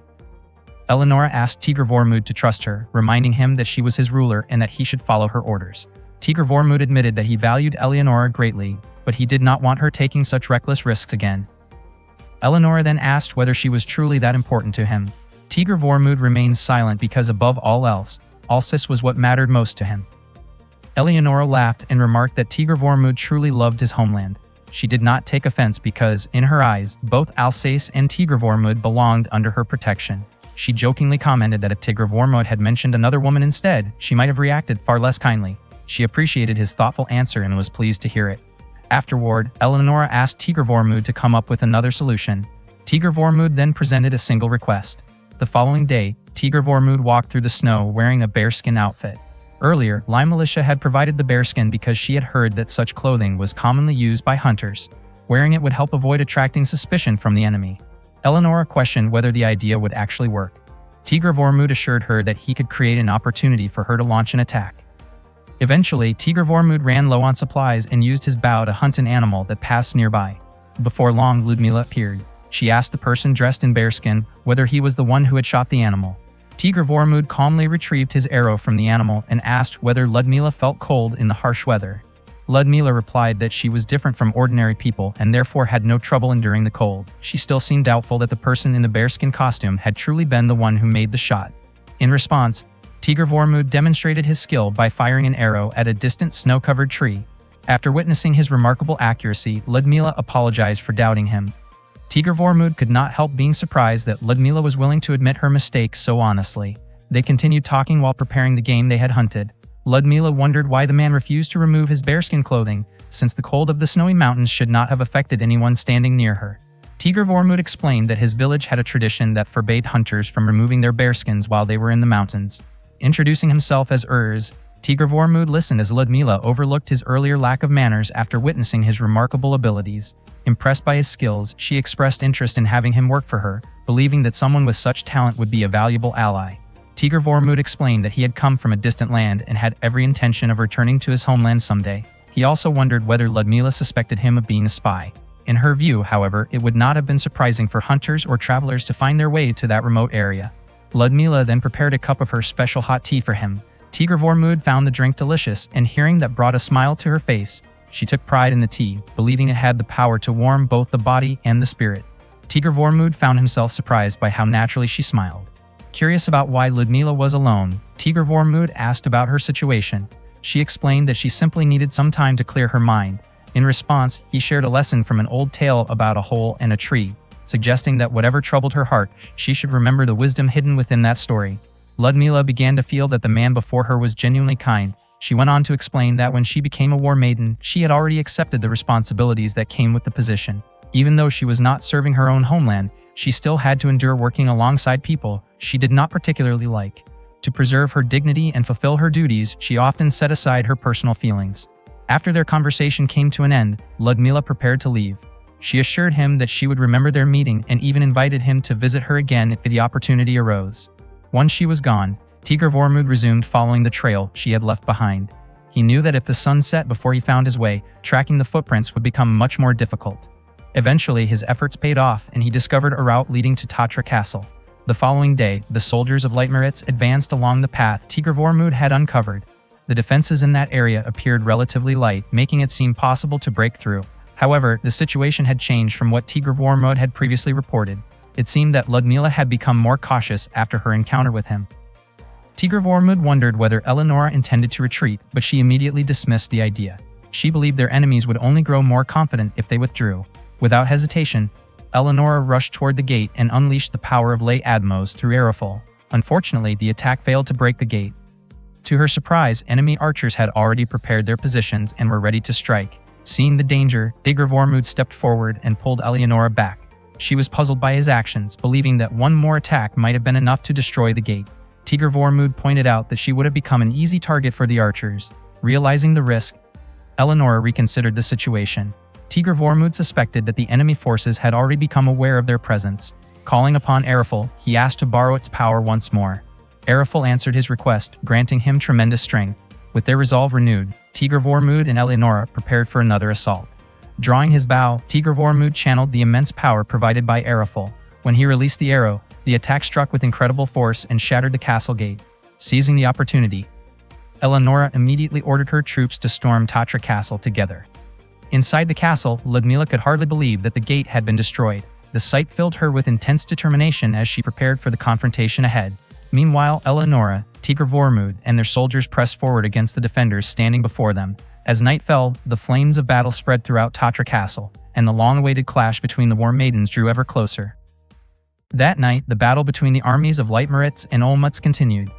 Eleonora asked Tigr Vormund to trust her, reminding him that she was his ruler and that he should follow her orders. Tigr Vormund admitted that he valued Eleonora greatly, but he did not want her taking such reckless risks again. Eleonora then asked whether she was truly that important to him. Tigr Vormund remained silent because above all else, Alsace was what mattered most to him. Eleonora laughed and remarked that Tigr Vormund truly loved his homeland. She did not take offense because, in her eyes, both Alsace and Tigr Vormund belonged under her protection. She jokingly commented that if Tigr Vormund had mentioned another woman instead, she might have reacted far less kindly. She appreciated his thoughtful answer and was pleased to hear it. Afterward, Eleonora asked Tigr Vormund to come up with another solution. Tigr Vormund then presented a single request. The following day, Tigr Vormund walked through the snow wearing a bearskin outfit. Earlier, Limelisha had provided the bearskin because she had heard that such clothing was commonly used by hunters. Wearing it would help avoid attracting suspicion from the enemy. Eleonora questioned whether the idea would actually work. Tigr Vormund assured her that he could create an opportunity for her to launch an attack. Eventually, Tigr Vormund ran low on supplies and used his bow to hunt an animal that passed nearby. Before long, Ludmila appeared. She asked the person dressed in bearskin whether he was the one who had shot the animal. Tigr Vormund calmly retrieved his arrow from the animal and asked whether Ludmila felt cold in the harsh weather. Ludmila replied that she was different from ordinary people and therefore had no trouble enduring the cold. She still seemed doubtful that the person in the bearskin costume had truly been the one who made the shot. In response, Tigr Vormund demonstrated his skill by firing an arrow at a distant snow-covered tree. After witnessing his remarkable accuracy, Ludmila apologized for doubting him. Tigr Vormund could not help being surprised that Ludmila was willing to admit her mistakes so honestly. They continued talking while preparing the game they had hunted. Ludmila wondered why the man refused to remove his bearskin clothing, since the cold of the snowy mountains should not have affected anyone standing near her. Tigr Vormund explained that his village had a tradition that forbade hunters from removing their bearskins while they were in the mountains. Introducing himself as Urs, Tigr Vormund listened as Ludmila overlooked his earlier lack of manners after witnessing his remarkable abilities. Impressed by his skills, she expressed interest in having him work for her, believing that someone with such talent would be a valuable ally. Tigr Vormund explained that he had come from a distant land and had every intention of returning to his homeland someday. He also wondered whether Ludmila suspected him of being a spy. In her view, however, it would not have been surprising for hunters or travelers to find their way to that remote area. Ludmila then prepared a cup of her special hot tea for him. Tigr Vormund found the drink delicious, and hearing that brought a smile to her face. She took pride in the tea, believing it had the power to warm both the body and the spirit. Tigr Vormund found himself surprised by how naturally she smiled. Curious about why Ludmila was alone, Tigr Vormund asked about her situation. She explained that she simply needed some time to clear her mind. In response, he shared a lesson from an old tale about a hole and a tree, suggesting that whatever troubled her heart, she should remember the wisdom hidden within that story. Ludmila began to feel that the man before her was genuinely kind. She went on to explain that when she became a war maiden, she had already accepted the responsibilities that came with the position. Even though she was not serving her own homeland, she still had to endure working alongside people she did not particularly like. To preserve her dignity and fulfill her duties, she often set aside her personal feelings. After their conversation came to an end, Ludmila prepared to leave. She assured him that she would remember their meeting and even invited him to visit her again if the opportunity arose. Once she was gone, Tigr Vormund resumed following the trail she had left behind. He knew that if the sun set before he found his way, tracking the footprints would become much more difficult. Eventually, his efforts paid off and he discovered a route leading to Tatra Castle. The following day, the soldiers of Leitmeritz advanced along the path Tigr Vormund had uncovered. The defenses in that area appeared relatively light, making it seem possible to break through. However, the situation had changed from what Tigr Vormund had previously reported. It seemed that Ludmila had become more cautious after her encounter with him. Tigr Vormund wondered whether Eleonora intended to retreat, but she immediately dismissed the idea. She believed their enemies would only grow more confident if they withdrew. Without hesitation, Eleonora rushed toward the gate and unleashed the power of Lay Admos through Arifol. Unfortunately, the attack failed to break the gate. To her surprise, enemy archers had already prepared their positions and were ready to strike. Seeing the danger, Tigr Vormund stepped forward and pulled Eleonora back. She was puzzled by his actions, believing that one more attack might have been enough to destroy the gate. Tigr Vormund pointed out that she would have become an easy target for the archers. Realizing the risk, Eleonora reconsidered the situation. Tigr Vormund suspected that the enemy forces had already become aware of their presence. Calling upon Arifol, he asked to borrow its power once more. Arifol answered his request, granting him tremendous strength. With their resolve renewed, Tigr Vormund and Eleonora prepared for another assault. Drawing his bow, Tigr Vormund channeled the immense power provided by Arifol. When he released the arrow, the attack struck with incredible force and shattered the castle gate. Seizing the opportunity, Eleonora immediately ordered her troops to storm Tatra Castle together. Inside the castle, Ludmila could hardly believe that the gate had been destroyed. The sight filled her with intense determination as she prepared for the confrontation ahead. Meanwhile, Eleonora, Tigr Vormund, and their soldiers pressed forward against the defenders standing before them. As night fell, the flames of battle spread throughout Tatra Castle, and the long-awaited clash between the war maidens drew ever closer. That night, the battle between the armies of Leitmeritz and Olmutz continued.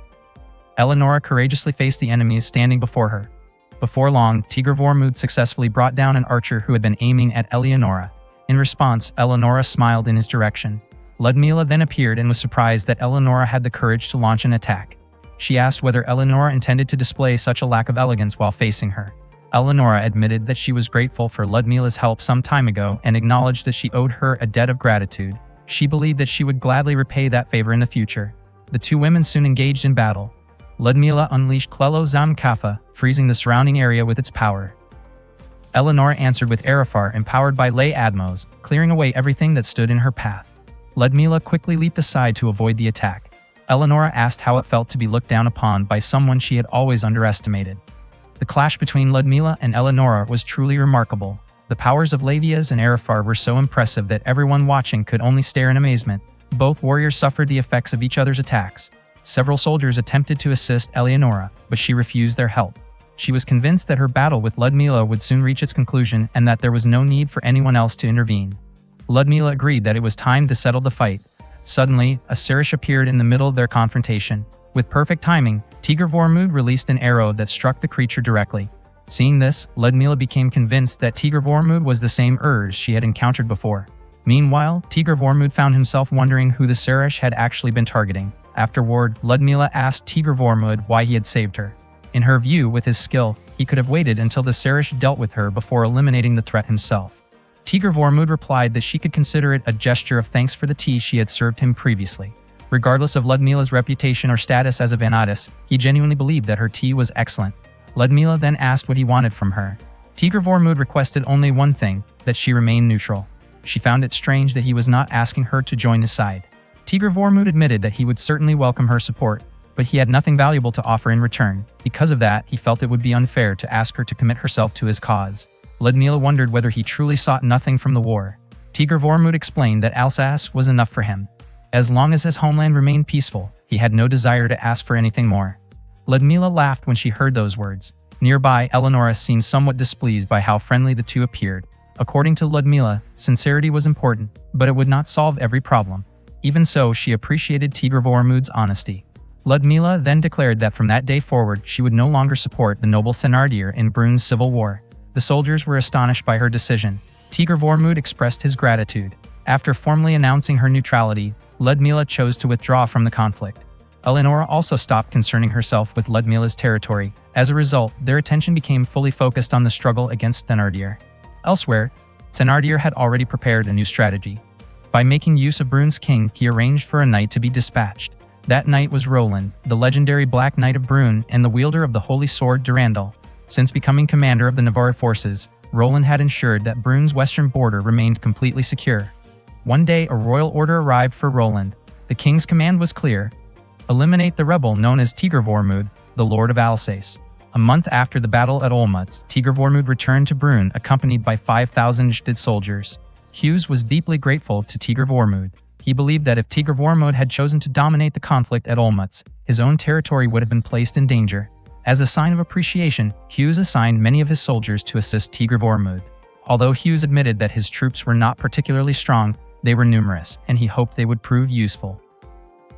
Eleonora courageously faced the enemies standing before her. Before long, Tigr Vormund successfully brought down an archer who had been aiming at Eleonora. In response, Eleonora smiled in his direction. Ludmila then appeared and was surprised that Eleonora had the courage to launch an attack. She asked whether Eleonora intended to display such a lack of elegance while facing her. Eleonora admitted that she was grateful for Ludmila's help some time ago and acknowledged that she owed her a debt of gratitude. She believed that she would gladly repay that favor in the future. The two women soon engaged in battle. Ludmila unleashed Klelo Zamkafa, freezing the surrounding area with its power. Eleonora answered with Arifar, empowered by Lay Admos, clearing away everything that stood in her path. Ludmila quickly leaped aside to avoid the attack. Eleonora asked how it felt to be looked down upon by someone she had always underestimated. The clash between Ludmila and Eleonora was truly remarkable. The powers of Lavias and Arifar were so impressive that everyone watching could only stare in amazement. Both warriors suffered the effects of each other's attacks. Several soldiers attempted to assist Eleonora, but she refused their help. She was convinced that her battle with Ludmila would soon reach its conclusion and that there was no need for anyone else to intervene. Ludmila agreed that it was time to settle the fight. Suddenly, a Sirish appeared in the middle of their confrontation. With perfect timing, Tigr Vormud released an arrow that struck the creature directly. Seeing this, Ludmila became convinced that Tigr Vormud was the same Urz she had encountered before. Meanwhile, Tigr Vormud found himself wondering who the Sirish had actually been targeting. Afterward, Ludmila asked Tigr Vormud why he had saved her. In her view, with his skill, he could have waited until the Sirish dealt with her before eliminating the threat himself. Tigr Vormud replied that she could consider it a gesture of thanks for the tea she had served him previously. Regardless of Ludmila's reputation or status as a Vanadis, he genuinely believed that her tea was excellent. Ludmila then asked what he wanted from her. Tigr Vormud requested only one thing, that she remain neutral. She found it strange that he was not asking her to join his side. Tigr Vormud admitted that he would certainly welcome her support, but he had nothing valuable to offer in return. Because of that, he felt it would be unfair to ask her to commit herself to his cause. Ludmila wondered whether he truly sought nothing from the war. Tigr Vormud explained that Alsace was enough for him. As long as his homeland remained peaceful, he had no desire to ask for anything more. Ludmila laughed when she heard those words. Nearby, Eleonora seemed somewhat displeased by how friendly the two appeared. According to Ludmila, sincerity was important, but it would not solve every problem. Even so, she appreciated Tigr Vormud's honesty. Ludmila then declared that from that day forward, she would no longer support the noble Thenardier in Brun's civil war. The soldiers were astonished by her decision. Tigr Vormud expressed his gratitude. After formally announcing her neutrality, Ludmila chose to withdraw from the conflict. Eleonora also stopped concerning herself with Ludmila's territory. As a result, their attention became fully focused on the struggle against Thenardier. Elsewhere, Thenardier had already prepared a new strategy. By making use of Brun's king, he arranged for a knight to be dispatched. That knight was Roland, the legendary Black Knight of Brun and the wielder of the holy sword Durandal. Since becoming commander of the Navarre forces, Roland had ensured that Brun's western border remained completely secure. One day, a royal order arrived for Roland. The king's command was clear: eliminate the rebel known as Tigr Vormud, the Lord of Alsace. A month after the battle at Olmutz, Tigr Vormud returned to Brun accompanied by 5,000 Jdid soldiers. Hughes was deeply grateful to Tigr Vormud. He believed that if Tigr Vormud had chosen to dominate the conflict at Olmutz, his own territory would have been placed in danger. As a sign of appreciation, Hughes assigned many of his soldiers to assist Tigr Vormud. Although Hughes admitted that his troops were not particularly strong, they were numerous, and he hoped they would prove useful.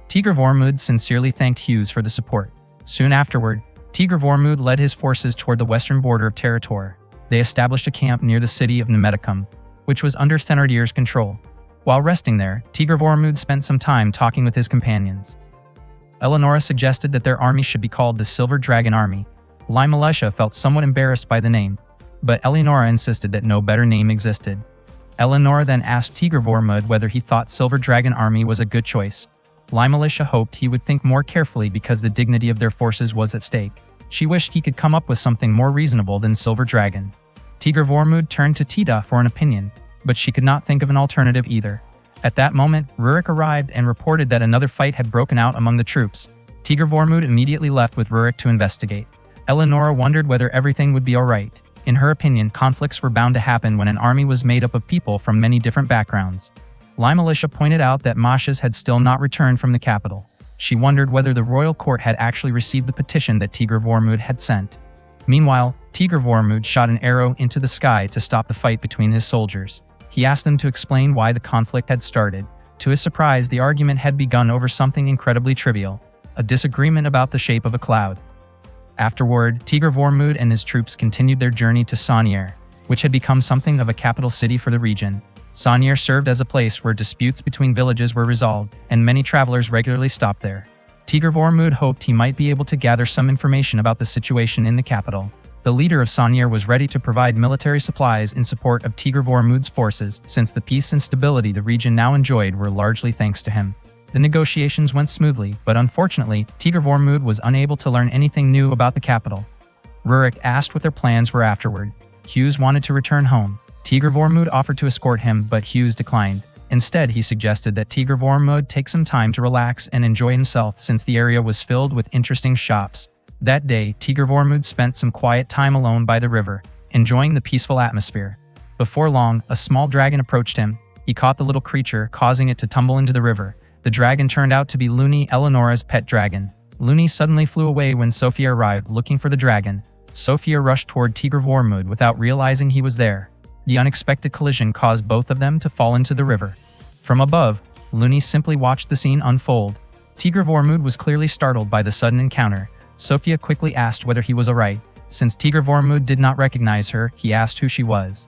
Tigr Vormud sincerely thanked Hughes for the support. Soon afterward, Tigr Vormud led his forces toward the western border of Territor. They established a camp near the city of Nemedicum, which was under Thenardier's control. While resting there, Tigr Vormud spent some time talking with his companions. Eleonora suggested that their army should be called the Silver Dragon Army. Limalesha felt somewhat embarrassed by the name, but Eleonora insisted that no better name existed. Eleonora then asked Tigr Vormud whether he thought Silver Dragon Army was a good choice. Limalesha hoped he would think more carefully because the dignity of their forces was at stake. She wished he could come up with something more reasonable than Silver Dragon. Tigr Vormud turned to Tita for an opinion, but she could not think of an alternative either. At that moment, Rurik arrived and reported that another fight had broken out among the troops. Tigr Vormud immediately left with Rurik to investigate. Eleonora wondered whether everything would be alright. In her opinion, conflicts were bound to happen when an army was made up of people from many different backgrounds. Limalesha pointed out that Mashas had still not returned from the capital. She wondered whether the royal court had actually received the petition that Tigr Vormud had sent. Meanwhile, Tigr Vormud shot an arrow into the sky to stop the fight between his soldiers. He asked them to explain why the conflict had started. To his surprise, the argument had begun over something incredibly trivial: a disagreement about the shape of a cloud. Afterward, Tigr Vormud and his troops continued their journey to Sanier, which had become something of a capital city for the region. Sanier served as a place where disputes between villages were resolved, and many travelers regularly stopped there. Tigr Vormud hoped he might be able to gather some information about the situation in the capital. The leader of Sanier was ready to provide military supplies in support of Tigr Vormud's forces, since the peace and stability the region now enjoyed were largely thanks to him. The negotiations went smoothly, but unfortunately, Tigr Vormud was unable to learn anything new about the capital. Rurik asked what their plans were afterward. Hughes wanted to return home. Tigr Vormud offered to escort him, but Hughes declined. Instead, he suggested that Tigr Vormud take some time to relax and enjoy himself since the area was filled with interesting shops. That day, Tigr Vormund spent some quiet time alone by the river, enjoying the peaceful atmosphere. Before long, a small dragon approached him. He caught the little creature, causing it to tumble into the river. The dragon turned out to be Luni, Eleonora's pet dragon. Luni suddenly flew away when Sophia arrived looking for the dragon. Sophia rushed toward Tigr Vormund without realizing he was there. The unexpected collision caused both of them to fall into the river. From above, Luni simply watched the scene unfold. Tigr Vormund was clearly startled by the sudden encounter. Sophia quickly asked whether he was alright. Since Tigr Vormund did not recognize her, he asked who she was.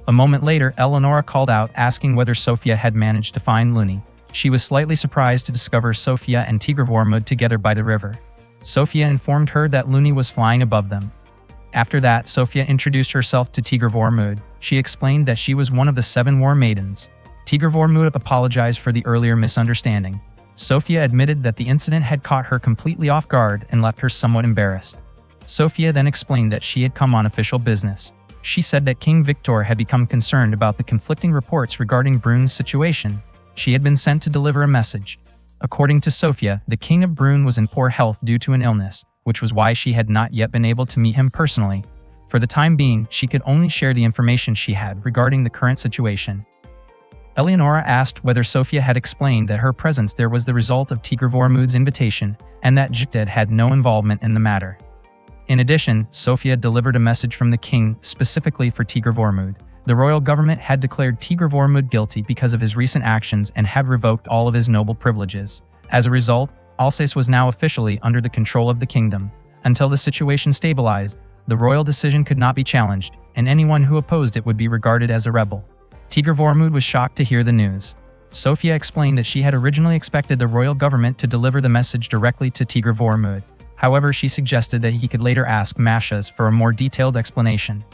A moment later, Eleonora called out, asking whether Sophia had managed to find Luni. She was slightly surprised to discover Sophia and Tigr Vormund together by the river. Sophia informed her that Luni was flying above them. After that, Sophia introduced herself to Tigr Vormund. She explained that she was one of the 7 war maidens. Tigr Vormund apologized for the earlier misunderstanding. Sophia admitted that the incident had caught her completely off guard and left her somewhat embarrassed. Sophia then explained that she had come on official business. She said that King Victor had become concerned about the conflicting reports regarding Brun's situation. She had been sent to deliver a message. According to Sophia, the King of Brun was in poor health due to an illness, which was why she had not yet been able to meet him personally. For the time being, she could only share the information she had regarding the current situation. Eleonora asked whether Sophia had explained that her presence there was the result of Tigr Vormund's invitation, and that Jikted had no involvement in the matter. In addition, Sophia delivered a message from the king specifically for Tigr Vormund. The royal government had declared Tigr Vormund guilty because of his recent actions and had revoked all of his noble privileges. As a result, Alsace was now officially under the control of the kingdom. Until the situation stabilized, the royal decision could not be challenged, and anyone who opposed it would be regarded as a rebel. Tigr Vormund was shocked to hear the news. Sophia explained that she had originally expected the royal government to deliver the message directly to Tigr Vormund. However, she suggested that he could later ask Mashas for a more detailed explanation.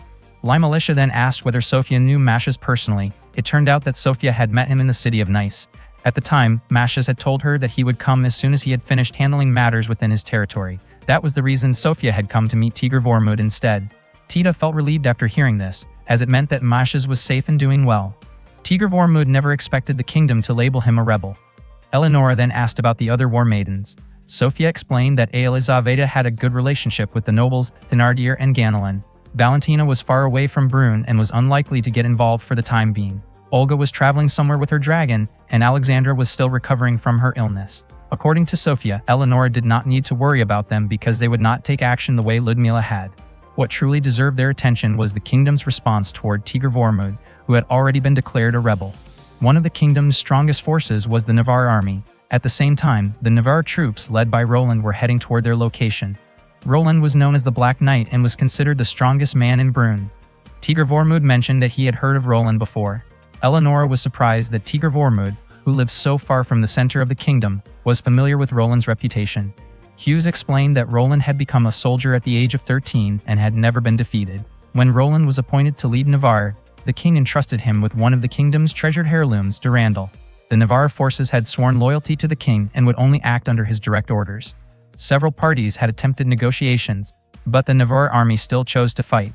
Limalisha then asked whether Sophia knew Mashas personally. It turned out that Sophia had met him in the city of Nice. At the time, Mashas had told her that he would come as soon as he had finished handling matters within his territory. That was the reason Sophia had come to meet Tigr Vormund instead. Tita felt relieved after hearing this, as it meant that Mashas was safe and doing well. Tigr Vormund never expected the kingdom to label him a rebel. Eleonora then asked about the other war maidens. Sophia explained that Elizaveta had a good relationship with the nobles Thenardier and Ganelon. Valentina was far away from Brun and was unlikely to get involved for the time being. Olga was traveling somewhere with her dragon, and Alexandra was still recovering from her illness. According to Sophia, Eleonora did not need to worry about them because they would not take action the way Ludmila had. What truly deserved their attention was the kingdom's response toward Tigr Vormund, who had already been declared a rebel. One of the kingdom's strongest forces was the Navarre army. At the same time, the Navarre troops led by Roland were heading toward their location. Roland was known as the Black Knight and was considered the strongest man in Brun. Tigr Vormund mentioned that he had heard of Roland before. Eleonora was surprised that Tigr Vormund, who lived so far from the center of the kingdom, was familiar with Roland's reputation. Hughes explained that Roland had become a soldier at the age of 13 and had never been defeated. When Roland was appointed to lead Navarre, the king entrusted him with one of the kingdom's treasured heirlooms, Durandal. The Navarre forces had sworn loyalty to the king and would only act under his direct orders. Several parties had attempted negotiations, but the Navarre army still chose to fight.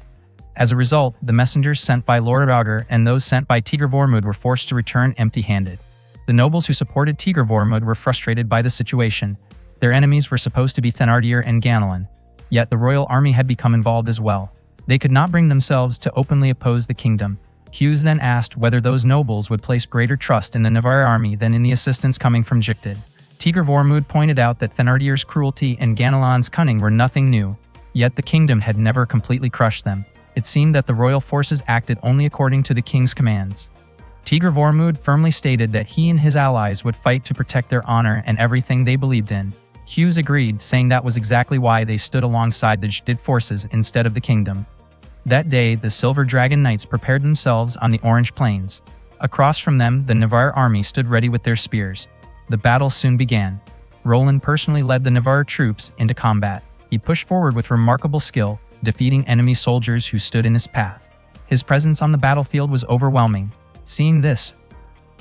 As a result, the messengers sent by Lord Auger and those sent by Tigr Vormund were forced to return empty-handed. The nobles who supported Tigr Vormund were frustrated by the situation. Their enemies were supposed to be Thenardier and Ganelon, yet the royal army had become involved as well. They could not bring themselves to openly oppose the kingdom. Hughes then asked whether those nobles would place greater trust in the Navarre army than in the assistance coming from Jikted. Tigr Vormund pointed out that Thenardier's cruelty and Ganelon's cunning were nothing new, yet the kingdom had never completely crushed them. It seemed that the royal forces acted only according to the king's commands. Tigr Vormund firmly stated that he and his allies would fight to protect their honor and everything they believed in. Hughes agreed, saying that was exactly why they stood alongside the Jikted forces instead of the kingdom. That day, the Silver Dragon Knights prepared themselves on the Orange Plains. Across from them, the Navarre army stood ready with their spears. The battle soon began. Roland personally led the Navarre troops into combat. He pushed forward with remarkable skill, defeating enemy soldiers who stood in his path. His presence on the battlefield was overwhelming. Seeing this,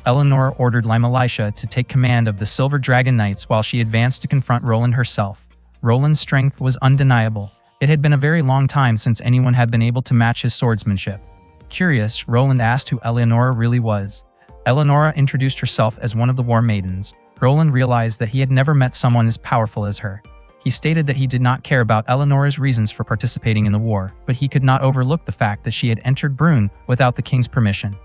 Eleonora ordered Limalisha to take command of the Silver Dragon Knights while she advanced to confront Roland herself. Roland's strength was undeniable. It had been a very long time since anyone had been able to match his swordsmanship. Curious, Roland asked who Eleonora really was. Eleonora introduced herself as one of the war maidens. Roland realized that he had never met someone as powerful as her. He stated that he did not care about Eleonora's reasons for participating in the war, but he could not overlook the fact that she had entered Brünn without the king's permission.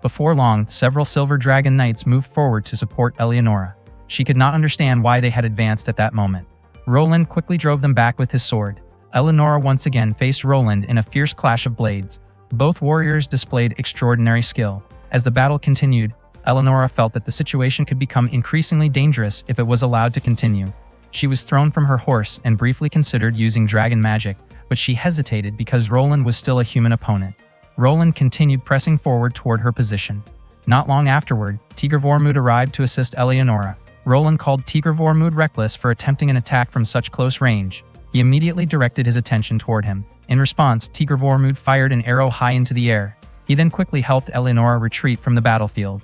Before long, several Silver Dragon Knights moved forward to support Eleonora. She could not understand why they had advanced at that moment. Roland quickly drove them back with his sword. Eleonora once again faced Roland in a fierce clash of blades. Both warriors displayed extraordinary skill. As the battle continued, Eleonora felt that the situation could become increasingly dangerous if it was allowed to continue. She was thrown from her horse and briefly considered using dragon magic, but she hesitated because Roland was still a human opponent. Roland continued pressing forward toward her position. Not long afterward, Tigr Vormund arrived to assist Eleonora. Roland called Tigr Vormund reckless for attempting an attack from such close range. He immediately directed his attention toward him. In response, Tigr Vormund fired an arrow high into the air. He then quickly helped Eleonora retreat from the battlefield.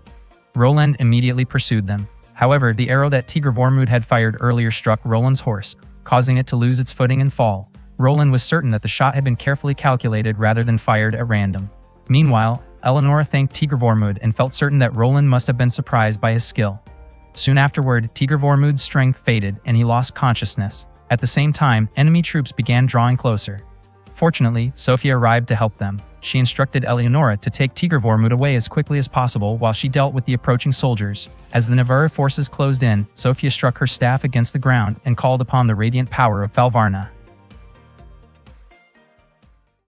Roland immediately pursued them. However, the arrow that Tigr Vormund had fired earlier struck Roland's horse, causing it to lose its footing and fall. Roland was certain that the shot had been carefully calculated rather than fired at random. Meanwhile, Eleonora thanked Tigr Vormund and felt certain that Roland must have been surprised by his skill. Soon afterward, Tigr Vormund's strength faded and he lost consciousness. At the same time, enemy troops began drawing closer. Fortunately, Sofia arrived to help them. She instructed Eleonora to take Tigr Vormund away as quickly as possible while she dealt with the approaching soldiers. As the Navarra forces closed in, Sofia struck her staff against the ground and called upon the radiant power of Falvarna.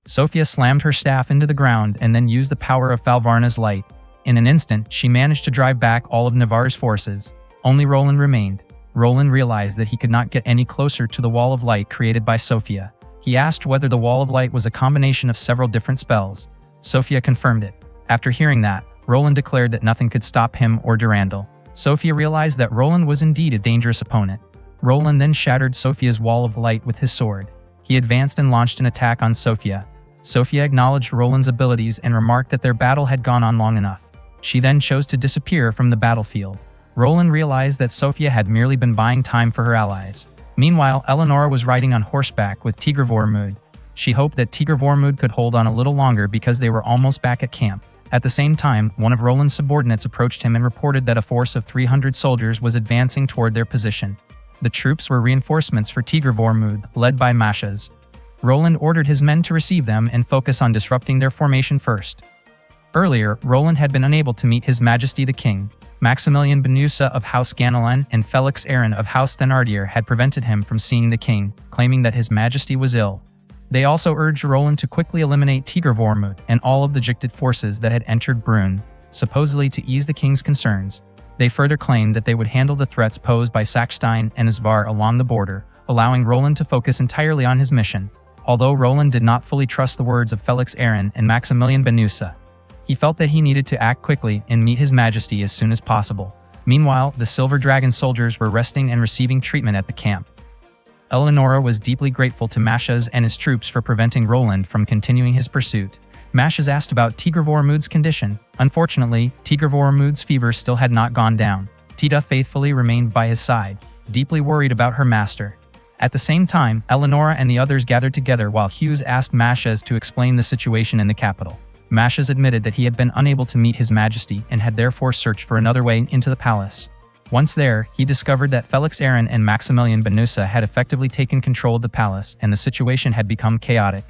Sofia slammed her staff into the ground and then used the power of Falvarna's light. In an instant, she managed to drive back all of Navarre's forces. Only Roland remained. Roland realized that he could not get any closer to the wall of light created by Sofia. He asked whether the wall of light was a combination of several different spells. Sofia confirmed it. After hearing that, Roland declared that nothing could stop him or Durandal. Sofia realized that Roland was indeed a dangerous opponent. Roland then shattered Sofia's wall of light with his sword. He advanced and launched an attack on Sofia. Sofia acknowledged Roland's abilities and remarked that their battle had gone on long enough. She then chose to disappear from the battlefield. Roland realized that Sofia had merely been buying time for her allies. Meanwhile, Eleonora was riding on horseback with Tigr Vormund. She hoped that Tigr Vormund could hold on a little longer because they were almost back at camp. At the same time, one of Roland's subordinates approached him and reported that a force of 300 soldiers was advancing toward their position. The troops were reinforcements for Tigr Vormund, led by Mashas. Roland ordered his men to receive them and focus on disrupting their formation first. Earlier, Roland had been unable to meet His Majesty the King. Maximilian Benusa of House Ganelin and Felix Aaron of House Thenardier had prevented him from seeing the king, claiming that His Majesty was ill. They also urged Roland to quickly eliminate Tigr Vormund and all of the Jicted forces that had entered Brünn, supposedly to ease the king's concerns. They further claimed that they would handle the threats posed by Sackstein and Isvar along the border, allowing Roland to focus entirely on his mission. Although Roland did not fully trust the words of Felix Aaron and Maximilian Benusa, he felt that he needed to act quickly and meet His Majesty as soon as possible. Meanwhile, the Silver Dragon soldiers were resting and receiving treatment at the camp. Eleonora was deeply grateful to Mashas and his troops for preventing Roland from continuing his pursuit. Mashas asked about Tigr Vormund's condition. Unfortunately, Tigr Vormund's fever still had not gone down. Tita faithfully remained by his side, deeply worried about her master. At the same time, Eleonora and the others gathered together while Hughes asked Mashas to explain the situation in the capital. Mashas admitted that he had been unable to meet His Majesty and had therefore searched for another way into the palace. Once there, he discovered that Felix Aaron and Maximilian Benusa had effectively taken control of the palace and the situation had become chaotic.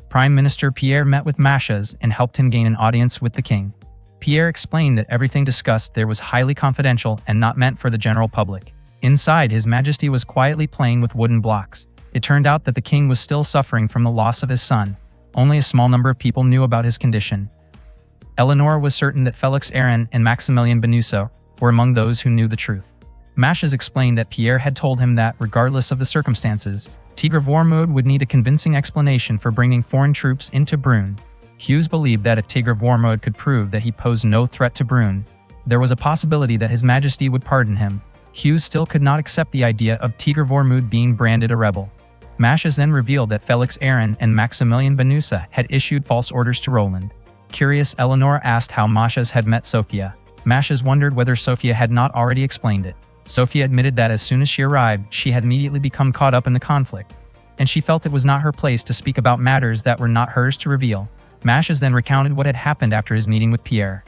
Prime Minister Pierre met with Mashas and helped him gain an audience with the king. Pierre explained that everything discussed there was highly confidential and not meant for the general public. Inside, His Majesty was quietly playing with wooden blocks. It turned out that the king was still suffering from the loss of his son. Only a small number of people knew about his condition. Eleonora was certain that Felix Aaron and Maximilian Benusa were among those who knew the truth. Mashas explained that Pierre had told him that, regardless of the circumstances, Tigr Vormund would need a convincing explanation for bringing foreign troops into Brünn. Hughes believed that if Tigr Vormund could prove that he posed no threat to Brünn, there was a possibility that His Majesty would pardon him. Hughes still could not accept the idea of Tigr Vormund being branded a rebel. Mashas then revealed that Felix Aaron and Maximilian Benusa had issued false orders to Roland. Curious, Eleonora asked how Mashas had met Sofia. Mashas wondered whether Sofia had not already explained it. Sofia admitted that as soon as she arrived, she had immediately become caught up in the conflict, and she felt it was not her place to speak about matters that were not hers to reveal. Mashas then recounted what had happened after his meeting with Pierre.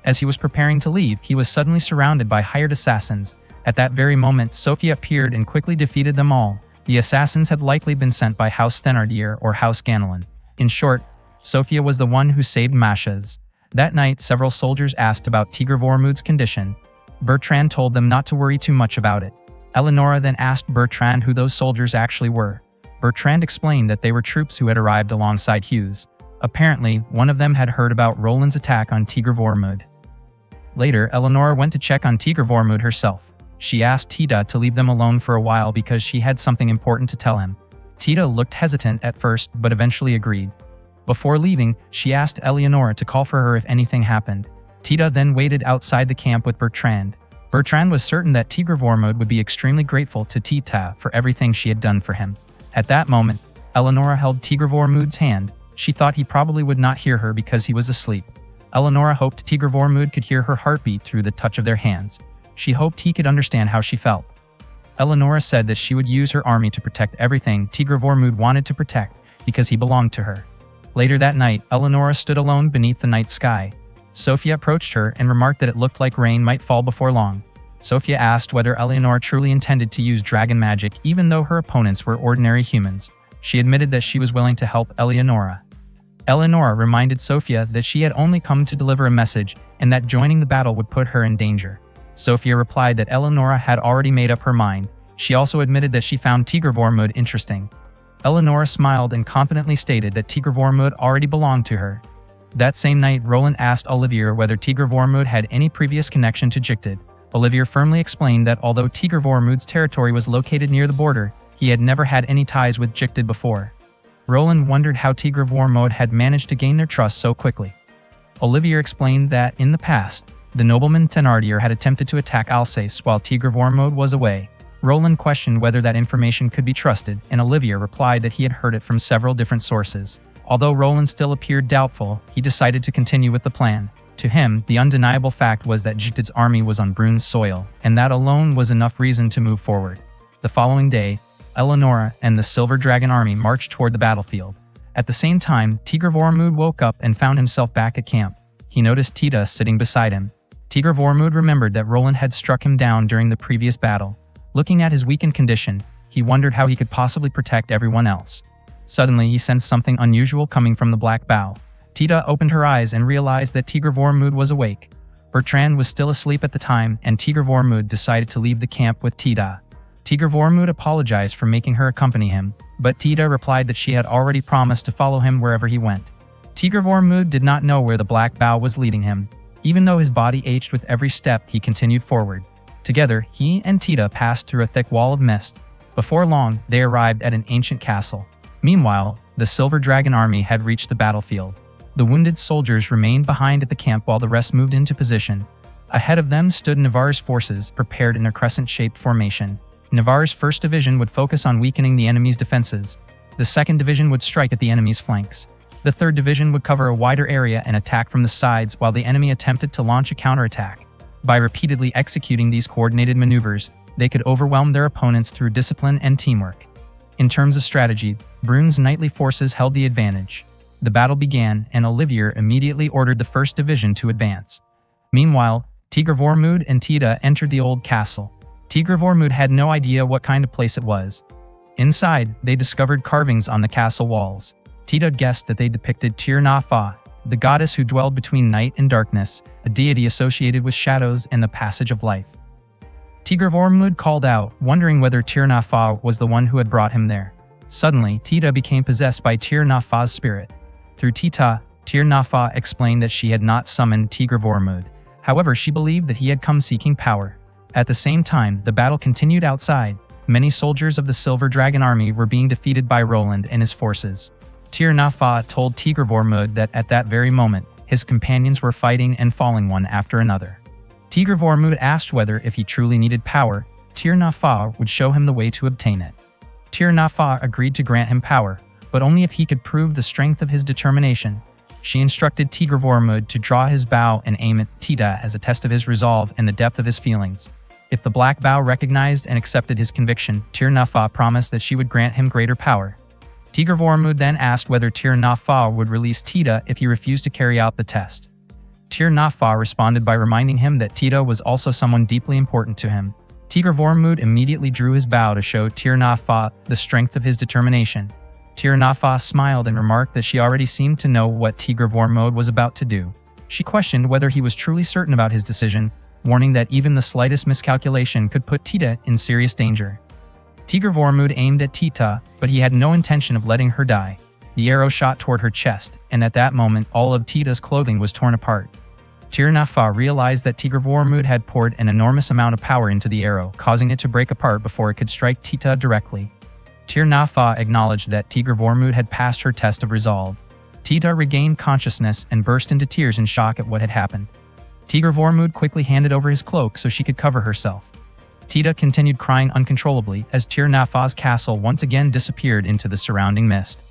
As he was preparing to leave, he was suddenly surrounded by hired assassins. At that very moment, Sophia appeared and quickly defeated them all. The assassins had likely been sent by House Thenardier or House Ganelin. In short, Sophia was the one who saved Mashes. That night, several soldiers asked about Tigre Vormud's condition. Bertrand told them not to worry too much about it. Eleonora then asked Bertrand who those soldiers actually were. Bertrand explained that they were troops who had arrived alongside Hughes. Apparently, one of them had heard about Roland's attack on Tigre Vormud. Later, Eleonora went to check on Tigre Vormud herself. She asked Tita to leave them alone for a while because she had something important to tell him. Tita looked hesitant at first, but eventually agreed. Before leaving, she asked Eleonora to call for her if anything happened. Tita then waited outside the camp with Bertrand. Bertrand was certain that Tigre Vormud would be extremely grateful to Tita for everything she had done for him. At that moment, Eleonora held Tigre Vormud's hand. She thought he probably would not hear her because he was asleep. Eleonora hoped Tigre Vormud could hear her heartbeat through the touch of their hands. She hoped he could understand how she felt. Eleonora said that she would use her army to protect everything Tigre Vormud wanted to protect because he belonged to her. Later that night, Eleonora stood alone beneath the night sky. Sophia approached her and remarked that it looked like rain might fall before long. Sophia asked whether Eleonora truly intended to use dragon magic even though her opponents were ordinary humans. She admitted that she was willing to help Eleonora. Eleonora reminded Sophia that she had only come to deliver a message and that joining the battle would put her in danger. Sophia replied that Eleonora had already made up her mind. She also admitted that she found Tigre Vormud interesting. Eleonora smiled and confidently stated that Tigre Vormud already belonged to her. That same night, Roland asked Olivier whether Tigre Vormud had any previous connection to Jicted. Olivier firmly explained that although Tigre Vormud's territory was located near the border, he had never had any ties with Jicted before. Roland wondered how Tigre Vormud had managed to gain their trust so quickly. Olivier explained that, in the past, the nobleman Thenardier had attempted to attack Alsace while Tigre Vormud was away. Roland questioned whether that information could be trusted, and Olivier replied that he had heard it from several different sources. Although Roland still appeared doubtful, he decided to continue with the plan. To him, the undeniable fact was that Jicted's army was on Brune's soil, and that alone was enough reason to move forward. The following day, Eleonora and the Silver Dragon army marched toward the battlefield. At the same time, Tigre Vormud woke up and found himself back at camp. He noticed Tita sitting beside him. Tigre Vormud remembered that Roland had struck him down during the previous battle. Looking at his weakened condition, he wondered how he could possibly protect everyone else. Suddenly, he sensed something unusual coming from the Black Bough. Tita opened her eyes and realized that Tigre Vormud was awake. Bertrand was still asleep at the time, and Tigre Vormud decided to leave the camp with Tita. Tigre Vormud apologized for making her accompany him, but Tita replied that she had already promised to follow him wherever he went. Tigre Vormud did not know where the Black Bough was leading him. Even though his body ached with every step, he continued forward. Together, he and Tita passed through a thick wall of mist. Before long, they arrived at an ancient castle. Meanwhile, the Silver Dragon army had reached the battlefield. The wounded soldiers remained behind at the camp while the rest moved into position. Ahead of them stood Navarre's forces, prepared in a crescent-shaped formation. Navarre's 1st Division would focus on weakening the enemy's defenses. The 2nd Division would strike at the enemy's flanks. The 3rd Division would cover a wider area and attack from the sides while the enemy attempted to launch a counterattack. By repeatedly executing these coordinated maneuvers, they could overwhelm their opponents through discipline and teamwork. In terms of strategy, Brune's knightly forces held the advantage. The battle began, and Olivier immediately ordered the 1st Division to advance. Meanwhile, Tigre Vormud and Tita entered the old castle. Tigre Vormud had no idea what kind of place it was. Inside, they discovered carvings on the castle walls. Tita guessed that they depicted Tir na Fa, the goddess who dwelled between night and darkness, a deity associated with shadows and the passage of life. Tigre Vormud called out, wondering whether Tir na Fa was the one who had brought him there. Suddenly, Tita became possessed by Tir na Fa's spirit. Through Tita, Tir na Fa explained that she had not summoned Tigre Vormud. However, she believed that he had come seeking power. At the same time, the battle continued outside. Many soldiers of the Silver Dragon army were being defeated by Roland and his forces. Tir na Fa told Tigre Vormud that at that very moment, his companions were fighting and falling one after another. Tigre Vormud asked whether, if he truly needed power, Tir na Fa would show him the way to obtain it. Tir na Fa agreed to grant him power, but only if he could prove the strength of his determination. She instructed Tigre Vormud to draw his bow and aim at Tita as a test of his resolve and the depth of his feelings. If the Black Bough recognized and accepted his conviction, Tir na Fa promised that she would grant him greater power. Tigre Vormud then asked whether Tir na Fa would release Tita if he refused to carry out the test. Tir na Fa responded by reminding him that Tita was also someone deeply important to him. Tigr Vormund immediately drew his bow to show Tir na Fa the strength of his determination. Tir na Fa smiled and remarked that she already seemed to know what Tigr Vormund was about to do. She questioned whether he was truly certain about his decision, warning that even the slightest miscalculation could put Tita in serious danger. Tigr Vormund aimed at Tita, but he had no intention of letting her die. The arrow shot toward her chest, and at that moment all of Tita's clothing was torn apart. Tir na Fa realized that Tigr Vormund had poured an enormous amount of power into the arrow, causing it to break apart before it could strike Tita directly. Tir na Fa acknowledged that Tigr Vormund had passed her test of resolve. Tita regained consciousness and burst into tears in shock at what had happened. Tigr Vormund quickly handed over his cloak so she could cover herself. Tita continued crying uncontrollably as Tir na Fa's castle once again disappeared into the surrounding mist.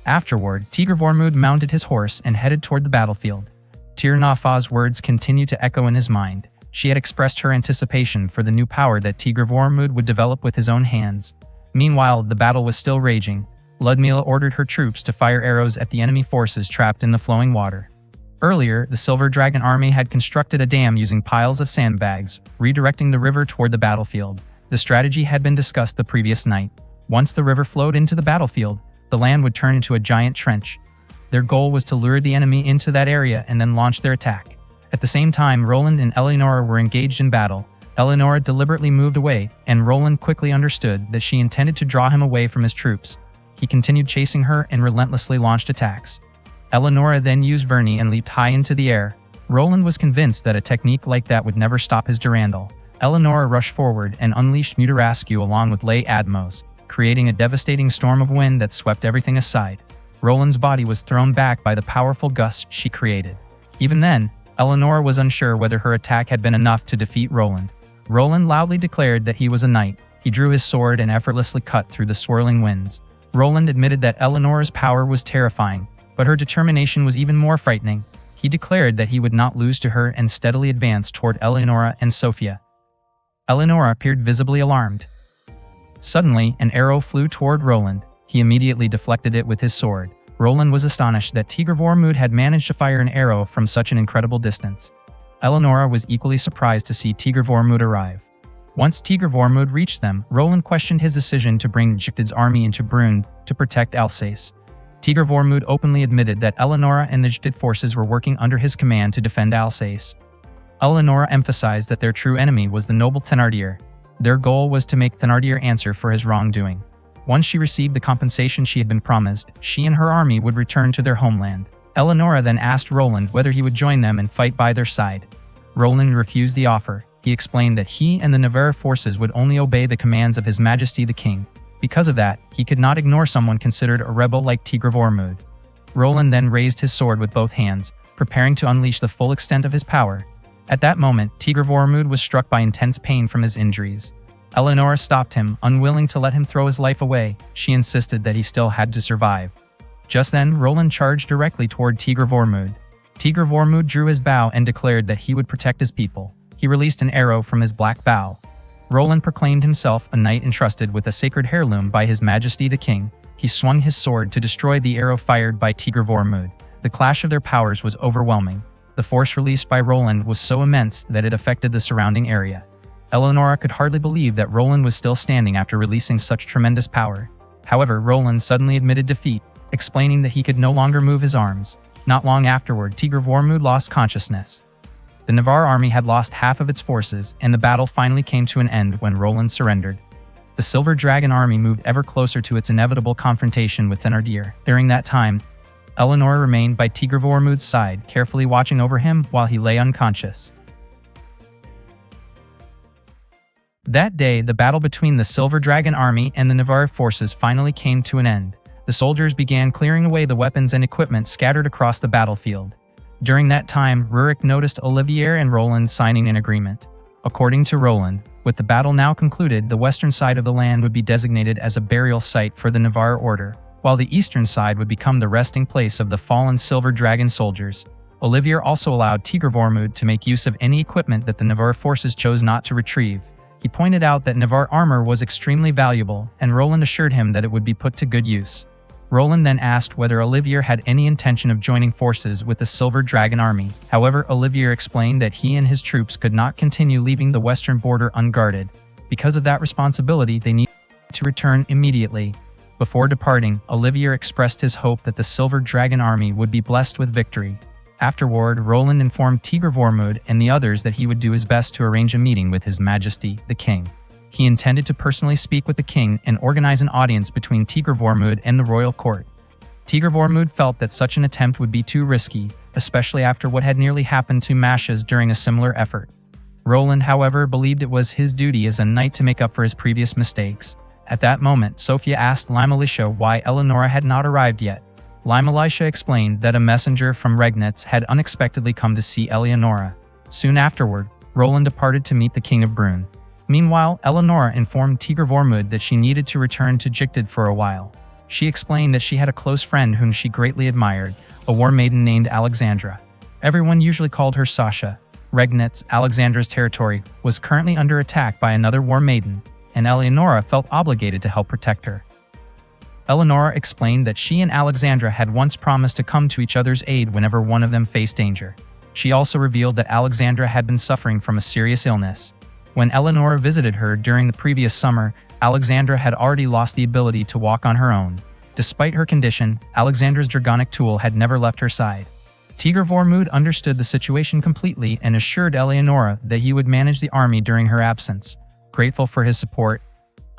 Afterward, Tigr Vormund mounted his horse and headed toward the battlefield. Tir na Fa's words continued to echo in his mind. She had expressed her anticipation for the new power that Tigr Vormund would develop with his own hands. Meanwhile, the battle was still raging. Ludmila ordered her troops to fire arrows at the enemy forces trapped in the flowing water. Earlier, the Silver Dragon army had constructed a dam using piles of sandbags, redirecting the river toward the battlefield. The strategy had been discussed the previous night. Once the river flowed into the battlefield, the land would turn into a giant trench. Their goal was to lure the enemy into that area and then launch their attack. At the same time, Roland and Eleonora were engaged in battle. Eleonora deliberately moved away, and Roland quickly understood that she intended to draw him away from his troops. He continued chasing her and relentlessly launched attacks. Eleonora then used Verney and leaped high into the air. Roland was convinced that a technique like that would never stop his Durandal. Eleonora rushed forward and unleashed Mutarascu along with Lay Admos, creating a devastating storm of wind that swept everything aside. Roland's body was thrown back by the powerful gusts she created. Even then, Eleonora was unsure whether her attack had been enough to defeat Roland. Roland loudly declared that he was a knight. He drew his sword and effortlessly cut through the swirling winds. Roland admitted that Eleonora's power was terrifying, but her determination was even more frightening. He declared that he would not lose to her and steadily advanced toward Eleonora and Sophia. Eleonora appeared visibly alarmed. Suddenly, an arrow flew toward Roland. He immediately deflected it with his sword. Roland was astonished that Tigr Vormund had managed to fire an arrow from such an incredible distance. Eleonora was equally surprised to see Tigr Vormund arrive. Once Tigr Vormund reached them, Roland questioned his decision to bring Jicted's army into Brunn to protect Alsace. Tigr Vormund openly admitted that Eleonora and the Jicted forces were working under his command to defend Alsace. Eleonora emphasized that their true enemy was the noble Thénardier. Their goal was to make Thénardier answer for his wrongdoing. Once she received the compensation she had been promised, she and her army would return to their homeland. Eleonora then asked Roland whether he would join them and fight by their side. Roland refused the offer. He explained that he and the Navarre forces would only obey the commands of His Majesty the King. Because of that, he could not ignore someone considered a rebel like Tigr Vormund. Roland then raised his sword with both hands, preparing to unleash the full extent of his power. At that moment, Tigr Vormund was struck by intense pain from his injuries. Eleonora stopped him, unwilling to let him throw his life away. She insisted that he still had to survive. Just then, Roland charged directly toward Tigr Vormund. Tigr Vormund drew his bow and declared that he would protect his people. He released an arrow from his black bow. Roland proclaimed himself a knight entrusted with a sacred heirloom by His Majesty the King. He swung his sword to destroy the arrow fired by Tigr Vormund. The clash of their powers was overwhelming. The force released by Roland was so immense that it affected the surrounding area. Eleonora could hardly believe that Roland was still standing after releasing such tremendous power. However, Roland suddenly admitted defeat, explaining that he could no longer move his arms. Not long afterward, Tigr Vormund lost consciousness. The Navarre army had lost half of its forces, and the battle finally came to an end when Roland surrendered. The Silver Dragon army moved ever closer to its inevitable confrontation with Thénardier. During that time, Eleonora remained by Tigr Vormund's side, carefully watching over him while he lay unconscious. That day, the battle between the Silver Dragon army and the Navarre forces finally came to an end. The soldiers began clearing away the weapons and equipment scattered across the battlefield. During that time, Rurik noticed Olivier and Roland signing an agreement. According to Roland, with the battle now concluded, the western side of the land would be designated as a burial site for the Navarre Order, while the eastern side would become the resting place of the fallen Silver Dragon soldiers. Olivier also allowed Tigr Vormund to make use of any equipment that the Navarre forces chose not to retrieve. He pointed out that Navarre armor was extremely valuable, and Roland assured him that it would be put to good use. Roland then asked whether Olivier had any intention of joining forces with the Silver Dragon army. However, Olivier explained that he and his troops could not continue leaving the western border unguarded. Because of that responsibility, they needed to return immediately. Before departing, Olivier expressed his hope that the Silver Dragon army would be blessed with victory. Afterward, Roland informed Tigre Vormud and the others that he would do his best to arrange a meeting with His Majesty, the King. He intended to personally speak with the king and organize an audience between Tigre Vormud and the royal court. Tigre Vormud felt that such an attempt would be too risky, especially after what had nearly happened to Mashes during a similar effort. Roland, however, believed it was his duty as a knight to make up for his previous mistakes. At that moment, Sophia asked Limalicia why Eleonora had not arrived yet. Limalicia explained that a messenger from Regnitz had unexpectedly come to see Eleonora. Soon afterward, Roland departed to meet the King of Brunn. Meanwhile, Eleonora informed Tigre Vormud that she needed to return to Jicted for a while. She explained that she had a close friend whom she greatly admired, a war maiden named Alexandra. Everyone usually called her Sasha. Regnitz, Alexandra's territory, was currently under attack by another war maiden, and Eleonora felt obligated to help protect her. Eleonora explained that she and Alexandra had once promised to come to each other's aid whenever one of them faced danger. She also revealed that Alexandra had been suffering from a serious illness. When Eleonora visited her during the previous summer, Alexandra had already lost the ability to walk on her own. Despite her condition, Alexandra's dragonic tool had never left her side. Tigre Vormud understood the situation completely and assured Eleonora that he would manage the army during her absence. Grateful for his support,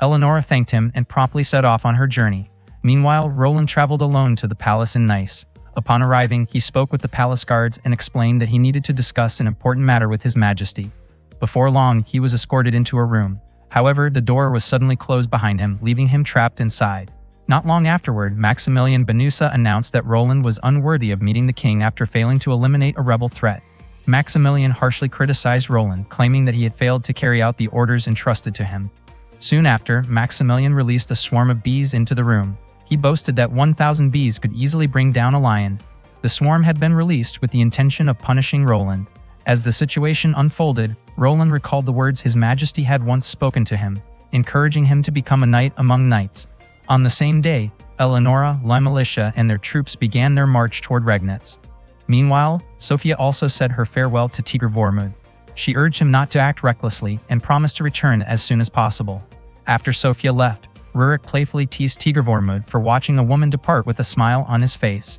Eleonora thanked him and promptly set off on her journey. Meanwhile, Roland traveled alone to the palace in Nice. Upon arriving, he spoke with the palace guards and explained that he needed to discuss an important matter with His Majesty. Before long, he was escorted into a room. However, the door was suddenly closed behind him, leaving him trapped inside. Not long afterward, Maximilien Benusa announced that Roland was unworthy of meeting the king after failing to eliminate a rebel threat. Maximilien harshly criticized Roland, claiming that he had failed to carry out the orders entrusted to him. Soon after, Maximilien released a swarm of bees into the room. He boasted that 1,000 bees could easily bring down a lion. The swarm had been released with the intention of punishing Roland. As the situation unfolded, Roland recalled the words His Majesty had once spoken to him, encouraging him to become a knight among knights. On the same day, Eleonora, Limalicia, and their troops began their march toward Regnitz. Meanwhile, Sophia also said her farewell to Tigre Vormud. She urged him not to act recklessly and promised to return as soon as possible. After Sophia left, Rurik playfully teased Tigre Vormud for watching a woman depart with a smile on his face.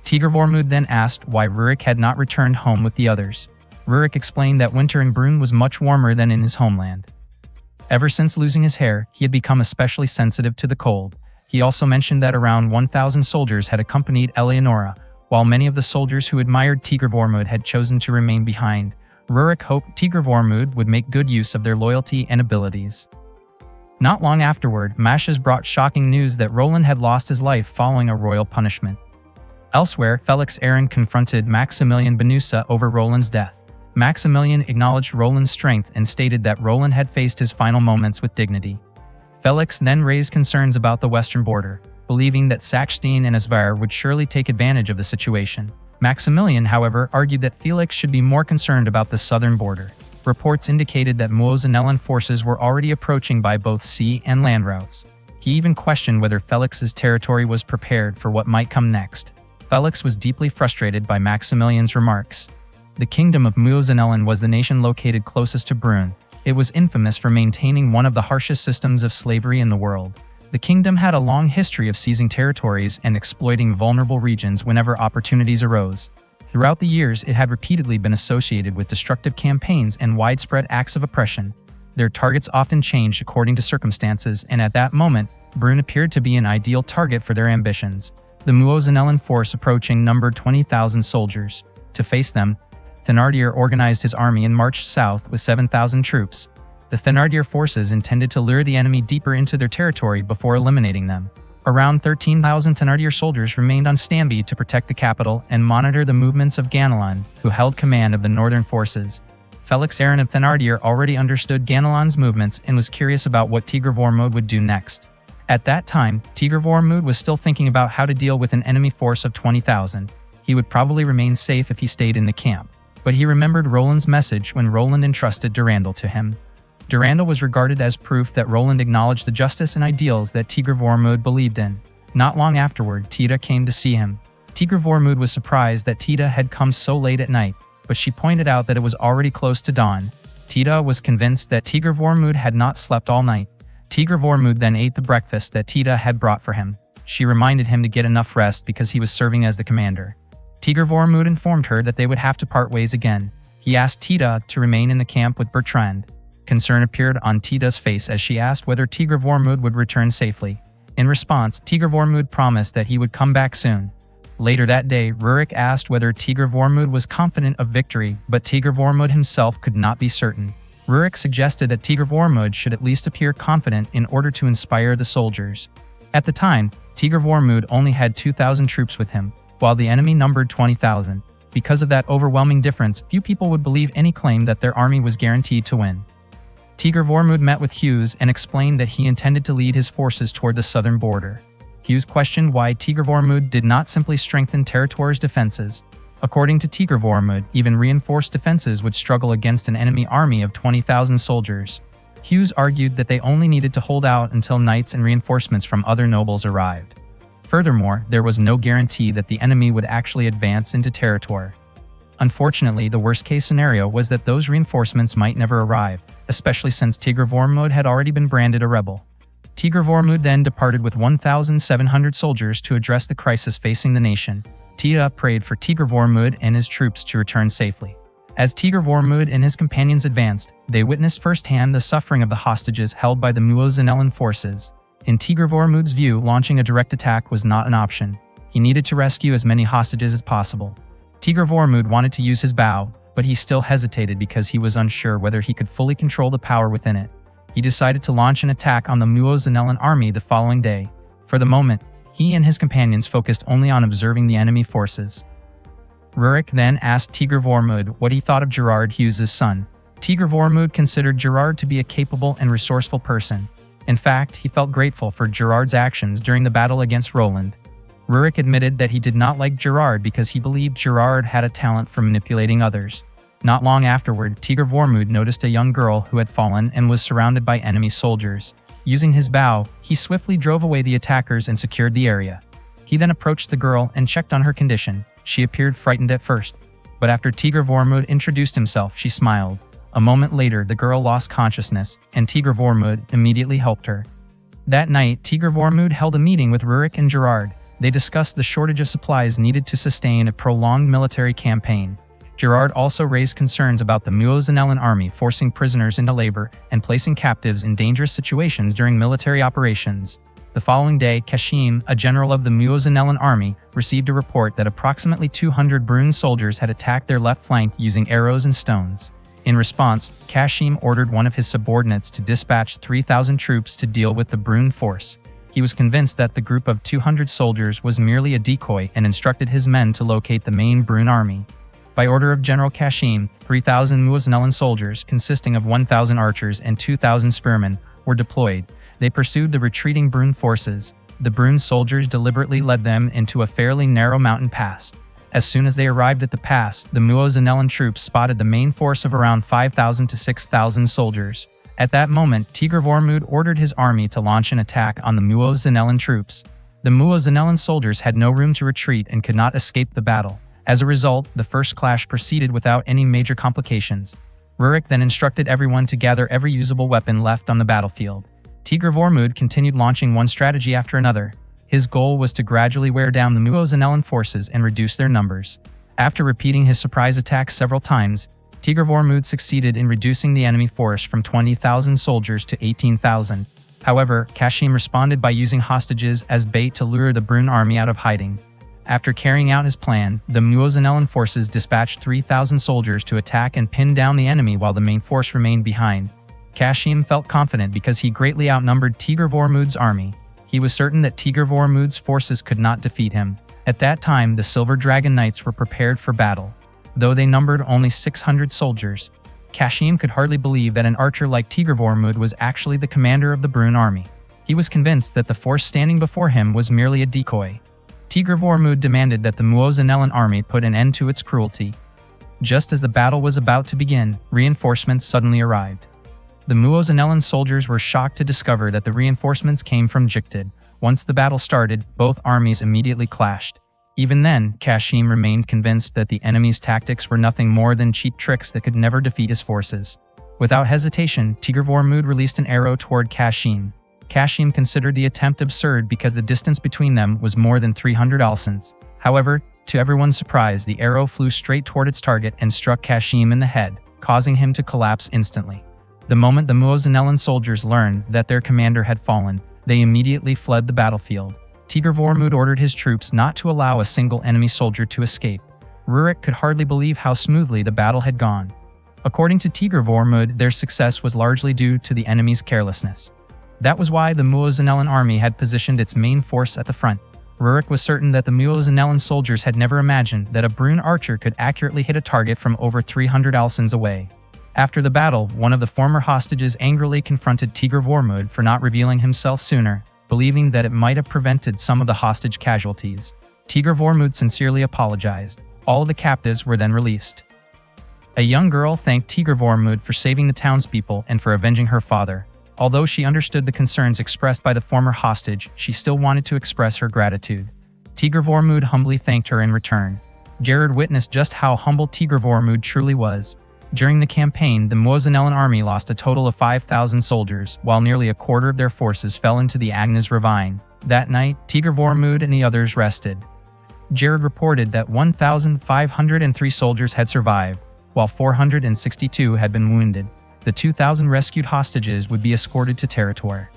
Tigre Vormud then asked why Rurik had not returned home with the others. Rurik explained that winter in Brunn was much warmer than in his homeland. Ever since losing his hair, he had become especially sensitive to the cold. He also mentioned that around 1,000 soldiers had accompanied Eleonora, while many of the soldiers who admired Tigre Vormud had chosen to remain behind. Rurik hoped Tigre Vormud would make good use of their loyalty and abilities. Not long afterward, Mashes brought shocking news that Roland had lost his life following a royal punishment. Elsewhere, Felix Aaron confronted Maximilien Benusa over Roland's death. Maximilien acknowledged Roland's strength and stated that Roland had faced his final moments with dignity. Felix then raised concerns about the western border, believing that Sachstein and Esvire would surely take advantage of the situation. Maximilien, however, argued that Felix should be more concerned about the southern border. Reports indicated that Muozinellan forces were already approaching by both sea and land routes. He even questioned whether Felix's territory was prepared for what might come next. Felix was deeply frustrated by Maximilien's remarks. The kingdom of Muozinellan was the nation located closest to Brunn. It was infamous for maintaining one of the harshest systems of slavery in the world. The kingdom had a long history of seizing territories and exploiting vulnerable regions whenever opportunities arose. Throughout the years, it had repeatedly been associated with destructive campaigns and widespread acts of oppression. Their targets often changed according to circumstances, and at that moment, Brunn appeared to be an ideal target for their ambitions. The Muozinellan force approaching numbered 20,000 soldiers. To face them, Thénardier organized his army and marched south with 7,000 troops. The Thénardier forces intended to lure the enemy deeper into their territory before eliminating them. Around 13,000 Thénardier soldiers remained on standby to protect the capital and monitor the movements of Ganelon, who held command of the northern forces. Felix Aaron of Thénardier already understood Ganelon's movements and was curious about what Tigre Vormud would do next. At that time, Tigre Vormud was still thinking about how to deal with an enemy force of 20,000. He would probably remain safe if he stayed in the camp. But he remembered Roland's message when Roland entrusted Durandal to him. Durandal was regarded as proof that Roland acknowledged the justice and ideals that Tigre Vormud believed in. Not long afterward, Tita came to see him. Tigre Vormud was surprised that Tita had come so late at night, but she pointed out that it was already close to dawn. Tita was convinced that Tigr Vormud had not slept all night. Tigr Vormud then ate the breakfast that Tita had brought for him. She reminded him to get enough rest because he was serving as the commander. Tigr Vormud informed her that they would have to part ways again. He asked Tita to remain in the camp with Bertrand. Concern appeared on Tita's face as she asked whether Tigr Vormud would return safely. In response, Tigr Vormud promised that he would come back soon. Later that day, Rurik asked whether Tigr Vormud was confident of victory, but Tigr Vormud himself could not be certain. Rurik suggested that Tigr Vormud should at least appear confident in order to inspire the soldiers. At the time, Tigr Vormud only had 2,000 troops with him, while the enemy numbered 20,000. Because of that overwhelming difference, few people would believe any claim that their army was guaranteed to win. Tigr Vormud met with Hughes and explained that he intended to lead his forces toward the southern border. Hughes questioned why Tigr Vormud did not simply strengthen Territor's defenses. According to Tigr Vormud, even reinforced defenses would struggle against an enemy army of 20,000 soldiers. Hughes argued that they only needed to hold out until knights and reinforcements from other nobles arrived. Furthermore, there was no guarantee that the enemy would actually advance into Territor. Unfortunately, the worst-case scenario was that those reinforcements might never arrive, especially since Tigr Vormud had already been branded a rebel. Tigr Vormud then departed with 1,700 soldiers to address the crisis facing the nation. Tita prayed for Tigr Vormud and his troops to return safely. As Tigr Vormud and his companions advanced, they witnessed firsthand the suffering of the hostages held by the Muozanellan forces. In Tigr Vormud's view, launching a direct attack was not an option. He needed to rescue as many hostages as possible. Tigr Vormud wanted to use his bow, but he still hesitated because he was unsure whether he could fully control the power within it. He decided to launch an attack on the Muozanellan army the following day. For the moment, he and his companions focused only on observing the enemy forces. Rurik then asked Tigr Vormud what he thought of Gerard Hughes' son. Tigr Vormud considered Gerard to be a capable and resourceful person. In fact, he felt grateful for Gerard's actions during the battle against Roland. Rurik admitted that he did not like Gerard because he believed Gerard had a talent for manipulating others. Not long afterward, Tigr Vormud noticed a young girl who had fallen and was surrounded by enemy soldiers. Using his bow, he swiftly drove away the attackers and secured the area. He then approached the girl and checked on her condition. She appeared frightened at first, but after Tigr Vormud introduced himself, she smiled. A moment later, the girl lost consciousness, and Tigr Vormud immediately helped her. That night, Tigr Vormud held a meeting with Rurik and Gerard. They discussed the shortage of supplies needed to sustain a prolonged military campaign. Gerard also raised concerns about the Muozanellan army forcing prisoners into labor and placing captives in dangerous situations during military operations. The following day, Kashim, a general of the Muozanellan army, received a report that approximately 200 Brune soldiers had attacked their left flank using arrows and stones. In response, Kashim ordered one of his subordinates to dispatch 3,000 troops to deal with the Brune force. He was convinced that the group of 200 soldiers was merely a decoy and instructed his men to locate the main Brune army. By order of General Kashim, 3,000 Muozanellan soldiers, consisting of 1,000 archers and 2,000 spearmen, were deployed. They pursued the retreating Brune forces. The Brune soldiers deliberately led them into a fairly narrow mountain pass. As soon as they arrived at the pass, the Muozanellan troops spotted the main force of around 5,000 to 6,000 soldiers. At that moment, Tigr Vormud ordered his army to launch an attack on the Muozanellan troops. The Muozanellan soldiers had no room to retreat and could not escape the battle. As a result, the first clash proceeded without any major complications. Rurik then instructed everyone to gather every usable weapon left on the battlefield. Tigr Vormud continued launching one strategy after another. His goal was to gradually wear down the Muozanellan forces and reduce their numbers. After repeating his surprise attacks several times, Tigr Vormud succeeded in reducing the enemy force from 20,000 soldiers to 18,000. However, Kashim responded by using hostages as bait to lure the Brune army out of hiding. After carrying out his plan, the Muozanellan forces dispatched 3,000 soldiers to attack and pin down the enemy while the main force remained behind. Kashim felt confident because he greatly outnumbered Tigr Vormud's army. He was certain that Tigr Vormud's forces could not defeat him. At that time, the Silver Dragon Knights were prepared for battle. Though they numbered only 600 soldiers, Kashim could hardly believe that an archer like Tigr Vormud was actually the commander of the Brune army. He was convinced that the force standing before him was merely a decoy. Tigr Vormud demanded that the Muozanellan army put an end to its cruelty. Just as the battle was about to begin, reinforcements suddenly arrived. The Muozanellan soldiers were shocked to discover that the reinforcements came from Jiktid. Once the battle started, both armies immediately clashed. Even then, Kashim remained convinced that the enemy's tactics were nothing more than cheap tricks that could never defeat his forces. Without hesitation, Tigr Vormud released an arrow toward Kashim. Kashim considered the attempt absurd because the distance between them was more than 300 alsans. However, to everyone's surprise, the arrow flew straight toward its target and struck Kashim in the head, causing him to collapse instantly. The moment the Muozinellan soldiers learned that their commander had fallen, they immediately fled the battlefield. Tigr Vormud ordered his troops not to allow a single enemy soldier to escape. Rurik could hardly believe how smoothly the battle had gone. According to Tigr Vormud, their success was largely due to the enemy's carelessness. That was why the Muozinellan army had positioned its main force at the front. Rurik was certain that the Muozinellan soldiers had never imagined that a Brune archer could accurately hit a target from over 300 alsans away. After the battle, one of the former hostages angrily confronted Tigr Vormud for not revealing himself sooner, believing that it might have prevented some of the hostage casualties. Tigr Vormud sincerely apologized. All of the captives were then released. A young girl thanked Tigr Vormud for saving the townspeople and for avenging her father. Although she understood the concerns expressed by the former hostage, she still wanted to express her gratitude. Tigr Vormud humbly thanked her in return. Jared witnessed just how humble Tigr Vormud truly was. During the campaign, the Muozinellan army lost a total of 5,000 soldiers, while nearly a quarter of their forces fell into the Agnes ravine. That night, Tigr Vormud and the others rested. Jared reported that 1,503 soldiers had survived, while 462 had been wounded. The 2,000 rescued hostages would be escorted to Territor.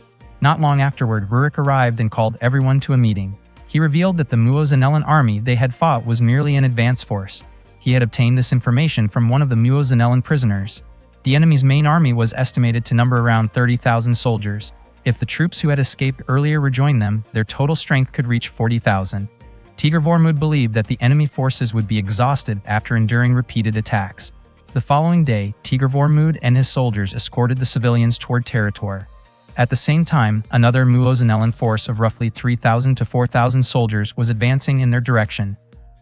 Not long afterward, Rurik arrived and called everyone to a meeting. He revealed that the Muozinellan army they had fought was merely an advance force. He had obtained this information from one of the Muozinellan prisoners. The enemy's main army was estimated to number around 30,000 soldiers. If the troops who had escaped earlier rejoined them, their total strength could reach 40,000. Tigr Vormud believed that the enemy forces would be exhausted after enduring repeated attacks. The following day, Tigr Vormud and his soldiers escorted the civilians toward Territor. At the same time, another Muozinellan force of roughly 3,000 to 4,000 soldiers was advancing in their direction.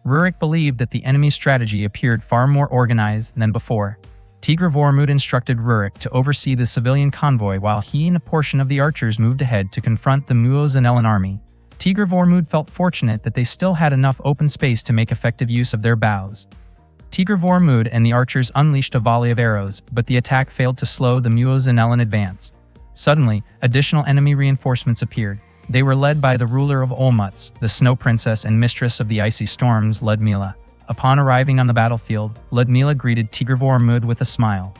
Rurik believed that the enemy's strategy appeared far more organized than before. Tigr Vormud instructed Rurik to oversee the civilian convoy while he and a portion of the archers moved ahead to confront the Muozinellan army. Tigr Vormud felt fortunate that they still had enough open space to make effective use of their bows. Tigr Vormud and the archers unleashed a volley of arrows, but the attack failed to slow the Muozinellan advance. Suddenly, additional enemy reinforcements appeared. They were led by the ruler of Olmutz, the Snow Princess and mistress of the icy storms, Ludmila. Upon arriving on the battlefield, Ludmila greeted Tigr Vormud with a smile.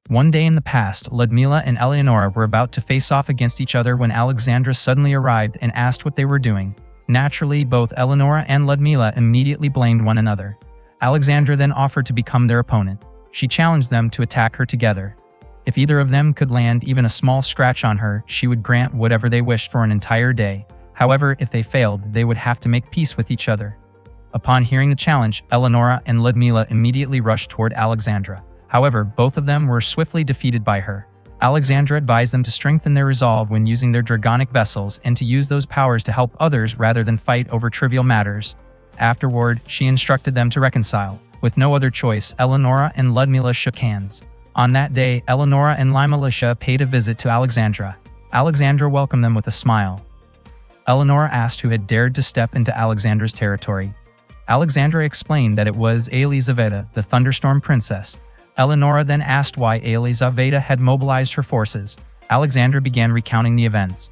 One day in the past, Ludmila and Eleonora were about to face off against each other when Alexandra suddenly arrived and asked what they were doing. Naturally, both Eleonora and Ludmila immediately blamed one another. Alexandra then offered to become their opponent. She challenged them to attack her together. If either of them could land even a small scratch on her, she would grant whatever they wished for an entire day. However, if they failed, they would have to make peace with each other. Upon hearing the challenge, Eleonora and Ludmila immediately rushed toward Alexandra. However, both of them were swiftly defeated by her. Alexandra advised them to strengthen their resolve when using their dragonic vessels and to use those powers to help others rather than fight over trivial matters. Afterward, she instructed them to reconcile. With no other choice, Eleonora and Ludmila shook hands. On that day, Eleonora and Limalicia paid a visit to Alexandra. Alexandra welcomed them with a smile. Eleonora asked who had dared to step into Alexandra's territory. Alexandra explained that it was Elizaveta, the Thunderstorm Princess. Eleonora then asked why Elizaveta had mobilized her forces. Alexandra began recounting the events.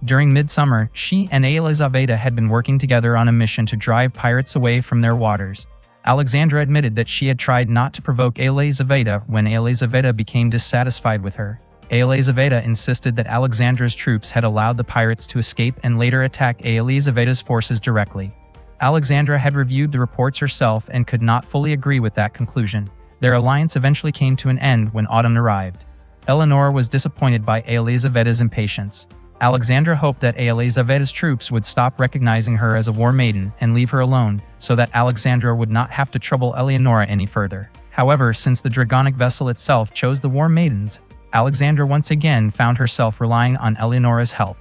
During midsummer, she and Elizaveta had been working together on a mission to drive pirates away from their waters. Alexandra admitted that she had tried not to provoke Elizaveta when Elizaveta became dissatisfied with her. Elizaveta insisted that Alexandra's troops had allowed the pirates to escape and later attack Elizaveta's forces directly. Alexandra had reviewed the reports herself and could not fully agree with that conclusion. Their alliance eventually came to an end when autumn arrived. Eleonora was disappointed by Elizaveta's impatience. Alexandra hoped that Elizaveta's troops would stop recognizing her as a war maiden and leave her alone, so that Alexandra would not have to trouble Eleonora any further. However, since the dragonic vessel itself chose the war maidens, Alexandra once again found herself relying on Eleonora's help.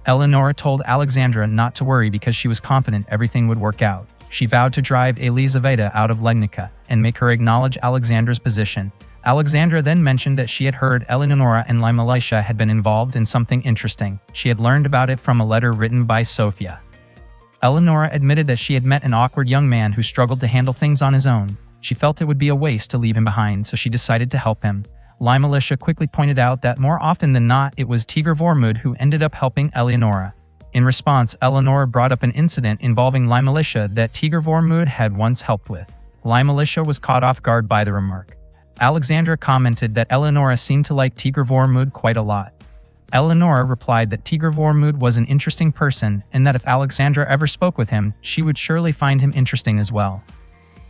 Eleonora told Alexandra not to worry because she was confident everything would work out. She vowed to drive Elizaveta out of Legnica and make her acknowledge Alexandra's position. Alexandra then mentioned that she had heard Eleonora and Limalicia had been involved in something interesting. She had learned about it from a letter written by Sophia. Eleonora admitted that she had met an awkward young man who struggled to handle things on his own. She felt it would be a waste to leave him behind, so she decided to help him. Lai Militia quickly pointed out that more often than not, it was Tigr Vormund who ended up helping Eleonora. In response, Eleonora brought up an incident involving Lai Militia that Tigr Vormund had once helped with. Lai Militia was caught off guard by the remark. Alexandra commented that Eleonora seemed to like Tigr Vormund quite a lot. Eleonora replied that Tigr Vormund was an interesting person and that if Alexandra ever spoke with him, she would surely find him interesting as well.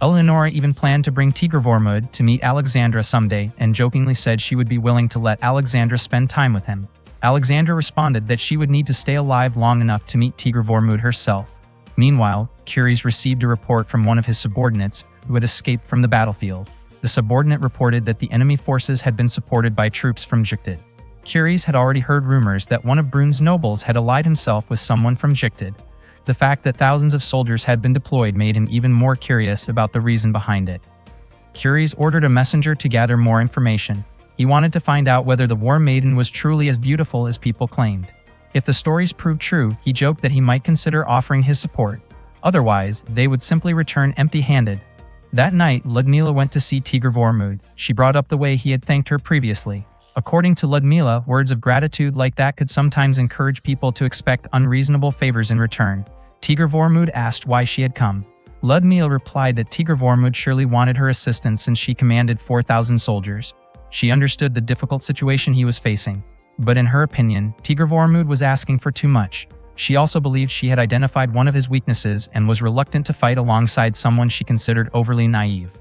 Eleonora even planned to bring Tigr Vormund to meet Alexandra someday and jokingly said she would be willing to let Alexandra spend time with him. Alexandra responded that she would need to stay alive long enough to meet Tigr Vormund herself. Meanwhile, Curies received a report from one of his subordinates who had escaped from the battlefield. The subordinate reported that the enemy forces had been supported by troops from Jiktid. Curies had already heard rumors that one of Brün's nobles had allied himself with someone from Jiktid. The fact that thousands of soldiers had been deployed made him even more curious about the reason behind it. Curies ordered a messenger to gather more information. He wanted to find out whether the War Maiden was truly as beautiful as people claimed. If the stories proved true, he joked that he might consider offering his support. Otherwise, they would simply return empty-handed. That night, Ludmila went to see Tigr Vormund. She brought up the way he had thanked her previously. According to Ludmila, words of gratitude like that could sometimes encourage people to expect unreasonable favors in return. Tigr Vormund asked why she had come. Ludmila replied that Tigr Vormund surely wanted her assistance since she commanded 4,000 soldiers. She understood the difficult situation he was facing. But in her opinion, Tigr Vormund was asking for too much. She also believed she had identified one of his weaknesses and was reluctant to fight alongside someone she considered overly naive.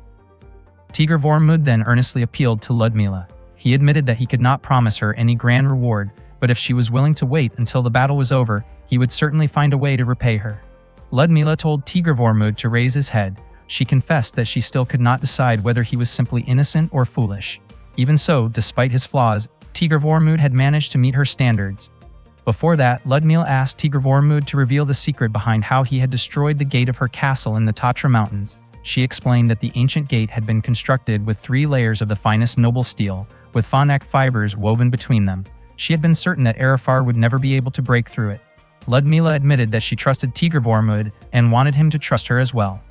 Tigr Vormund then earnestly appealed to Ludmila. He admitted that he could not promise her any grand reward, but if she was willing to wait until the battle was over, he would certainly find a way to repay her. Ludmila told Tigr Vormund to raise his head. She confessed that she still could not decide whether he was simply innocent or foolish. Even so, despite his flaws, Tigr Vormund had managed to meet her standards. Before that, Ludmila asked Tigr Vormund to reveal the secret behind how he had destroyed the gate of her castle in the Tatra Mountains. She explained that the ancient gate had been constructed with 3 layers of the finest noble steel, with phonak fibers woven between them. She had been certain that Arafar would never be able to break through it. Ludmila admitted that she trusted Tigr Vormund and wanted him to trust her as well.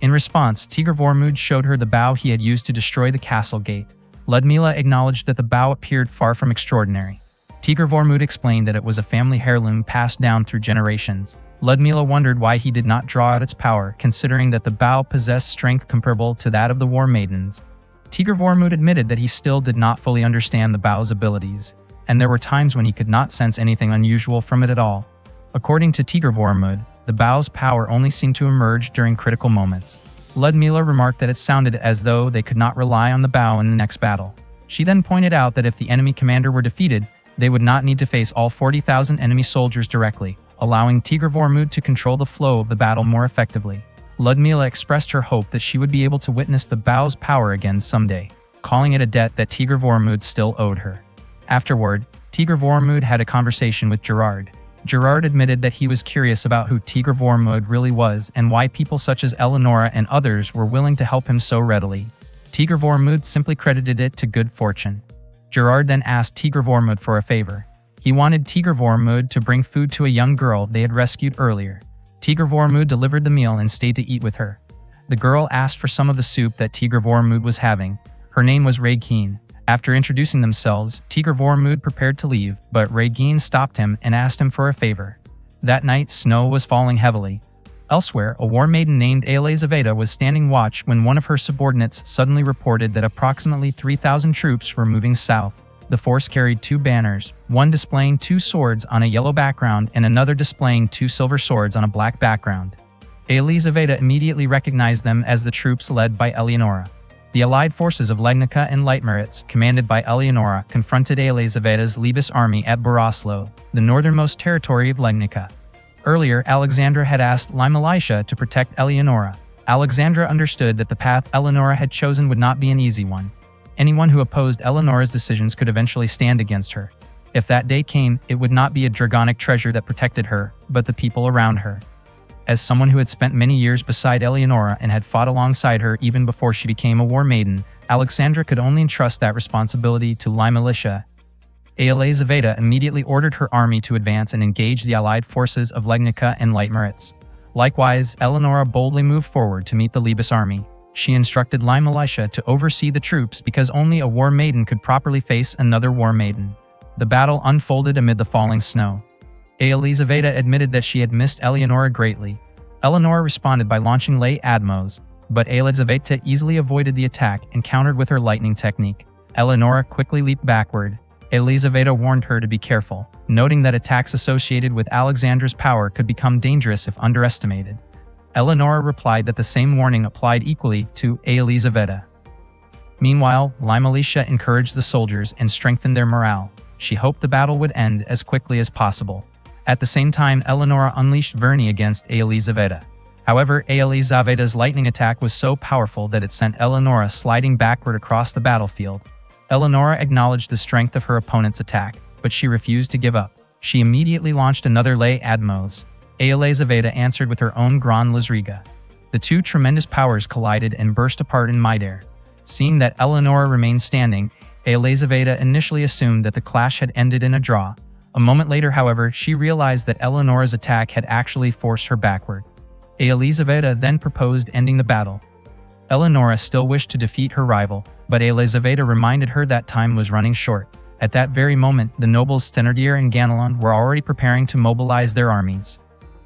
In response, Tigr Vormund showed her the bow he had used to destroy the castle gate. Ludmila acknowledged that the bow appeared far from extraordinary. Tigr Vormund explained that it was a family heirloom passed down through generations. Ludmila wondered why he did not draw out its power, considering that the bow possessed strength comparable to that of the War Maidens. Tigr Vormund admitted that he still did not fully understand the bow's abilities, and there were times when he could not sense anything unusual from it at all. According to Tigr Vormund, the bow's power only seemed to emerge during critical moments. Ludmila remarked that it sounded as though they could not rely on the bow in the next battle. She then pointed out that if the enemy commander were defeated, they would not need to face all 40,000 enemy soldiers directly, allowing Tigr Vormund to control the flow of the battle more effectively. Ludmila expressed her hope that she would be able to witness the bow's power again someday, calling it a debt that Tigr Vormund still owed her. Afterward, Tigr Vormund had a conversation with Gerard. Gerard admitted that he was curious about who Tigr Vormund really was and why people such as Eleonora and others were willing to help him so readily. Tigr Vormund simply credited it to good fortune. Gerard then asked Tigr Vormund for a favor. He wanted Tigr Vormund to bring food to a young girl they had rescued earlier. Tigr Vormund delivered the meal and stayed to eat with her. The girl asked for some of the soup that Tigr Vormund was having. Her name was Regine. After introducing themselves, Tigr Vormund prepared to leave, but Regine stopped him and asked him for a favor. That night, snow was falling heavily. Elsewhere, a war maiden named Elizaveta was standing watch when one of her subordinates suddenly reported that approximately 3,000 troops were moving south. The force carried 2 banners, one displaying 2 swords on a yellow background and another displaying 2 silver swords on a black background. Elizaveta immediately recognized them as the troops led by Eleonora. The allied forces of Legnica and Leitmeritz, commanded by Eleonora, confronted Elizaveta's Libis army at Boroslo, the northernmost territory of Legnica. Earlier, Alexandra had asked Lai Militia to protect Eleonora. Alexandra understood that the path Eleonora had chosen would not be an easy one. Anyone who opposed Eleonora's decisions could eventually stand against her. If that day came, it would not be a dragonic treasure that protected her, but the people around her. As someone who had spent many years beside Eleonora and had fought alongside her even before she became a war maiden, Alexandra could only entrust that responsibility to Lai Militia. Elizaveta immediately ordered her army to advance and engage the allied forces of Legnica and Leitmeritz. Likewise, Eleonora boldly moved forward to meet the Libis army. She instructed Limelisha to oversee the troops because only a war maiden could properly face another war maiden. The battle unfolded amid the falling snow. Elizaveta admitted that she had missed Eleonora greatly. Eleonora responded by launching lay Admos, but Elizaveta easily avoided the attack and countered with her lightning technique. Eleonora quickly leaped backward. Elizaveta warned her to be careful, noting that attacks associated with Alexandra's power could become dangerous if underestimated. Eleonora replied that the same warning applied equally to Elizaveta. Meanwhile, Limelisha encouraged the soldiers and strengthened their morale. She hoped the battle would end as quickly as possible. At the same time, Eleonora unleashed Verni against Elizaveta. However, Elizaveta's lightning attack was so powerful that it sent Eleonora sliding backward across the battlefield. Eleonora acknowledged the strength of her opponent's attack, but she refused to give up. She immediately launched another lay Admos. Elizaveta answered with her own Gran Lazriga. The two tremendous powers collided and burst apart in midair. Seeing that Eleonora remained standing, Elizaveta initially assumed that the clash had ended in a draw. A moment later, however, she realized that Eleonora's attack had actually forced her backward. Elizaveta then proposed ending the battle. Eleonora still wished to defeat her rival, but Elizaveta reminded her that time was running short. At that very moment, the nobles Thénardier and Ganelon were already preparing to mobilize their armies.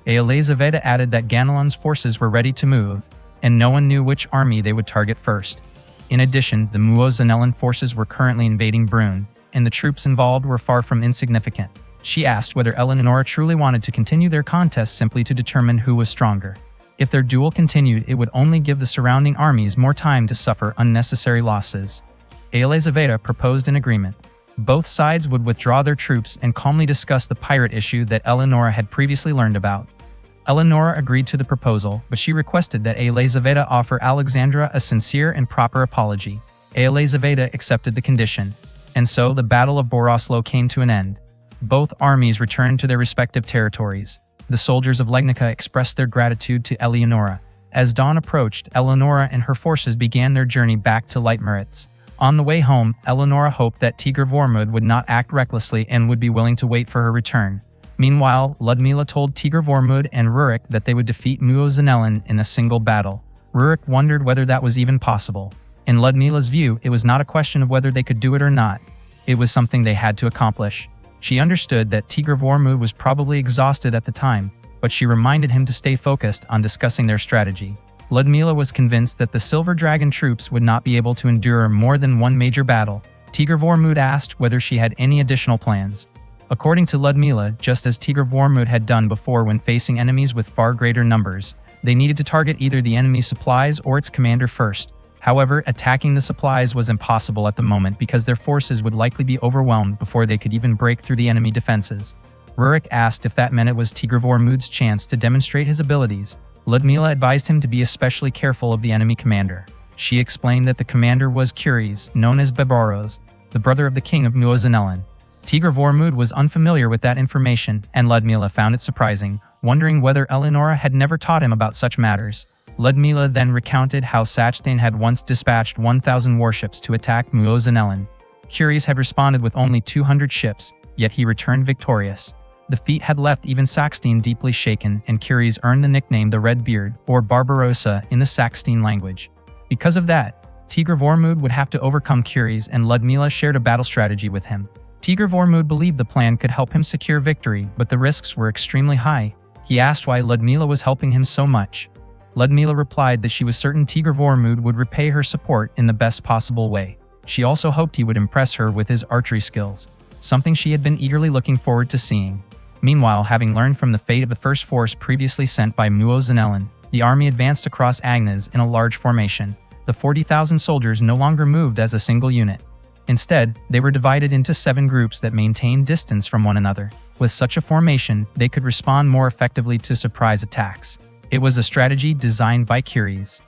Elizaveta added that Ganelon's forces were ready to move, and no one knew which army they would target first. In addition, the Muozanellan forces were currently invading Brünn, and the troops involved were far from insignificant. She asked whether Eleonora truly wanted to continue their contest simply to determine who was stronger. If their duel continued, it would only give the surrounding armies more time to suffer unnecessary losses. Elizaveta proposed an agreement. Both sides would withdraw their troops and calmly discuss the pirate issue that Eleonora had previously learned about. Eleonora agreed to the proposal, but she requested that Elizaveta offer Alexandra a sincere and proper apology. Elizaveta accepted the condition, and so the Battle of Boroslo came to an end. Both armies returned to their respective territories. The soldiers of Legnica expressed their gratitude to Eleonora. As dawn approached, Eleonora and her forces began their journey back to Leitmeritz. On the way home, Eleonora hoped that Tigr Vormund would not act recklessly and would be willing to wait for her return. Meanwhile, Ludmila told Tigr Vormund and Rurik that they would defeat Muozanellan in a single battle. Rurik wondered whether that was even possible. In Ludmila's view, it was not a question of whether they could do it or not. It was something they had to accomplish. She understood that Tigr Vormund was probably exhausted at the time, but she reminded him to stay focused on discussing their strategy. Ludmila was convinced that the Silver Dragon troops would not be able to endure more than one major battle. Tigr Vormund asked whether she had any additional plans. According to Ludmila, just as Tigr Vormund had done before when facing enemies with far greater numbers, they needed to target either the enemy's supplies or its commander first. However, attacking the supplies was impossible at the moment because their forces would likely be overwhelmed before they could even break through the enemy defenses. Rurik asked if that meant it was Tigr Vormund's chance to demonstrate his abilities. Ludmila advised him to be especially careful of the enemy commander. She explained that the commander was Curies, known as Barbaros, the brother of the king of Muozanellan. Tigr Vormund was unfamiliar with that information, and Ludmila found it surprising, wondering whether Eleonora had never taught him about such matters. Ludmila then recounted how Sachstein had once dispatched 1,000 warships to attack Muozanellan. Curies had responded with only 200 ships, yet he returned victorious. The feat had left even Sachstein deeply shaken, and Curies earned the nickname the Red Beard, or Barbarossa in the Sachstein language. Because of that, Tigr Vormund would have to overcome Curies, and Ludmila shared a battle strategy with him. Tigr Vormund believed the plan could help him secure victory, but the risks were extremely high. He asked why Ludmila was helping him so much. Ludmila replied that she was certain Tigr Vormund would repay her support in the best possible way. She also hoped he would impress her with his archery skills, something she had been eagerly looking forward to seeing. Meanwhile, having learned from the fate of the first force previously sent by Muozanellan, the army advanced across Agnes in a large formation. The 40,000 soldiers no longer moved as a single unit. Instead, they were divided into 7 groups that maintained distance from one another. With such a formation, they could respond more effectively to surprise attacks. It was a strategy designed by Curies.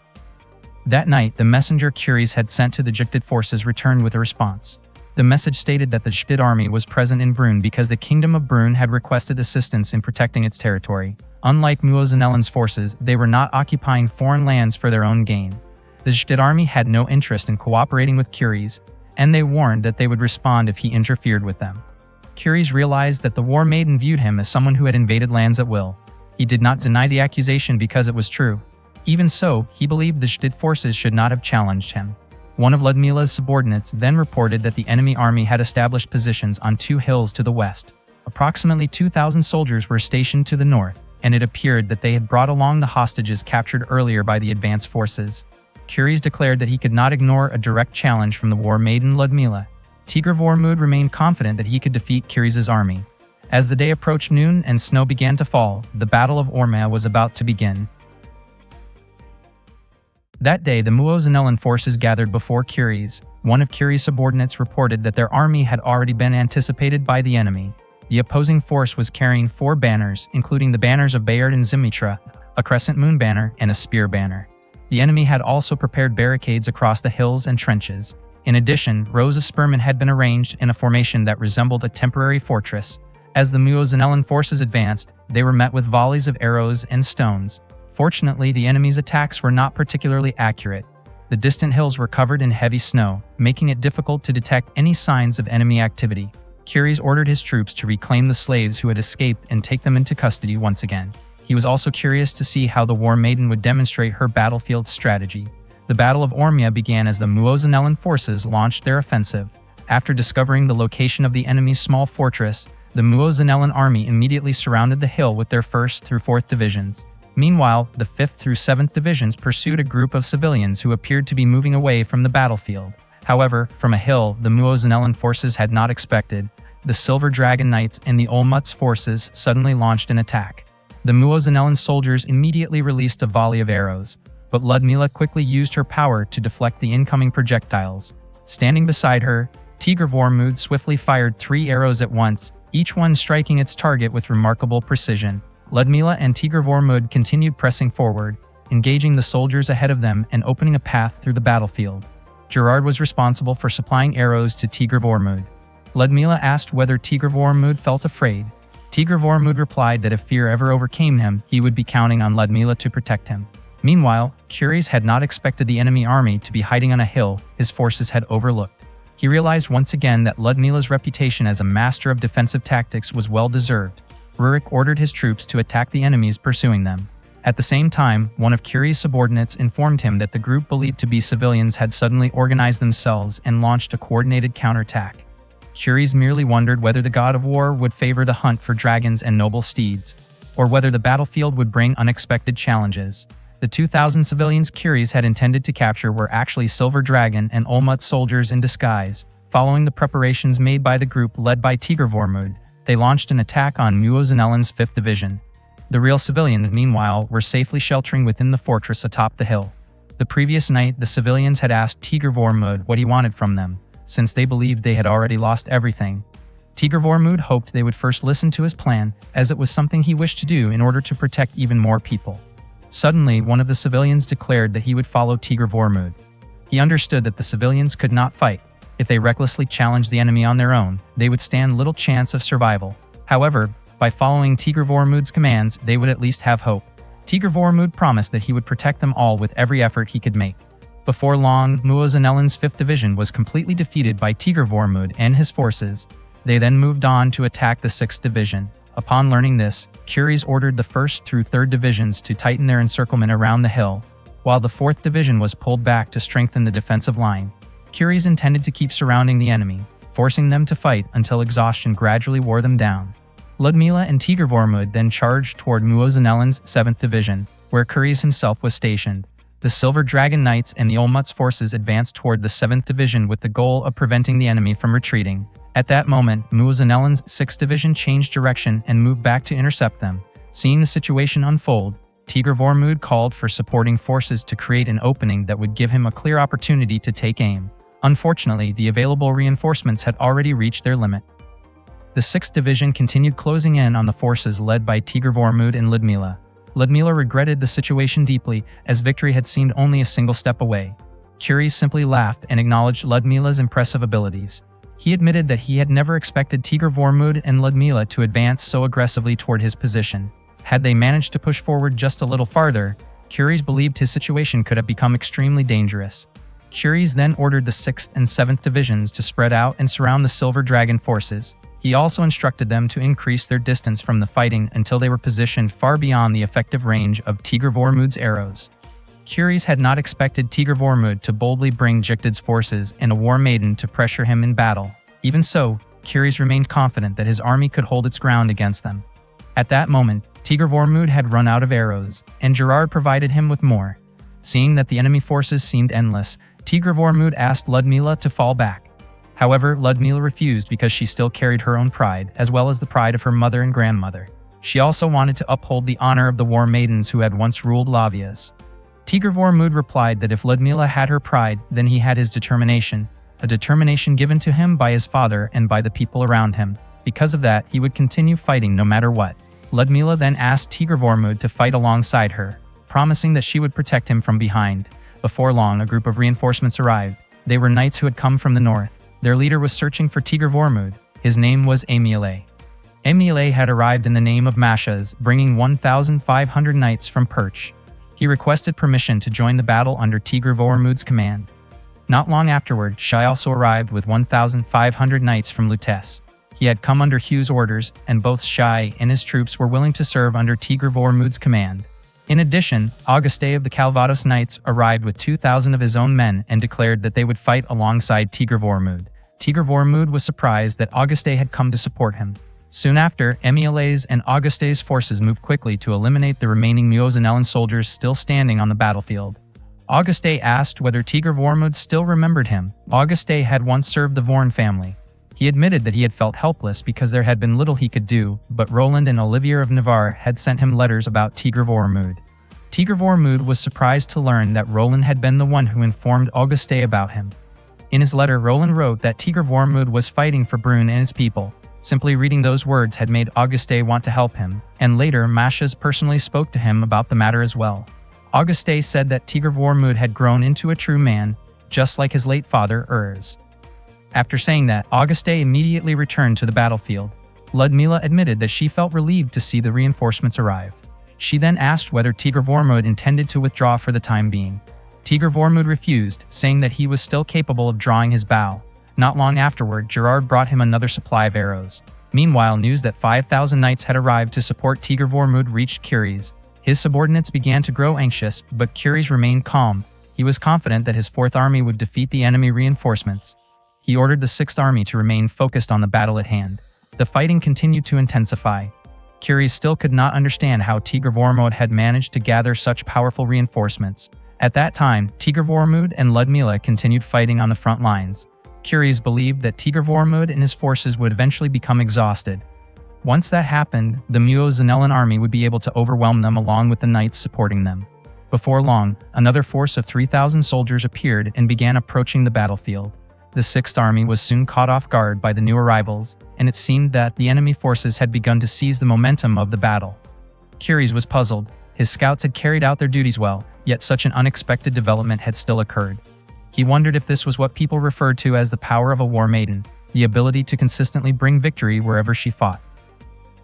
That night, the messenger Curies had sent to the Jictid forces returned with a response. The message stated that the Jictid army was present in Brünn because the Kingdom of Brünn had requested assistance in protecting its territory. Unlike Muozanellan's forces, they were not occupying foreign lands for their own gain. The Jictid army had no interest in cooperating with Curies, and they warned that they would respond if he interfered with them. Curies realized that the War Maiden viewed him as someone who had invaded lands at will. He did not deny the accusation because it was true. Even so, he believed the Shtid forces should not have challenged him. One of Ludmila's subordinates then reported that the enemy army had established positions on 2 hills to the west. Approximately 2,000 soldiers were stationed to the north, and it appeared that they had brought along the hostages captured earlier by the advance forces. Curies declared that he could not ignore a direct challenge from the war-maiden Ludmila. Tigr-Vormund remained confident that he could defeat Curies' army. As the day approached noon and snow began to fall, the Battle of Ormia was about to begin. That day, the Muozanellan forces gathered before Curies. One of Curies' subordinates reported that their army had already been anticipated by the enemy. The opposing force was carrying 4 banners, including the banners of Bayard and Zimitra, a crescent moon banner, and a spear banner. The enemy had also prepared barricades across the hills and trenches. In addition, rows of spearmen had been arranged in a formation that resembled a temporary fortress. As the Muozanellan forces advanced, they were met with volleys of arrows and stones. Fortunately, the enemy's attacks were not particularly accurate. The distant hills were covered in heavy snow, making it difficult to detect any signs of enemy activity. Curies ordered his troops to reclaim the slaves who had escaped and take them into custody once again. He was also curious to see how the War Maiden would demonstrate her battlefield strategy. The Battle of Ormia began as the Muozanellan forces launched their offensive. After discovering the location of the enemy's small fortress, the Muozanellan army immediately surrounded the hill with their 1st through 4th divisions. Meanwhile, the 5th through 7th divisions pursued a group of civilians who appeared to be moving away from the battlefield. However, from a hill the Muozanellan forces had not expected, the Silver Dragon Knights and the Olmutz forces suddenly launched an attack. The Muozanellan soldiers immediately released a volley of arrows, but Ludmila quickly used her power to deflect the incoming projectiles. Standing beside her, Tigr-Vormund swiftly fired 3 arrows at once, each one striking its target with remarkable precision. Ludmila and Tigr-Vormund continued pressing forward, engaging the soldiers ahead of them and opening a path through the battlefield. Gerard was responsible for supplying arrows to Tigr-Vormund. Ludmila asked whether Tigr-Vormund felt afraid. Tigr-Vormund replied that if fear ever overcame him, he would be counting on Ludmila to protect him. Meanwhile, Curies had not expected the enemy army to be hiding on a hill his forces had overlooked. He realized once again that Ludmila's reputation as a master of defensive tactics was well deserved. Rurik ordered his troops to attack the enemies pursuing them. At the same time, one of Curies' subordinates informed him that the group believed to be civilians had suddenly organized themselves and launched a coordinated counterattack. Curies merely wondered whether the god of war would favor the hunt for dragons and noble steeds, or whether the battlefield would bring unexpected challenges. The 2,000 civilians Curies had intended to capture were actually Silver Dragon and Olmutz soldiers in disguise. Following the preparations made by the group led by Tigr-Vormund, they launched an attack on Muozanellan's 5th Division. The real civilians, meanwhile, were safely sheltering within the fortress atop the hill. The previous night, the civilians had asked Tigr-Vormund what he wanted from them, since they believed they had already lost everything. Tigr-Vormund hoped they would first listen to his plan, as it was something he wished to do in order to protect even more people. Suddenly, one of the civilians declared that he would follow Tigr-Vormund. He understood that the civilians could not fight. If they recklessly challenged the enemy on their own, they would stand little chance of survival. However, by following Tigr-Vormund's commands, they would at least have hope. Tigr-Vormund promised that he would protect them all with every effort he could make. Before long, Muozanellan's 5th Division was completely defeated by Tigr-Vormund and his forces. They then moved on to attack the 6th Division. Upon learning this, Curies ordered the 1st through 3rd Divisions to tighten their encirclement around the hill, while the 4th Division was pulled back to strengthen the defensive line. Curies intended to keep surrounding the enemy, forcing them to fight until exhaustion gradually wore them down. Ludmila and Tigr-Vormund then charged toward Muozanellan's 7th Division, where Curies himself was stationed. The Silver Dragon Knights and the Olmutz forces advanced toward the 7th Division with the goal of preventing the enemy from retreating. At that moment, Muozanellan's 6th Division changed direction and moved back to intercept them. Seeing the situation unfold, Tigr-Vormund called for supporting forces to create an opening that would give him a clear opportunity to take aim. Unfortunately, the available reinforcements had already reached their limit. The 6th Division continued closing in on the forces led by Tigr-Vormund and Ludmila. Ludmila regretted the situation deeply, as victory had seemed only a single step away. Curies simply laughed and acknowledged Ludmila's impressive abilities. He admitted that he had never expected Tigr-Vormund and Ludmila to advance so aggressively toward his position. Had they managed to push forward just a little farther, Curies believed his situation could have become extremely dangerous. Curies then ordered the 6th and 7th Divisions to spread out and surround the Silver Dragon forces. He also instructed them to increase their distance from the fighting until they were positioned far beyond the effective range of Tigr-Vormund's arrows. Curies had not expected Tigr Vormud to boldly bring Jiktid's forces and a war maiden to pressure him in battle. Even so, Curies remained confident that his army could hold its ground against them. At that moment, Tigr Vormud had run out of arrows, and Gerard provided him with more. Seeing that the enemy forces seemed endless, Tigr Vormud asked Ludmila to fall back. However, Ludmila refused because she still carried her own pride, as well as the pride of her mother and grandmother. She also wanted to uphold the honor of the war maidens who had once ruled Lavias. Tigr Vormud replied that if Ludmila had her pride, then he had his determination, a determination given to him by his father and by the people around him. Because of that, he would continue fighting no matter what. Ludmila then asked Tigr Vormud to fight alongside her, promising that she would protect him from behind. Before long, a group of reinforcements arrived. They were knights who had come from the north. Their leader was searching for Tigr Vormud. His name was Emiele. Emiele had arrived in the name of Mashas, bringing 1,500 knights from Perch. He requested permission to join the battle under Tigr Vormud's command. Not long afterward, Shai also arrived with 1,500 knights from Lutece. He had come under Hugh's orders, and both Shai and his troops were willing to serve under Tigr Vormud's command. In addition, Auguste of the Calvados Knights arrived with 2,000 of his own men and declared that they would fight alongside Tigr Vormud. Tigr Vormud was surprised that Auguste had come to support him. Soon after, Emiele's and Auguste's forces moved quickly to eliminate the remaining Muozinellan soldiers still standing on the battlefield. Auguste asked whether Tigr Vormud still remembered him. Auguste had once served the Vorn family. He admitted that he had felt helpless because there had been little he could do, but Roland and Olivier of Navarre had sent him letters about Tigr Vormud. Tigr Vormud was surprised to learn that Roland had been the one who informed Auguste about him. In his letter, Roland wrote that Tigr Vormud was fighting for Brune and his people. Simply reading those words had made Auguste want to help him, and later Mashas personally spoke to him about the matter as well. Auguste said that Tigr Vormud had grown into a true man, just like his late father, Urs. After saying that, Auguste immediately returned to the battlefield. Ludmila admitted that she felt relieved to see the reinforcements arrive. She then asked whether Tigr Vormud intended to withdraw for the time being. Tigr Vormud refused, saying that he was still capable of drawing his bow. Not long afterward, Gerard brought him another supply of arrows. Meanwhile, news that 5,000 knights had arrived to support Tigr Vormud reached Curies. His subordinates began to grow anxious, but Curies remained calm. He was confident that his 4th army would defeat the enemy reinforcements. He ordered the 6th army to remain focused on the battle at hand. The fighting continued to intensify. Curies still could not understand how Tigr Vormud had managed to gather such powerful reinforcements. At that time, Tigr Vormud and Ludmila continued fighting on the front lines. Curies believed that Tigr Vormud and his forces would eventually become exhausted. Once that happened, the Muozinellan army would be able to overwhelm them along with the knights supporting them. Before long, another force of 3,000 soldiers appeared and began approaching the battlefield. The 6th army was soon caught off guard by the new arrivals, and it seemed that the enemy forces had begun to seize the momentum of the battle. Curies was puzzled. His scouts had carried out their duties well, yet such an unexpected development had still occurred. He wondered if this was what people referred to as the power of a war maiden, the ability to consistently bring victory wherever she fought.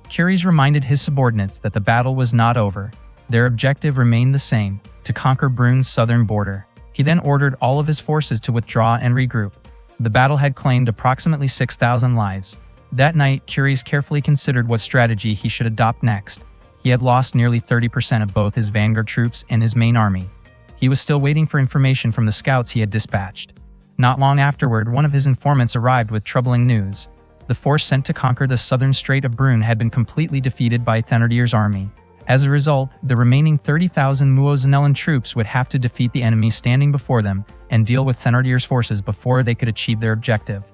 Curies reminded his subordinates that the battle was not over. Their objective remained the same, to conquer Brune's southern border. He then ordered all of his forces to withdraw and regroup. The battle had claimed approximately 6,000 lives. That night, Curies carefully considered what strategy he should adopt next. He had lost nearly 30% of both his vanguard troops and his main army. He was still waiting for information from the scouts he had dispatched. Not long afterward, one of his informants arrived with troubling news. The force sent to conquer the southern Strait of Brune had been completely defeated by Thénardier's army. As a result, the remaining 30,000 Muozinellan troops would have to defeat the enemy standing before them and deal with Thénardier's forces before they could achieve their objective.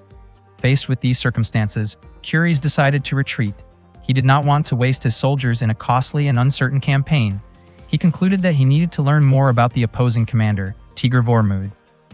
Faced with these circumstances, Curies decided to retreat. He did not want to waste his soldiers in a costly and uncertain campaign. He concluded that he needed to learn more about the opposing commander, Tigr Vormud.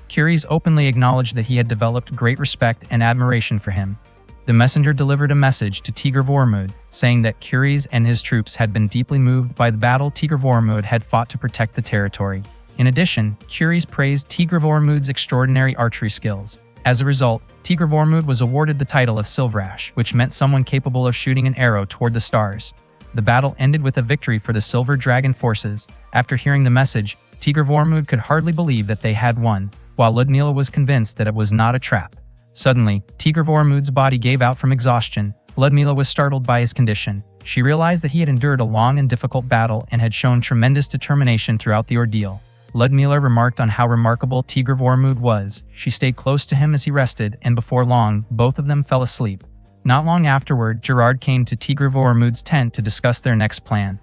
Curies openly acknowledged that he had developed great respect and admiration for him. The messenger delivered a message to Tigr Vormud, saying that Curies and his troops had been deeply moved by the battle Tigr Vormud had fought to protect the territory. In addition, Curies praised Tigr Vormud's extraordinary archery skills. As a result, Tigr Vormud was awarded the title of Silvrash, which meant someone capable of shooting an arrow toward the stars. The battle ended with a victory for the Silver Dragon forces. After hearing the message, Tigr Vormud could hardly believe that they had won, while Ludmila was convinced that it was not a trap. Suddenly, Tigr Vormud's body gave out from exhaustion. Ludmila was startled by his condition. She realized that he had endured a long and difficult battle and had shown tremendous determination throughout the ordeal. Ludmila remarked on how remarkable Tigr Vormud was. She stayed close to him as he rested, and before long, both of them fell asleep. Not long afterward, Gerard came to Tigr Vormud's tent to discuss their next plan.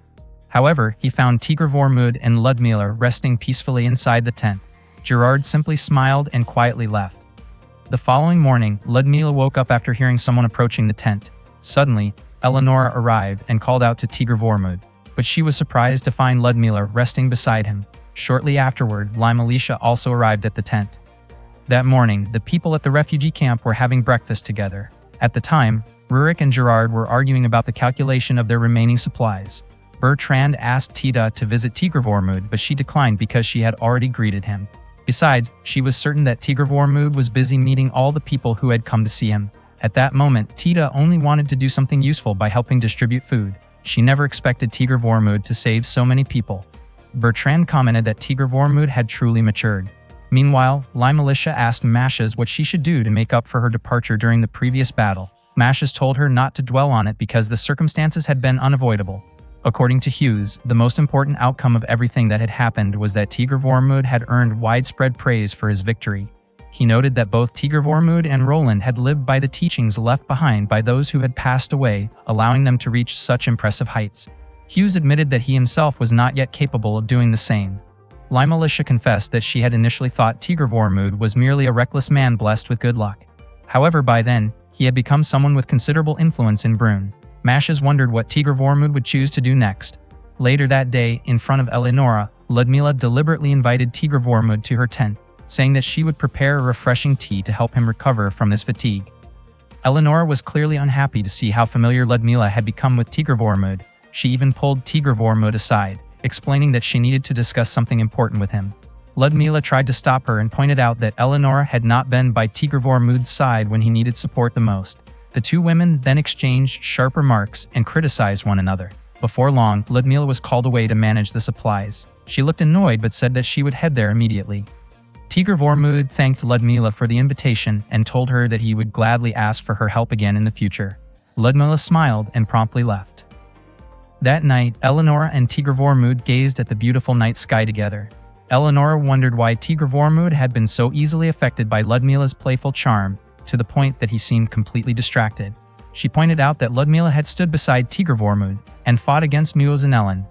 However, he found Tigr Vormud and Ludmila resting peacefully inside the tent. Gerard simply smiled and quietly left. The following morning, Ludmila woke up after hearing someone approaching the tent. Suddenly, Eleonora arrived and called out to Tigr Vormud, but she was surprised to find Ludmila resting beside him. Shortly afterward, Limelisha also arrived at the tent. That morning, the people at the refugee camp were having breakfast together. At the time, Rurik and Gerard were arguing about the calculation of their remaining supplies. Bertrand asked Tita to visit Tigr Vormud, but she declined because she had already greeted him. Besides, she was certain that Tigr Vormud was busy meeting all the people who had come to see him. At that moment, Tita only wanted to do something useful by helping distribute food. She never expected Tigr Vormud to save so many people. Bertrand commented that Tigr Vormud had truly matured. Meanwhile, Limelisha asked Mashes what she should do to make up for her departure during the previous battle. Mashes told her not to dwell on it because the circumstances had been unavoidable. According to Hughes, the most important outcome of everything that had happened was that Tigr Vormud had earned widespread praise for his victory. He noted that both Tigr Vormud and Roland had lived by the teachings left behind by those who had passed away, allowing them to reach such impressive heights. Hughes admitted that he himself was not yet capable of doing the same. Limelisha confessed that she had initially thought Tigr Vormud was merely a reckless man blessed with good luck. However, by then, he had become someone with considerable influence in Brünn. Mashes wondered what Tigr Vormud would choose to do next. Later that day, in front of Eleonora, Ludmila deliberately invited Tigr Vormud to her tent, saying that she would prepare a refreshing tea to help him recover from his fatigue. Eleonora was clearly unhappy to see how familiar Ludmila had become with Tigr Vormud. She even pulled Tigr Vormud aside, explaining that she needed to discuss something important with him. Ludmila tried to stop her and pointed out that Eleonora had not been by Tigr Vormud's side when he needed support the most. The two women then exchanged sharp remarks and criticized one another. Before long, Ludmila was called away to manage the supplies. She looked annoyed but said that she would head there immediately. Tigr Vormud thanked Ludmila for the invitation and told her that he would gladly ask for her help again in the future. Ludmila smiled and promptly left. That night, Eleonora and Tigr Vormud gazed at the beautiful night sky together. Eleonora wondered why Tigr Vormud had been so easily affected by Ludmila's playful charm, to the point that he seemed completely distracted. She pointed out that Ludmila had stood beside Tigr Vormud and fought against Muozinelen.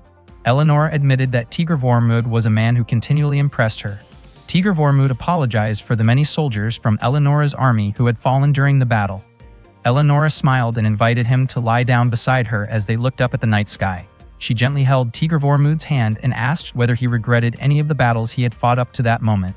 Eleonora admitted that Tigr Vormud was a man who continually impressed her. Tigr Vormud apologized for the many soldiers from Eleonora's army who had fallen during the battle. Eleonora smiled and invited him to lie down beside her as they looked up at the night sky. She gently held Tigr Vormud's hand and asked whether he regretted any of the battles he had fought up to that moment.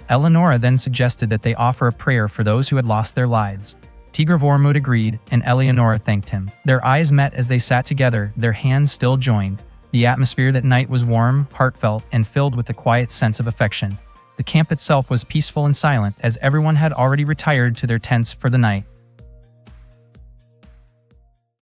Eleonora then suggested that they offer a prayer for those who had lost their lives. Tigr Vormud agreed, and Eleonora thanked him. Their eyes met as they sat together, their hands still joined. The atmosphere that night was warm, heartfelt, and filled with a quiet sense of affection. The camp itself was peaceful and silent, as everyone had already retired to their tents for the night.